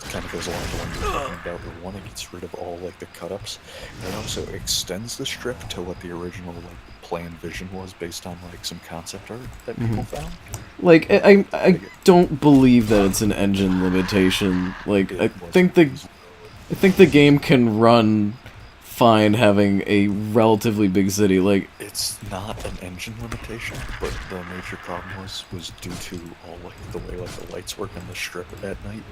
kind of goes along with the one you're talking about, where one, it gets rid of all like the cut-ups, and it also extends the strip to what the original like plan vision was based on like some concept art that people found. Like I don't believe that it's an engine limitation. Like I think the game can run fine having a relatively big city. Like it's not an engine limitation, but the major problem was due to all like the way like the lights work on the strip at night.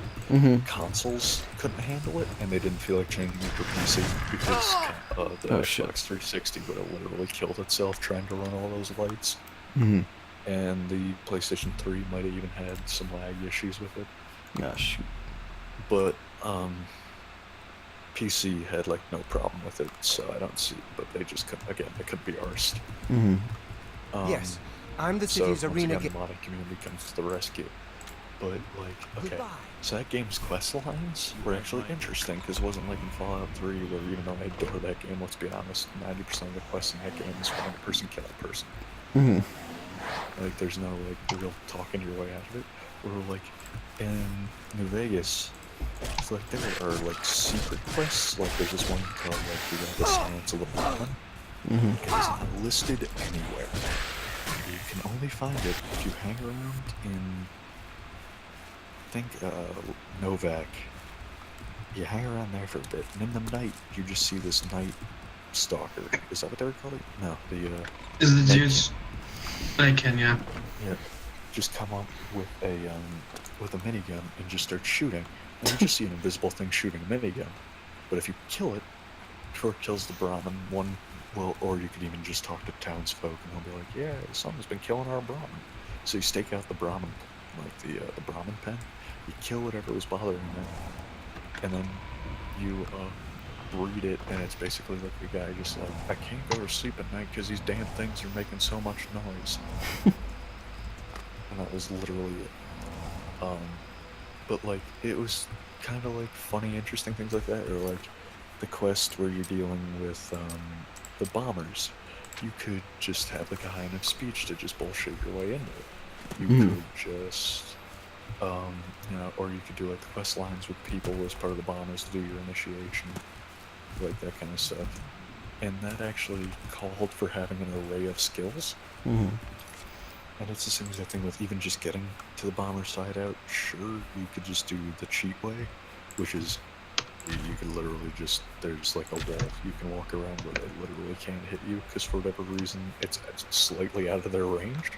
Consoles couldn't handle it, and they didn't feel like changing it to PC because the Xbox 360 would have literally killed itself trying to run all those lights. And the PlayStation 3 might have even had some lag issues with it. Gosh. But PC had like no problem with it, so I don't see. But they just couldn't. Again, they couldn't be arsed. Yes, I'm the city's arena. The modding community comes to the rescue. But like, okay, so that game's quest lines were actually interesting because it wasn't like in Fallout 3, where even though I adore that game, let's be honest, 90% of the quests in that game is find a person, kill a person. Like, there's no like real talking your way out of it. Or like in New Vegas, like there are like secret quests. Like there's this one called like the Science of the Brahmin. It is not listed anywhere. You can only find it if you hang around in, I think, Novak. You hang around there for a bit, and in the night, you just see this night stalker. Is that what they were called? No, Is the dudes? I can, yeah. Yeah, just come up with a minigun and just start shooting, and you just see an invisible thing shooting a minigun. But if you kill it, before it kills the Brahmin, or you could even just talk to townsfolk, and they'll be like, "Yeah, someone's been killing our Brahmin." So you stake out the Brahmin, like the Brahmin pen. You kill whatever was bothering them, and then you breed it, and it's basically like the guy just like, "I can't go to sleep at night because these damn things are making so much noise." And that was literally it. But like it was kind of like funny, interesting things like that, or like the quest where you're dealing with the bombers. You could just have like a high enough speech to just bullshit your way into it. You could just, or you could do like the quest lines with people as part of the bombers to do your initiation, like that kind of stuff. And that actually called for having an array of skills. And it's the same exact thing with even just getting to the bomber side out. Sure, you could just do the cheat way, which is you could literally just, there's like a wall you can walk around where they literally can't hit you because for whatever reason it's slightly out of their range.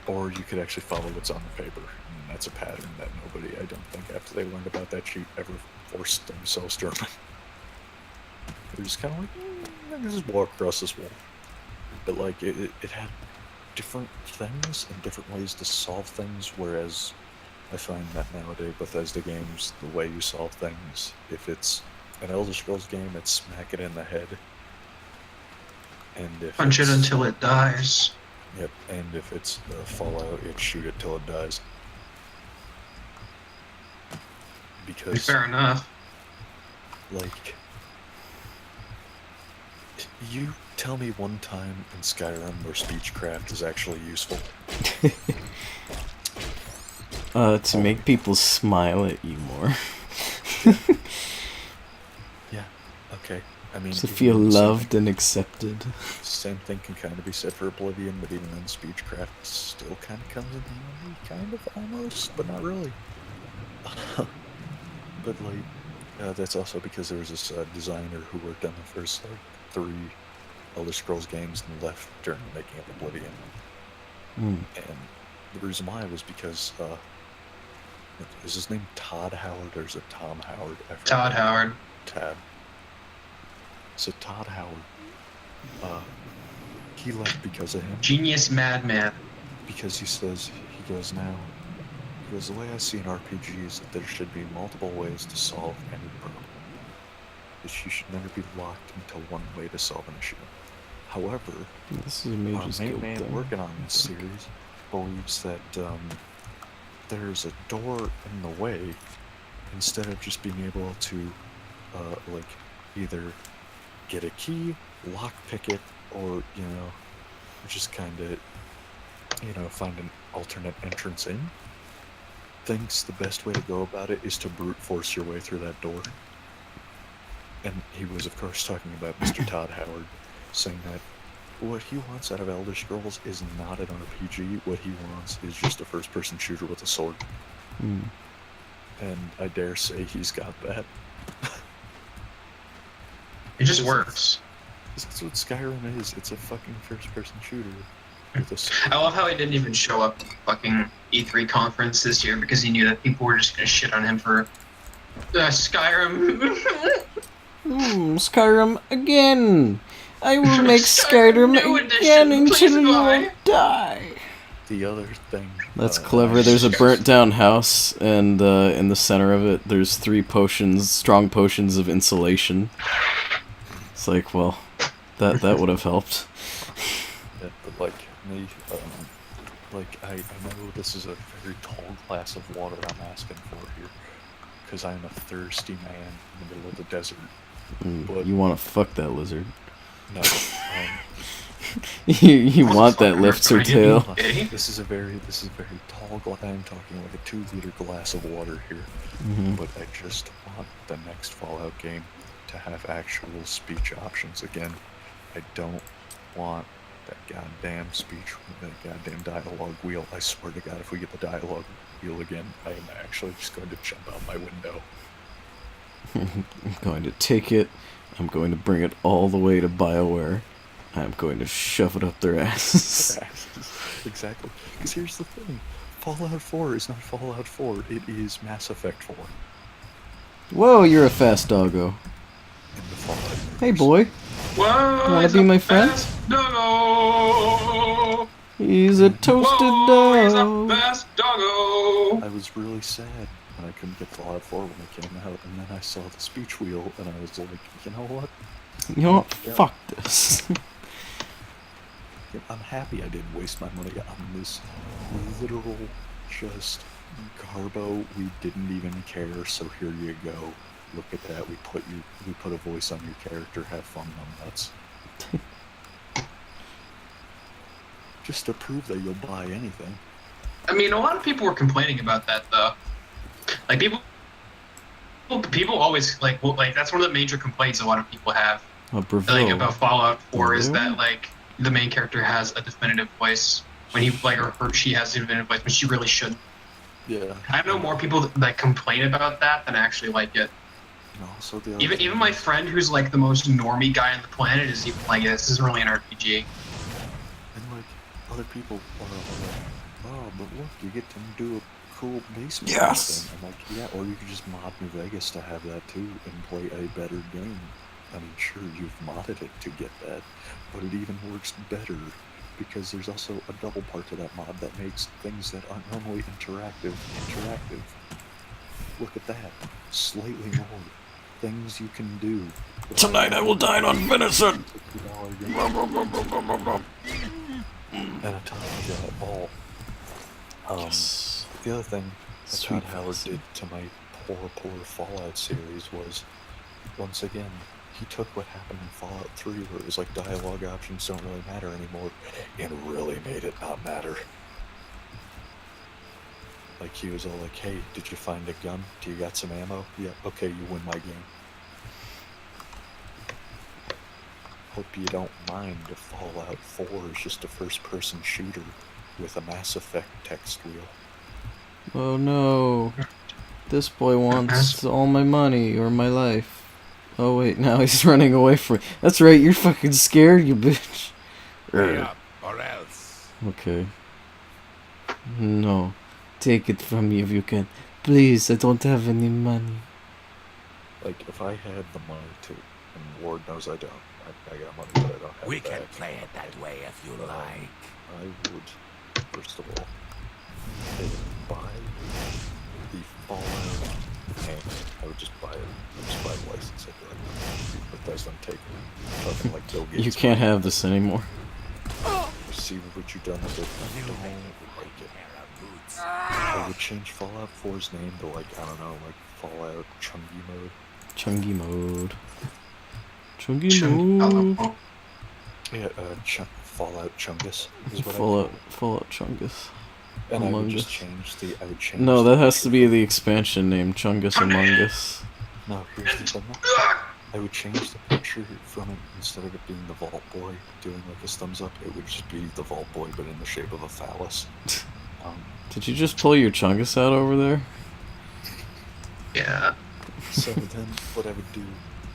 Or you could actually follow what's on the paper, and that's a pattern that nobody, I don't think, after they learned about that cheat, ever forced themselves to learn. They're just kind of like, I can just walk across this wall. But like, it had different things and different ways to solve things, whereas I find that nowadays Bethesda games, the way you solve things, if it's an Elder Scrolls game, it's smack it in the head. And if punch it until it dies. Yep, and if it's Fallout, it's shoot it till it dies. Because fair enough. Like, you tell me one time in Skyrim where speechcraft is actually useful. To make people smile at you more. Yeah, okay. I mean, to feel loved and accepted. Same thing can kind of be said for Oblivion, but even then speechcraft still kind of comes in handy, kind of, almost, but not really. But like, that's also because there was this designer who worked on the first like 3 Elder Scrolls games and left during the making of Oblivion. And the reason why was because, is his name Todd Howard or is it Tom Howard? Todd Howard. Tab. So Todd Howard, he left because of him. Genius madman. Because he goes, the way I see an RPG is that there should be multiple ways to solve any problem. That you should never be locked into one way to solve an issue. However, this is a major main man working on this series believes that there's a door in the way instead of just being able to like either get a key, lockpick it, or just kind of find an alternate entrance in. Thinks the best way to go about it is to brute force your way through that door. And he was, of course, talking about Mr. Todd Howard, saying that what he wants out of Elder Scrolls is not an RPG. What he wants is just a first-person shooter with a sword. And I dare say he's got that. It just works. That's what Skyrim is. It's a fucking first-person shooter with a sword. I love how he didn't even show up at the fucking E3 conference this year because he knew that people were just gonna shit on him for Skyrim. Skyrim again! I will make Skyrim again until you all die! The other thing... That's clever. There's a burnt down house, and in the center of it, there's 3 strong potions of insulation. It's like, well, that would have helped. Yeah, but like me, I know this is a very tall glass of water I'm asking for here, because I'm a thirsty man in the middle of the desert. But you want to fuck that lizard? No. You want that lifts her tail. This is a very tall glass. I'm talking like a 2-liter glass of water here. But I just want the next Fallout game to have actual speech options again. I don't want that goddamn speech, that goddamn dialogue wheel. I swear to God, if we get the dialogue wheel again, I am actually just going to jump out my window. I'm going to take it. I'm going to bring it all the way to BioWare. I'm going to shove it up their asses. Exactly. Because here's the thing. Fallout 4 is not Fallout 4. It is Mass Effect 4. Whoa, you're a fast doggo. Hey, boy. Whoa, wanna be my friend? Doggo. He's a toasted dog. He's a fast doggo. I was really sad when I couldn't get Fallout 4 when it came out, and then I saw the speech wheel, and I was like, you know what? You know what? Yeah. Fuck this. I'm happy I didn't waste my money on this literal just garbo. We didn't even care, so here you go. Look at that. We put a voice on your character. Have fun, nuts. Just to prove that you'll buy anything. I mean, a lot of people were complaining about that, though. Like people always like that's one of the major complaints a lot of people have. Like about Fallout 4 is that like the main character has a definitive voice when he or she has a definitive voice, but she really shouldn't. Yeah. I know more people that complain about that than actually like it. Also, even my friend who's like the most normie guy on the planet is even like, this isn't really an RPG. And like other people are like, oh, but look, you get to do a cool basement. Yes. I'm like, yeah, or you could just mod New Vegas to have that too and play a better game. I mean, sure, you've modded it to get that, but it even works better because there's also a double part to that mod that makes things that aren't normally interactive. Look at that. Slightly more things you can do. Tonight I will dine on venison! And on top of that all, yes. The other thing that Todd Howard did to my poor Fallout series was, once again, he took what happened in Fallout 3 where it was like dialogue options don't really matter anymore and really made it not matter. Like he was all like, hey, did you find a gun? Do you got some ammo? Yeah, okay, you win my game. Hope you don't mind if Fallout 4 is just a first-person shooter with a Mass Effect text wheel. Oh no. This boy wants all my money or my life. Oh wait, now he's running away from me. That's right, you're fucking scared, you bitch. Hurry up, or else. Okay. No. Take it from me if you can. Please, I don't have any money. Like, if I had the money to, and Lord knows I don't. I got money, but I don't have it. We can play it that way if you like. I would, first of all, buy the Fallout game. I would just buy it. Just buy the license. I'd be like, Bethesda, I'm taking it. Talking like Bill Gates. You can't have this anymore. See what you've done with it. I don't like it. I would change Fallout 4's name to like, I don't know, like Fallout Chungy Mode. Chungy Mode. Chungy Mode. Yeah, Fallout Chungus is what Fallout Chungus. And I would just change the, No, that has to be the expansion name, Chungus Among Us. No, here's the thing. I would change the picture from it, instead of it being the Vault Boy doing like his thumbs up, it would just be the Vault Boy but in the shape of a phallus. Did you just pull your Chungus out over there? Yeah. So then what I would do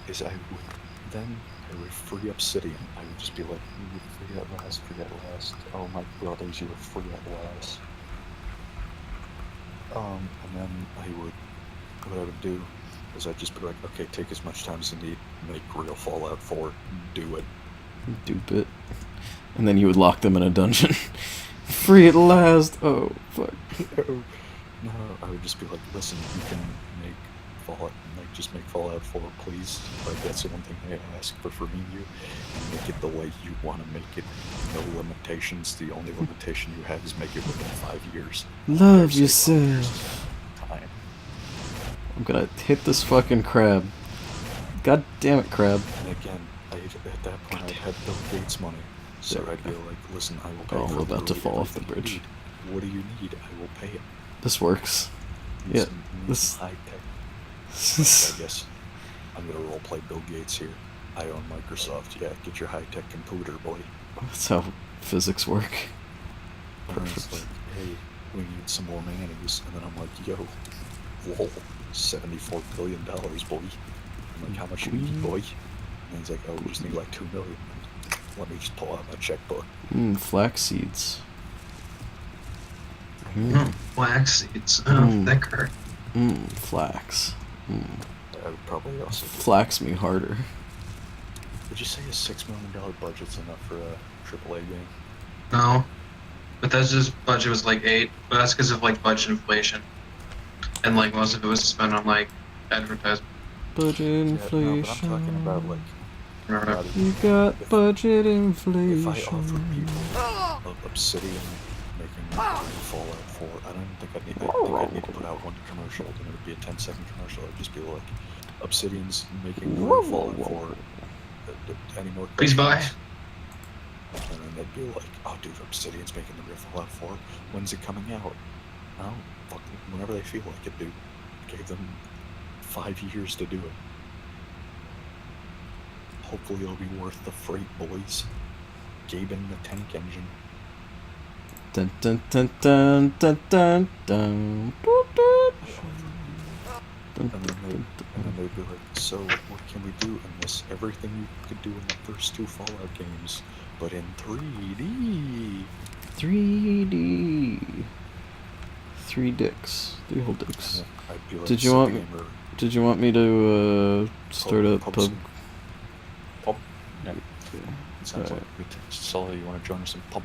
is I would free Obsidian. I would just be like, you would free at last. Oh my brothers, you were free at last. And then what I would do is I'd just be like, okay, take as much time as you need, make real Fallout 4, do it. Dupe it. And then you would lock them in a dungeon. Free at last! Oh, fuck. No, I would just be like, listen, you can make Fallout, just make Fallout 4, please. Like, that's the one thing I ask for me, you. Make it the way you want to make it. No limitations. The only limitation you have is make it within 5 years. Love yourself. I'm gonna hit this fucking crab. God damn it, crab. And again, at that point, I had Bill Gates money, So I'd be like, listen, I will pay. Oh, I'm about to fall off the bridge. What do you need? I will pay it. This works. Yeah. This high tech. I guess I'm gonna roleplay Bill Gates here. I own Microsoft. Yeah, get your high tech computer, boy. That's how physics work. Perfect. Like, hey, we need some more mayonnaise, and then I'm like, yo, lol, $74 billion, boy. I'm like, how much you need, boy? And he's like, oh, we just need like $2 million. Let me just pull out my checkbook. Flax seeds. Flax seeds. Oh, thicker. Flax. I would probably also flax me harder. Would you say a $6 million budget's enough for a AAA game? No. Bethesda's budget was like 8, but that's because of like budget inflation. And like most of it was spent on like advertisement. Budget inflation. No, but I'm talking about like... You got budget inflation. If I offer people Obsidian making Fallout 4, I don't think I'd need to put out one commercial, and it would be a 10-second commercial. It'd just be like, Obsidian's making Fallout 4. Any more please buy. And then they'd be like, oh dude, Obsidian's making the real Fallout 4. When's it coming out? Oh, fuck, whenever they feel like it, dude. Gave them 5 years to do it. Hopefully it'll be worth the freight, boys. Gaben the tank engine. Dun dun dun dun dun dun dun. And then they'd be like, so what can we do in this? Everything you could do in the first 2 Fallout games, but in 3D. 3D. 3 dicks. 3 whole dicks. I'd be like, Did you want me to start up pub? Pub? Yeah. Sounds like Sully, you want to join us in pub?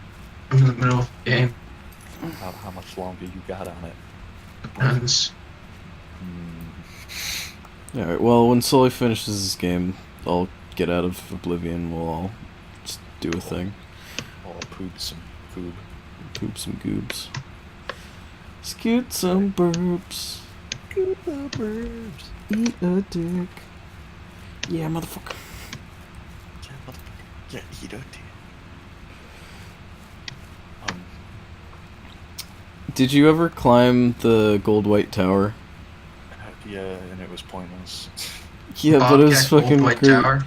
I'm in the middle of the game. How much longer you got on it? Depends. Alright, well, when Sully finishes this game, I'll get out of Oblivion, we'll all just do a thing. I'll poop some food. Poop some goobs. Scoot some burps. Scoot the burps. Eat a dick. Yeah, motherfucker. Yeah, eat a dick. Did you ever climb the Gold White Tower? Yeah, and it was pointless. Yeah, but it was fucking Gold White great. Tower.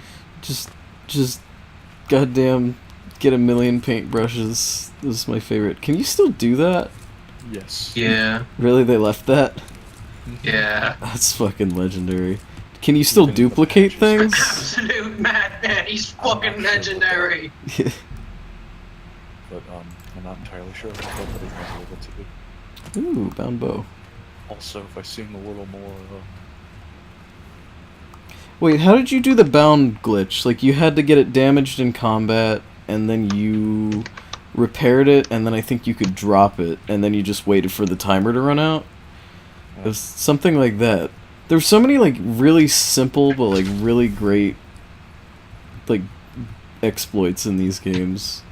Just goddamn get a million paintbrushes. This is my favorite. Can you still do that? Yes. Yeah. Really, they left that? Yeah. That's fucking legendary. Can you still duplicate things? Absolute madman. He's fucking legendary. But I'm not entirely sure if nobody has able to do. Ooh, bound bow. Also, if I sing a little more. Wait, how did you do the bound glitch? Like, you had to get it damaged in combat, and then you repaired it, and then I think you could drop it, and then you just waited for the timer to run out? It was something like that. There's so many, like, really simple, but, like, really great, like, exploits in these games.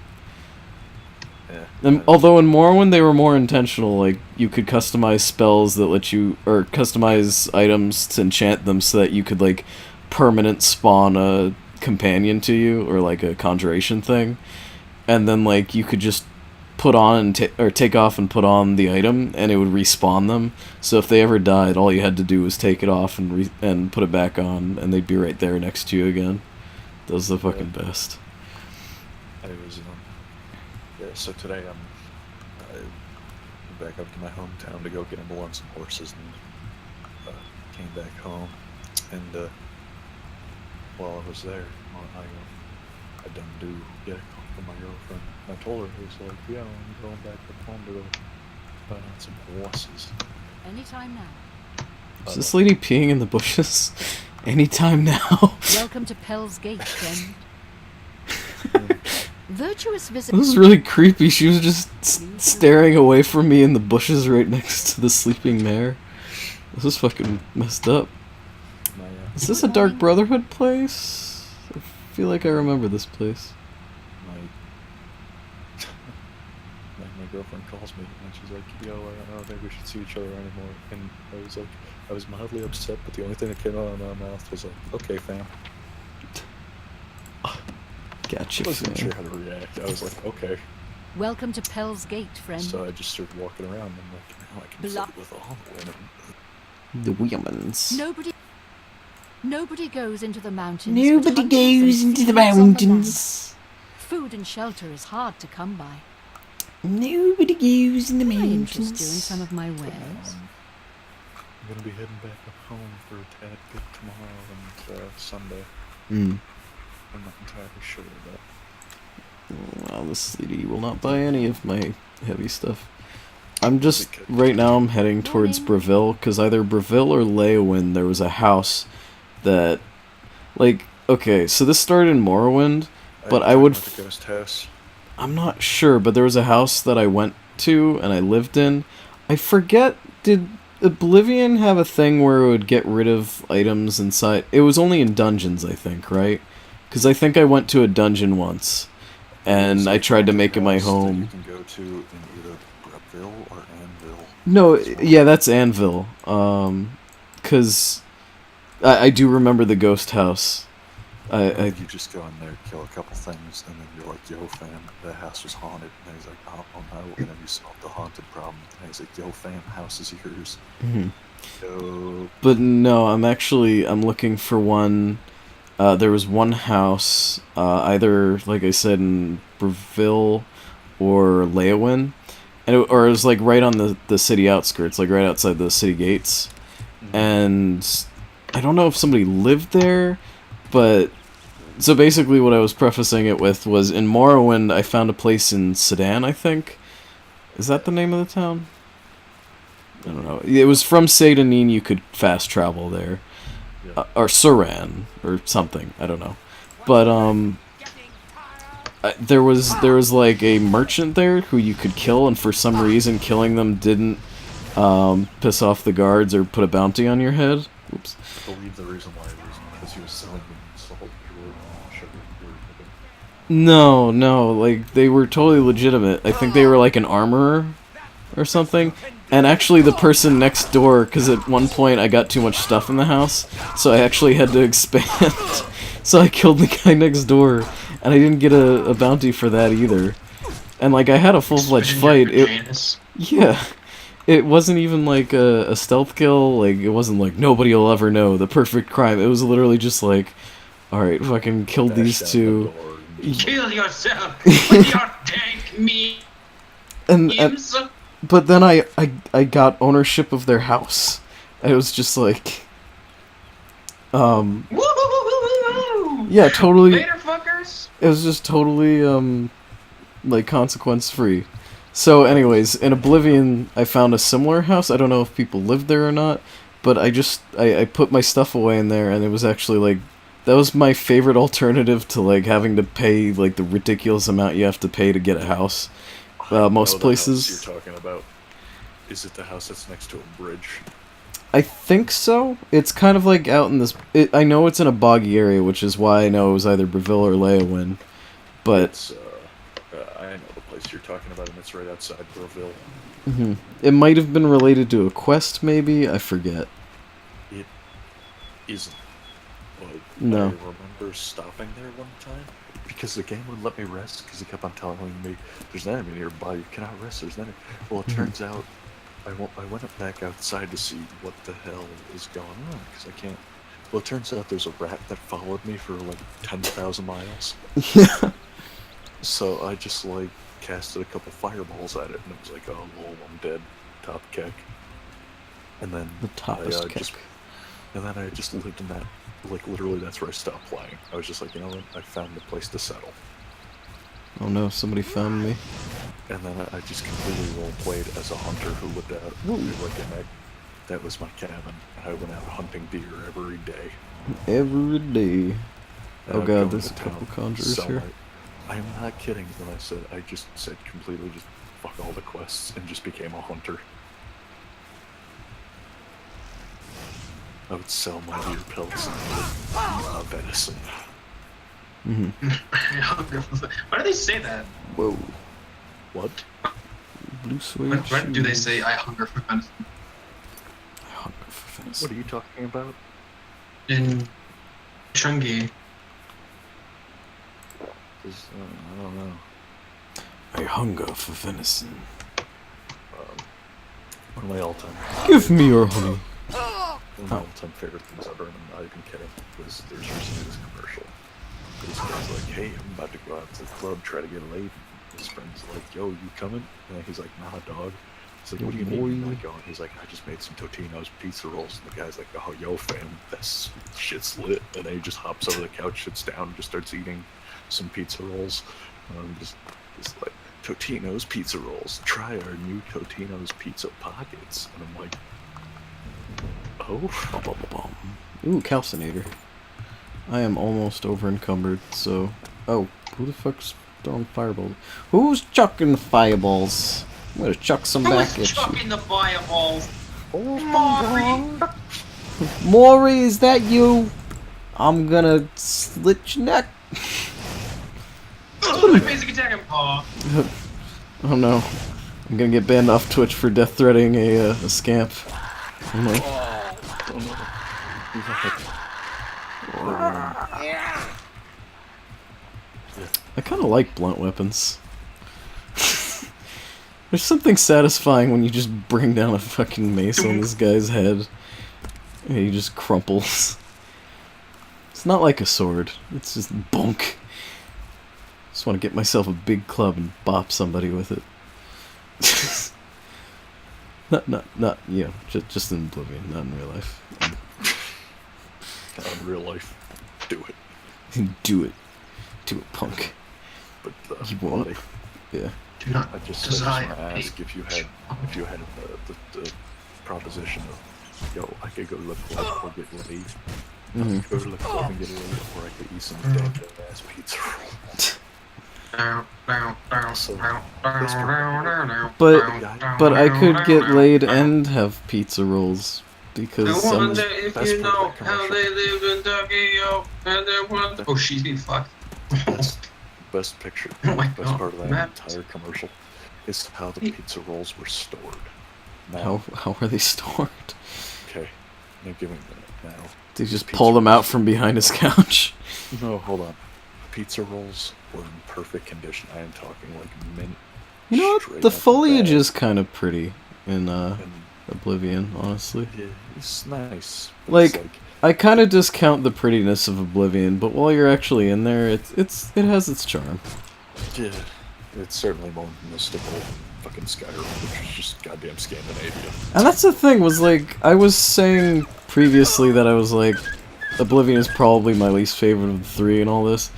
Yeah. And although in Morrowind they were more intentional, like, you could customize spells that let you, or customize items to enchant them so that you could, like, permanent spawn a companion to you, or, like, a conjuration thing. And then, like, you could just put on or take off and put on the item, and it would respawn them. So if they ever died, all you had to do was take it off and put it back on, and they'd be right there next to you again. That was the fucking best. I was, yeah, so today I went back up to my hometown to go gamble on some horses, and came back home, and while I was there, I done do get a call from my girlfriend. I told her, I was like, yeah, I'm going back up home to go buy on some horses. Anytime now. Is this lady peeing in the bushes? Anytime now. Welcome to Pell's Gate, friend. Virtuous visit. This was really creepy. She was just staring away from me in the bushes right next to the sleeping mare. This is fucking messed up. Is this a Dark Brotherhood place? I feel like I remember this place. My girlfriend calls me and she's like, yo, I don't think we should see each other anymore. And I was mildly upset, but the only thing that came out of my mouth was like, okay, fam. Gotcha. I wasn't sure how to react. I was like, okay. Welcome to Pell's Gate, friend. So I just started walking around and I'm like, now I can fight with all the women. The women's. Nobody goes into the mountains. Nobody goes into the mountains. Food and shelter is hard to come by. Nobody goes in the Can I mountains. interest you in some of my wares? I'm gonna be heading back up home for a tad bit tomorrow and Sunday. Mm. I'm not entirely sure of that. Well, this lady will not buy any of my heavy stuff. I'm just, right now I'm heading towards Breville, because either Breville or Leyawind, there was a house that, like, okay, so this started in Morrowind, but I would... The ghost house. I'm not sure, but there was a house that I went to and I lived in. I forget, did Oblivion have a thing where it would get rid of items inside? It was only in dungeons, I think, right? Because I think I went to a dungeon once, and I tried to make it my home. You can go to in either Breville or Anvil. No, yeah, that's Anvil. Because I do remember the ghost house. You just go in there, kill a couple things, and then you're like, yo fam, the house was haunted. And he's like, oh no, and then you solved the haunted problem. And he's like, yo fam, house is yours. Mm-hmm. So... But no, I'm looking for one. There was one house, either, like I said, in Breville or Leyawind. And it was like right on the city outskirts, like right outside the city gates. Mm-hmm. And I don't know if somebody lived there, but... So basically what I was prefacing it with was, in Morrowind, I found a place in Sedan, I think. Is that the name of the town? I don't know. It was from Sedanine, you could fast travel there. Yeah. Or Suran, or something. I don't know. But, there was like a merchant there who you could kill, and for some reason killing them didn't piss off the guards or put a bounty on your head. Oops. I believe the reason why was because he was selling them salt. No, like, they were totally legitimate. I think they were like an armorer or something. And actually the person next door, because at one point I got too much stuff in the house, so I actually had to expand. So I killed the guy next door, and I didn't get a bounty for that either. And like, I had a full-fledged fight. Yeah. It wasn't even like a stealth kill, like, it wasn't like, nobody will ever know, the perfect crime. It was literally just like, alright, fucking killed these two. Kill yourself with your dank meat. But then I got ownership of their house. And it was just like... yeah, totally... Later, fuckers! It was just totally, like, consequence-free. So anyways, in Oblivion, I found a similar house. I don't know if people lived there or not, but I put my stuff away in there, and it was actually, like, that was my favorite alternative to, like, having to pay, like, the ridiculous amount you have to pay to get a house. Most places... The house you're talking about. Is it the house that's next to a bridge? I think so. It's kind of like out in this... I know it's in a boggy area, which is why I know it was either Breville or Leyawind. But... It's, I know the place you're talking about, and it's right outside Breville. Mm-hmm. It might have been related to a quest, maybe? I forget. It isn't. But no. I remember stopping there one time, because the game wouldn't let me rest, because it kept on telling me, there's an enemy nearby, you cannot rest, there's an enemy. Well, it turns out, I went back outside to see what the hell is going on, because I can't... Well, it turns out there's a rat that followed me for, like, 10,000 miles. Yeah. So I just, like, casted a couple fireballs at it, and it was like, oh, lol, I'm dead. Top kick. And then the toppest kick. And then I just lived in that, like, literally that's where I stopped playing. I was just like, you know what, I found a place to settle. Oh no, somebody found me. And then I just completely role-played as a hunter who lived out, like, in that was my cabin. And I went out hunting deer every day. Every day. Oh god, there's a couple conjurers here. I am not kidding when I said, I just said completely just fuck all the quests and just became a hunter. I would sell my deer pelts and eat venison. Mm-hmm. Why do they say that? Whoa. What? Blue suede Why do they say, I hunger for venison? I hunger for venison. What are you talking about? In Chungi. Because, I don't know. I hunger for venison. One of my all-time... Give me your honey. One of my all-time favorite things ever, and I'm not even kidding, was there's recently this commercial. This guy's like, hey, I'm about to go out to the club, try to get laid. His friend's like, yo, you coming? And he's like, nah, dog. He's like, what do you mean you're not going? He's like, I just made some Totino's pizza rolls. And the guy's like, oh, yo, fam, that shit's lit. And then he just hops over the couch, sits down, and just starts eating some pizza rolls. Just like, Totino's pizza rolls. Try our new Totino's pizza pockets. And I'm like, oh. Ooh, calcinator. I am almost over encumbered, so... Oh, who the fuck's throwing fireballs? Who's chucking fireballs? I'm gonna chuck some back at you. Who's chucking the fireballs? Maury! Maury, is that you? I'm gonna slit your neck. Basic attack him. Aw. Oh no. I'm gonna get banned off Twitch for death threatening a scamp. Oh no. I kinda like blunt weapons. There's something satisfying when you just bring down a fucking mace on this guy's head and he just crumples. It's not like a sword, it's just bunk. Just want to get myself a big club and bop somebody with it. not, you know, just in Oblivion, not in real life. Not in real life. Do it. Do it. Do it, punk. But, you won't. Yeah. Do not I just want to ask if you had the proposition of, yo, I could go to the club or get laid. I could go to the club and get laid, or I could eat some damn ass pizza roll. But I could get laid and have pizza rolls because I wonder if you know how they live in Tokyo and they want. Oh, she's being fucked. Best picture, best part of that entire commercial is how the pizza rolls were stored. Now, how are they stored? Okay, now give me a minute. Now, they just pull them out from behind his couch. No, hold on. Pizza rolls were in perfect condition. I am talking like mint. You know what? The foliage is kind of pretty in Oblivion, honestly. Yeah, it's nice. Like, I kind of discount the prettiness of Oblivion, but while you're actually in there, it has its charm. Yeah, it's certainly more mystical than fucking Skyrim, which is just goddamn Scandinavia. And that's the thing, was like, I was saying previously that I was like, Oblivion is probably my least favorite of the three and all this.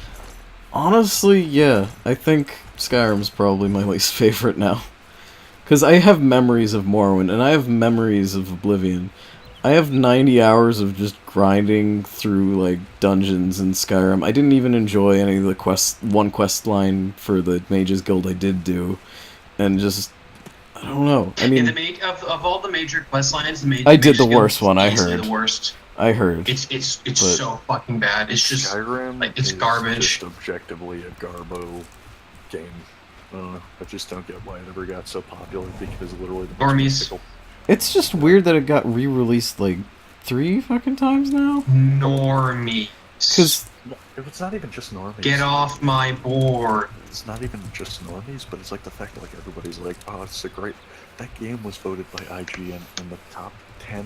Honestly, yeah, I think Skyrim's probably my least favorite now. Because I have memories of Morrowind, and I have memories of Oblivion. I have 90 hours of just grinding through, like, dungeons in Skyrim. I didn't even enjoy any of the one quest line for the Mages Guild I did do. And just, I don't know. I mean, of all the major quest lines, I did the worst one, I heard. The worst. I heard. It's so fucking bad. It's just, Skyrim, like, it's garbage. Just objectively a garbo game. I don't know. I just don't get why it ever got so popular, because literally the Normies. It's just weird that it got re-released like 3 fucking times now. Normies. Because it's not even just normies. Get off my board. It's not even just normies, but it's like the fact that like everybody's like, oh, it's a great. That game was voted by IGN in the top 10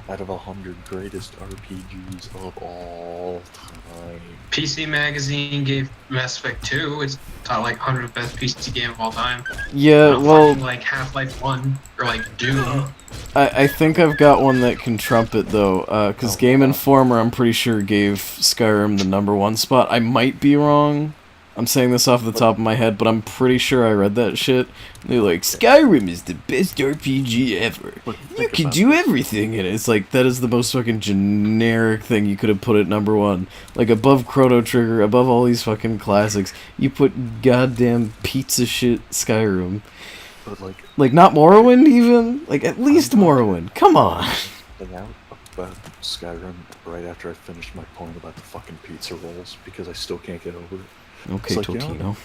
out of 100 greatest RPGs of all time. PC Magazine gave Mass Effect 2. It's not like 100th best PC game of all time. Yeah, well, like Half-Life 1 or like Doom. I think I've got one that can trump it though, because Game Informer I'm pretty sure gave Skyrim the #1 spot. I might be wrong. I'm saying this off the top of my head, but I'm pretty sure I read that shit. They're like, Skyrim is the best RPG ever. You can do everything in it. It's like, that is the most fucking generic thing you could have put at #1. Like, above Chrono Trigger, above all these fucking classics, you put goddamn pizza shit Skyrim. But like not Morrowind even? Like, at least Morrowind. Come on. Out about Skyrim right after I finished my point about the fucking pizza rolls, because I still can't get over it. Okay, like, Totino.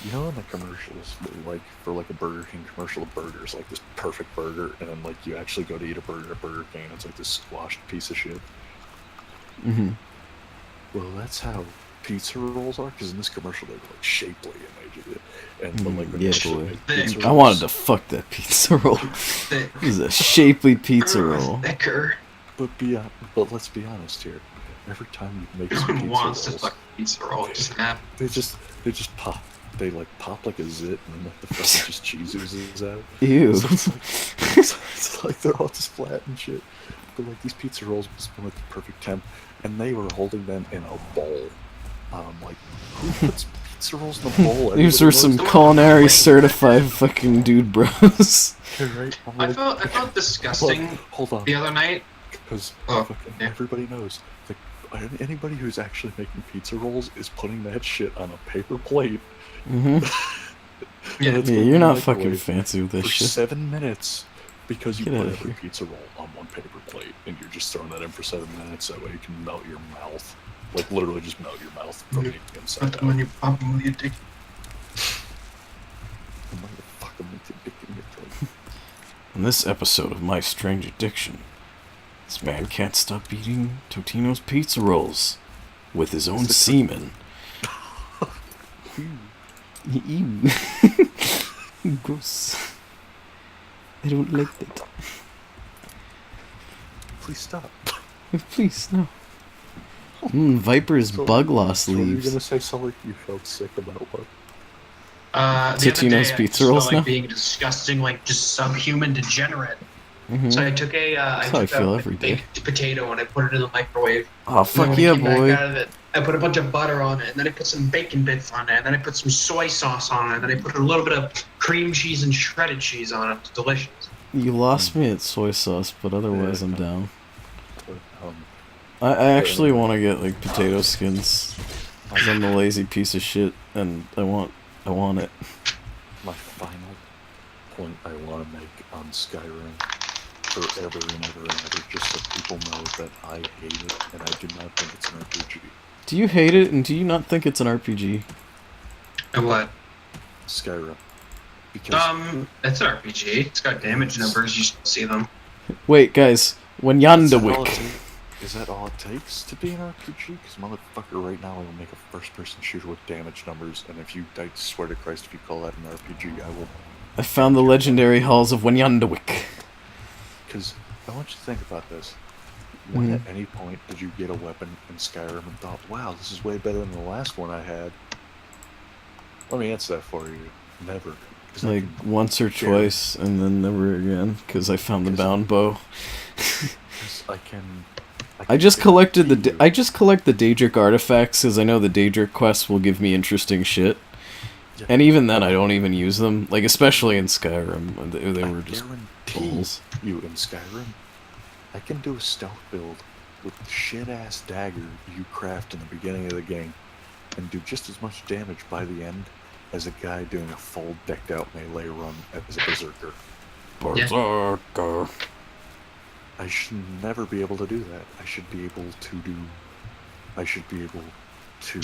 You know in the commercials, like for like a Burger King commercial of burgers, like this perfect burger, and then like you actually go to eat a burger at Burger King, and it's like this squashed piece of shit. Mm-hmm. Well, that's how pizza rolls are? Because in this commercial they were like shapely but like when yeah, you actually boy. make pizza I rolls, wanted to fuck that pizza roll. This is a shapely pizza roll. Thicker. But let's be honest here. Every time you make some Who pizza wants rolls, to fuck pizza roll? Just snap. they just pop. They like pop like a zit, and then like the fucking just cheese oozes out. Ew. So it's like they're all just flat and shit. But like these pizza rolls must been like the perfect temp, and they were holding them in a bowl. Like who puts pizza rolls in a bowl? These were some culinary certified fucking dude bros. Right? I felt disgusting hold on. the other night. Because everybody knows, like, anybody who's actually making pizza rolls is putting that shit on a paper plate. Yeah, you're not fucking fancy with this for shit. 7 minutes because you Get put outta every here. pizza roll on one paper plate, and you're just throwing that in for 7 minutes. That way you can melt your mouth, like literally just melt your mouth from the inside out. When you pop them with your dick. In this episode of My Strange Addiction, this man can't stop eating Totino's pizza rolls with his own semen. Ew. Gross. I don't like that. Please stop. Please, no. Viper's bug loss So leaves. you're gonna say something you felt sick about what? The other Totino's day, pizza I rolls just felt like now? being disgusting, like just subhuman degenerate. So I took a That's how I feel every day. baked potato and I put it in the microwave. Oh, fuck And then yeah, when I came boy. back out of it, I put a bunch of butter on it, and then I put some bacon bits on it, and then I put some soy sauce on it, and then I put a little bit of cream cheese and shredded cheese on it. It's delicious. You lost me at soy sauce, but otherwise I'm down. But, I actually want to get like potato skins. Cause I'm a lazy piece of shit, and I want it. my final point I want to make on Skyrim forever and ever and ever, just so people know that I hate it and I do not think it's an RPG. Do you hate it, and do you not think it's an RPG? And what? Skyrim. Because it's an RPG. It's got damage numbers. You should see them. Wait, guys. When Yandawik. Is that all it takes to be an RPG? Because motherfucker, right now I will make a first-person shooter with damage numbers, and I swear to Christ, if you call that an RPG, I will. I found the legendary halls of Wenyandawik. Because I want you to think about this. When at any point did you get a weapon in Skyrim and thought, wow, this is way better than the last one I had? Let me answer that for you. Never. Like once or twice, and then never again, because I found the bound bow. I just collected I just collect the Daedric artifacts because I know the Daedric quests will give me interesting shit. Yeah. And even then, I don't even use them. Like especially in Skyrim, they were just balls. You in Skyrim, I can do a stealth build with the shit-ass dagger you craft in the beginning of the game, and do just as much damage by the end as a guy doing a full decked-out melee run as a berserker. Berserker. I should never be able to do that. I should be able to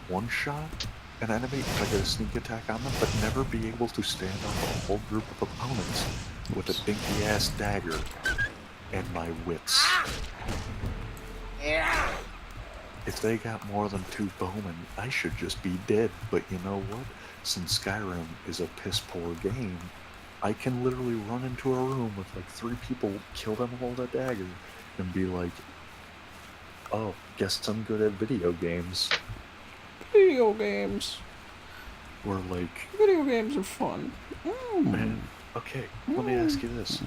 one-shot an enemy if I get a sneak attack on them, but never be able to stand up a whole group of opponents with a dinky-ass dagger and my wits. Yeah. If they got more than 2 bowmen, I should just be dead. But you know what? Since Skyrim is a piss-poor game, I can literally run into a room with like 3 people, kill them all with a dagger, and be like, oh, guess I'm good at video games. Video games. Or like... Video games are fun. Man, okay, let me ask you this.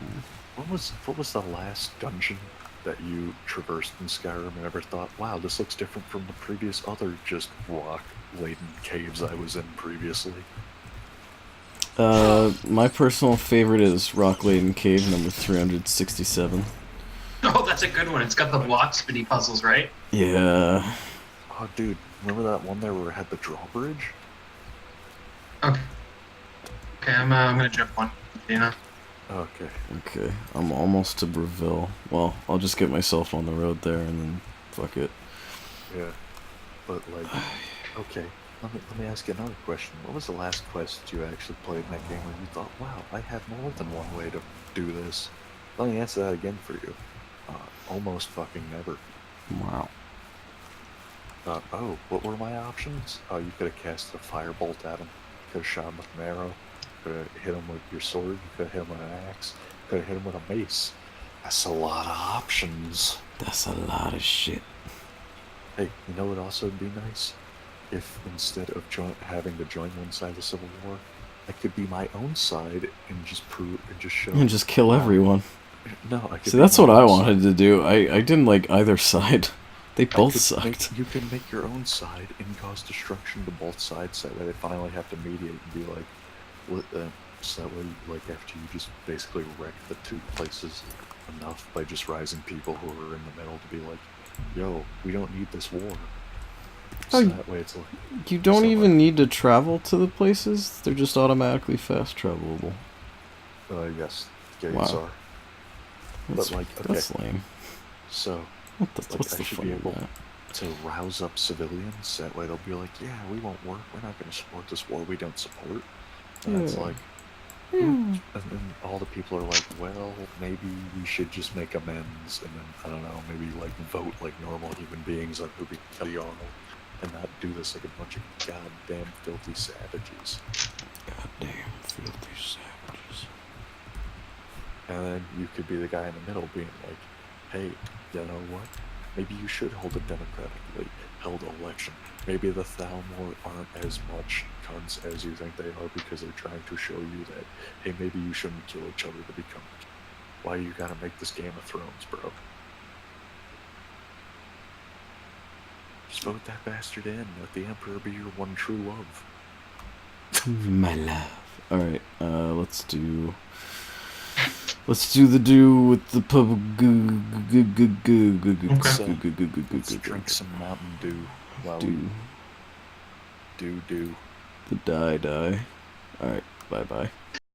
What was the last dungeon that you traversed in Skyrim and ever thought, wow, this looks different from the previous other just rock-laden caves I was in previously? My personal favorite is Rock-Laden Cave number 367. Oh, that's a good one. It's got the block spinny puzzles, right? Yeah. Oh, dude, remember that one there where it had the drawbridge? Okay. Okay, I'm gonna jump on. Yeah. Okay. Okay, I'm almost to Breville. Well, I'll just get myself on the road there and then fuck it. Yeah. But like, okay. Let me ask you another question. What was the last quest you actually played in that game where you thought, wow, I have more than one way to do this? Let me answer that again for you. Almost fucking never. Wow. Oh, what were my options? Oh, you could have cast a firebolt at him. Could have shot him with an arrow. Could have hit him with your sword. You could have hit him with an axe. Could have hit him with a mace. That's a lot of options. That's a lot of shit. Hey, you know what also would be nice? If instead of having to join one side of the Civil War, I could be my own side and just show. And just kill everyone. No, I could. See, that's what I wanted to do. I didn't like either side. They both sucked. You can make your own side and cause destruction to both sides, so that way they finally have to mediate and be like, what? So that way, like, after you just basically wreck the two places enough by just rising people who are in the middle to be like, yo, we don't need this war. So that way it's like... You don't even need to travel to the places? They're just automatically fast travelable. Yes, gates are. But like, okay. That's lame. So, what's I should be able to rouse up civilians. That way they'll be like, yeah, we won't work. We're not going to support this war we don't support. And it's like... And then all the people are like, well, maybe we should just make amends, and then, I don't know, maybe, like, vote like normal human beings on who be Arnold, and not do this like a bunch of goddamn filthy savages. Goddamn filthy savages. And then you could be the guy in the middle being like, hey, you know what? Maybe you should hold a democratically held election. Maybe the Thalmor aren't as much cunts as you think they are because they're trying to show you that, hey, maybe you shouldn't kill each other to become. Why you gotta make this Game of Thrones, bro? Just vote that bastard in. Let the Emperor be your one true love. My love. Alright, let's do the do with the pub. Let's drink some Mountain Dew while do. The die. Alright, bye.